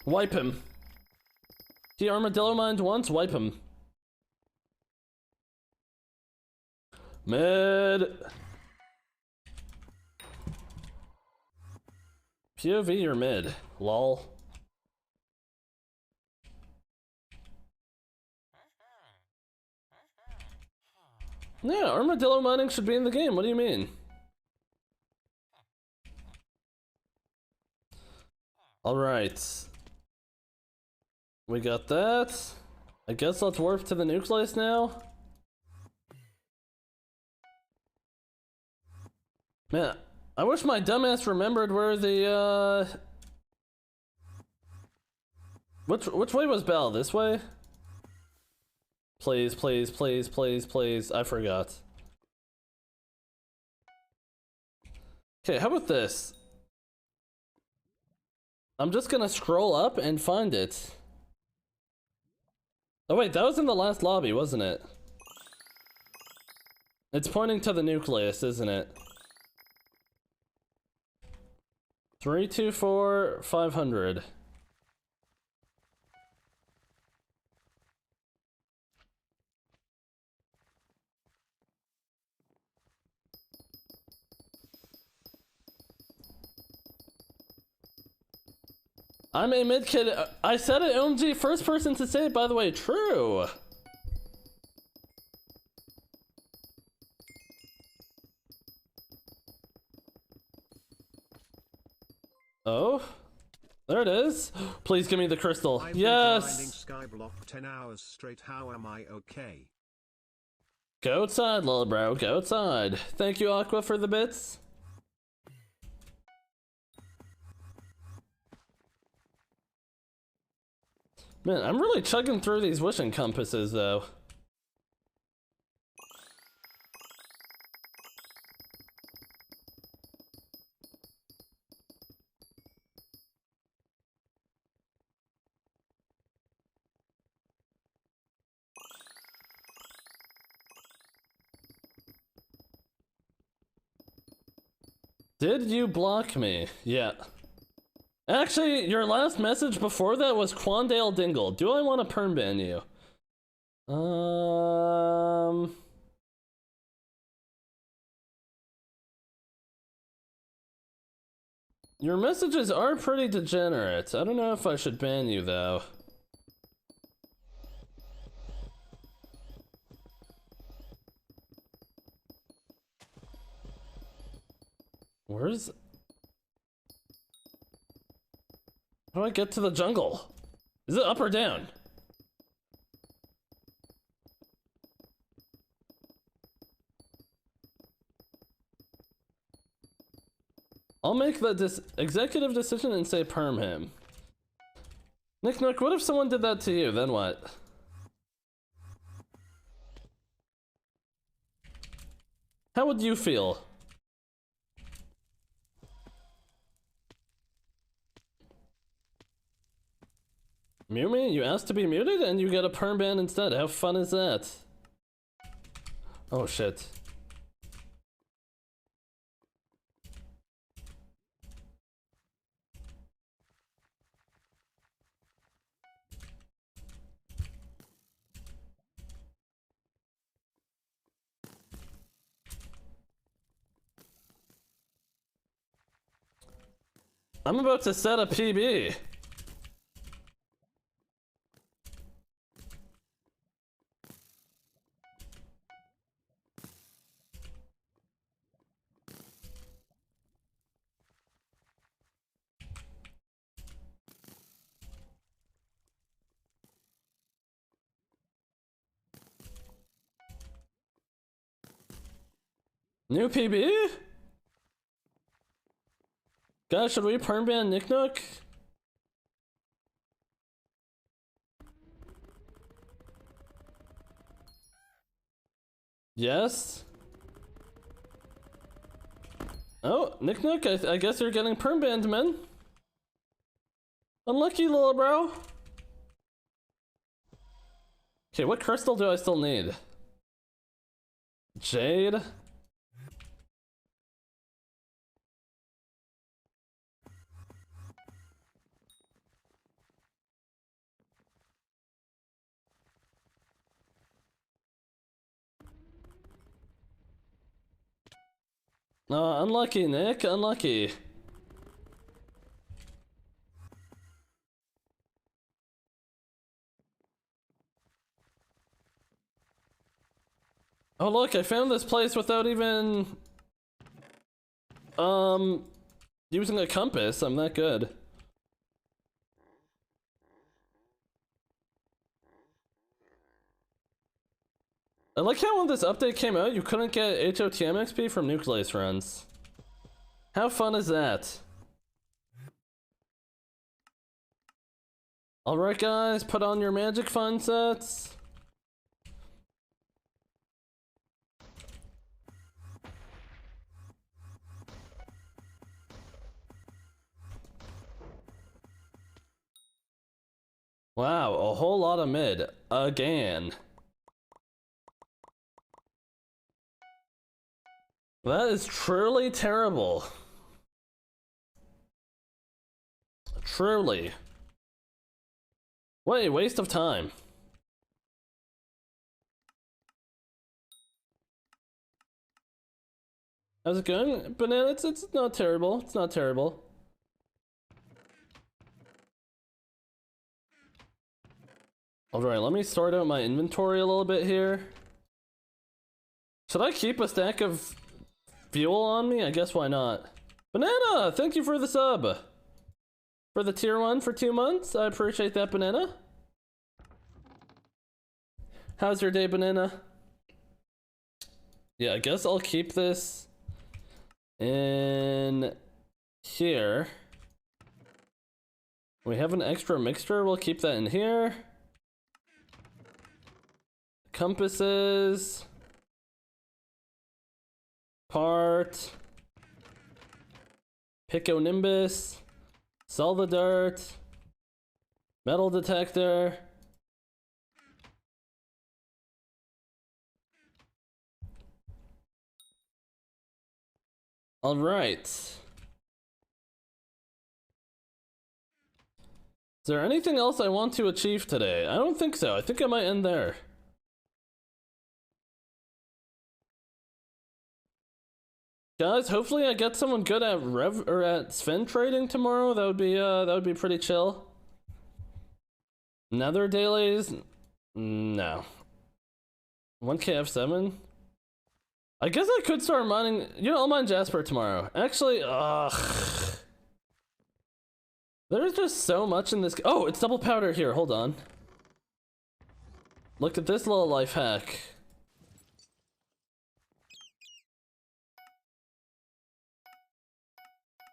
Wipe him. He armadillo mined once? Wipe him. Mid. POV or mid? Lol. Yeah, armadillo mining should be in the game. What do you mean? Alright. We got that. I guess let's warp to the nucleus now. Man, I wish my dumbass remembered where the, Which way was Bell? This way? Please, please, please, please, please. I forgot. Okay, how about this? I'm just gonna scroll up and find it. Oh wait, that was in the last lobby, wasn't it? It's pointing to the nucleus, isn't it? 324 500. I'm a mid kid. I said it, OMG, first person to say it, by the way. True. Oh, there it is. Please give me the crystal. I've yes. been Skyblock 10 hours straight. How am I okay? Go outside, little bro. Go outside. Thank you, Aqua, for the bits. Man, I'm really chugging through these wishing compasses, though. Did you block me? Yeah. Actually, your last message before that was Quandale Dingle. Do I want to perm ban you? Your messages are pretty degenerate. I don't know if I should ban you, though. Where's... How do I get to the jungle? Is it up or down? I'll make the executive decision and say perm him. Nick Nook, what if someone did that to you? Then what? How would you feel? Mute me? You asked to be muted and you get a perm ban instead. How fun is that? Oh shit. I'm about to set a PB. New PB? Guys, should we perm ban Nick Nook? Yes? Oh, Nick Nook, I guess you're getting perm banned, man. Unlucky, little bro. Okay, what crystal do I still need? Jade? Unlucky, Nick, unlucky. Oh look, I found this place without even using a compass. I'm that good. I like how when this update came out, you couldn't get HOTM XP from Nucleus runs. How fun is that? Alright guys, put on your magic fun sets. Wow, a whole lot of mid. Again. That is truly terrible. Truly. What a waste of time. How's it going? Banana, it's not terrible. It's not terrible. Alright, let me sort out my inventory a little bit here. Should I keep a stack of fuel on me? I guess why not. Banana, thank you for the sub. For the tier 1 for 2 months. I appreciate that, Banana. How's your day, Banana? Yeah, I guess I'll keep this in here. We have an extra mixture, we'll keep that in here. Compasses. Part. Piconimbus. Sell the dirt. Metal detector. All right. Is there anything else I want to achieve today? I don't think so. I think I might end there. Guys, hopefully I get someone good at at Sven trading tomorrow. That would be pretty chill. Nether dailies? No. 1KF7? I guess I could start mining. You know, I'll mine Jasper tomorrow. Actually, there's just so much in this. Oh, it's double powder here. Hold on. Look at this little life hack.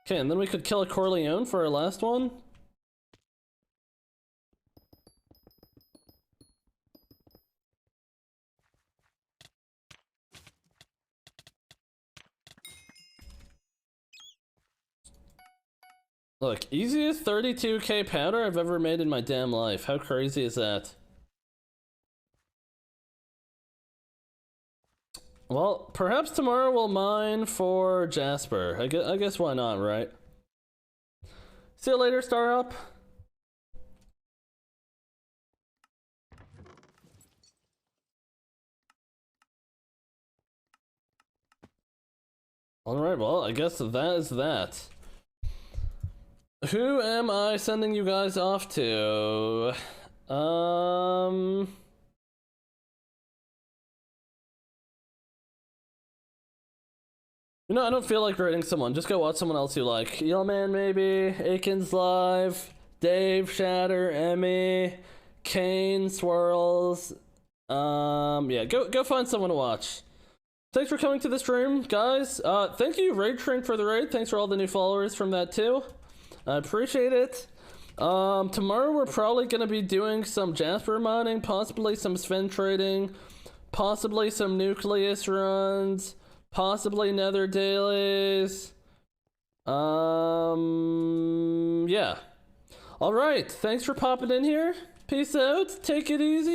Okay, and then we could kill a Corleone for our last one. Look, easiest 32k powder I've ever made in my damn life. How crazy is that? Well, perhaps tomorrow we'll mine for Jasper. I guess why not, right? See you later, Star Up. Alright, well, I guess that is that. Who am I sending you guys off to? You know, I don't feel like rating someone. Just go watch someone else you like. Yellman, maybe. Aikens Live. Dave, Shatter, Emmy. Kane, Swirls. Yeah, go find someone to watch. Thanks for coming to the stream, guys. Thank you, Raid Shrink, for the raid. Thanks for all the new followers from that too. I appreciate it. Tomorrow we're probably gonna be doing some Jasper mining, possibly some Sven trading, possibly some Nucleus runs, possibly Nether dailies. Yeah. Alright, thanks for popping in here. Peace out, take it easy.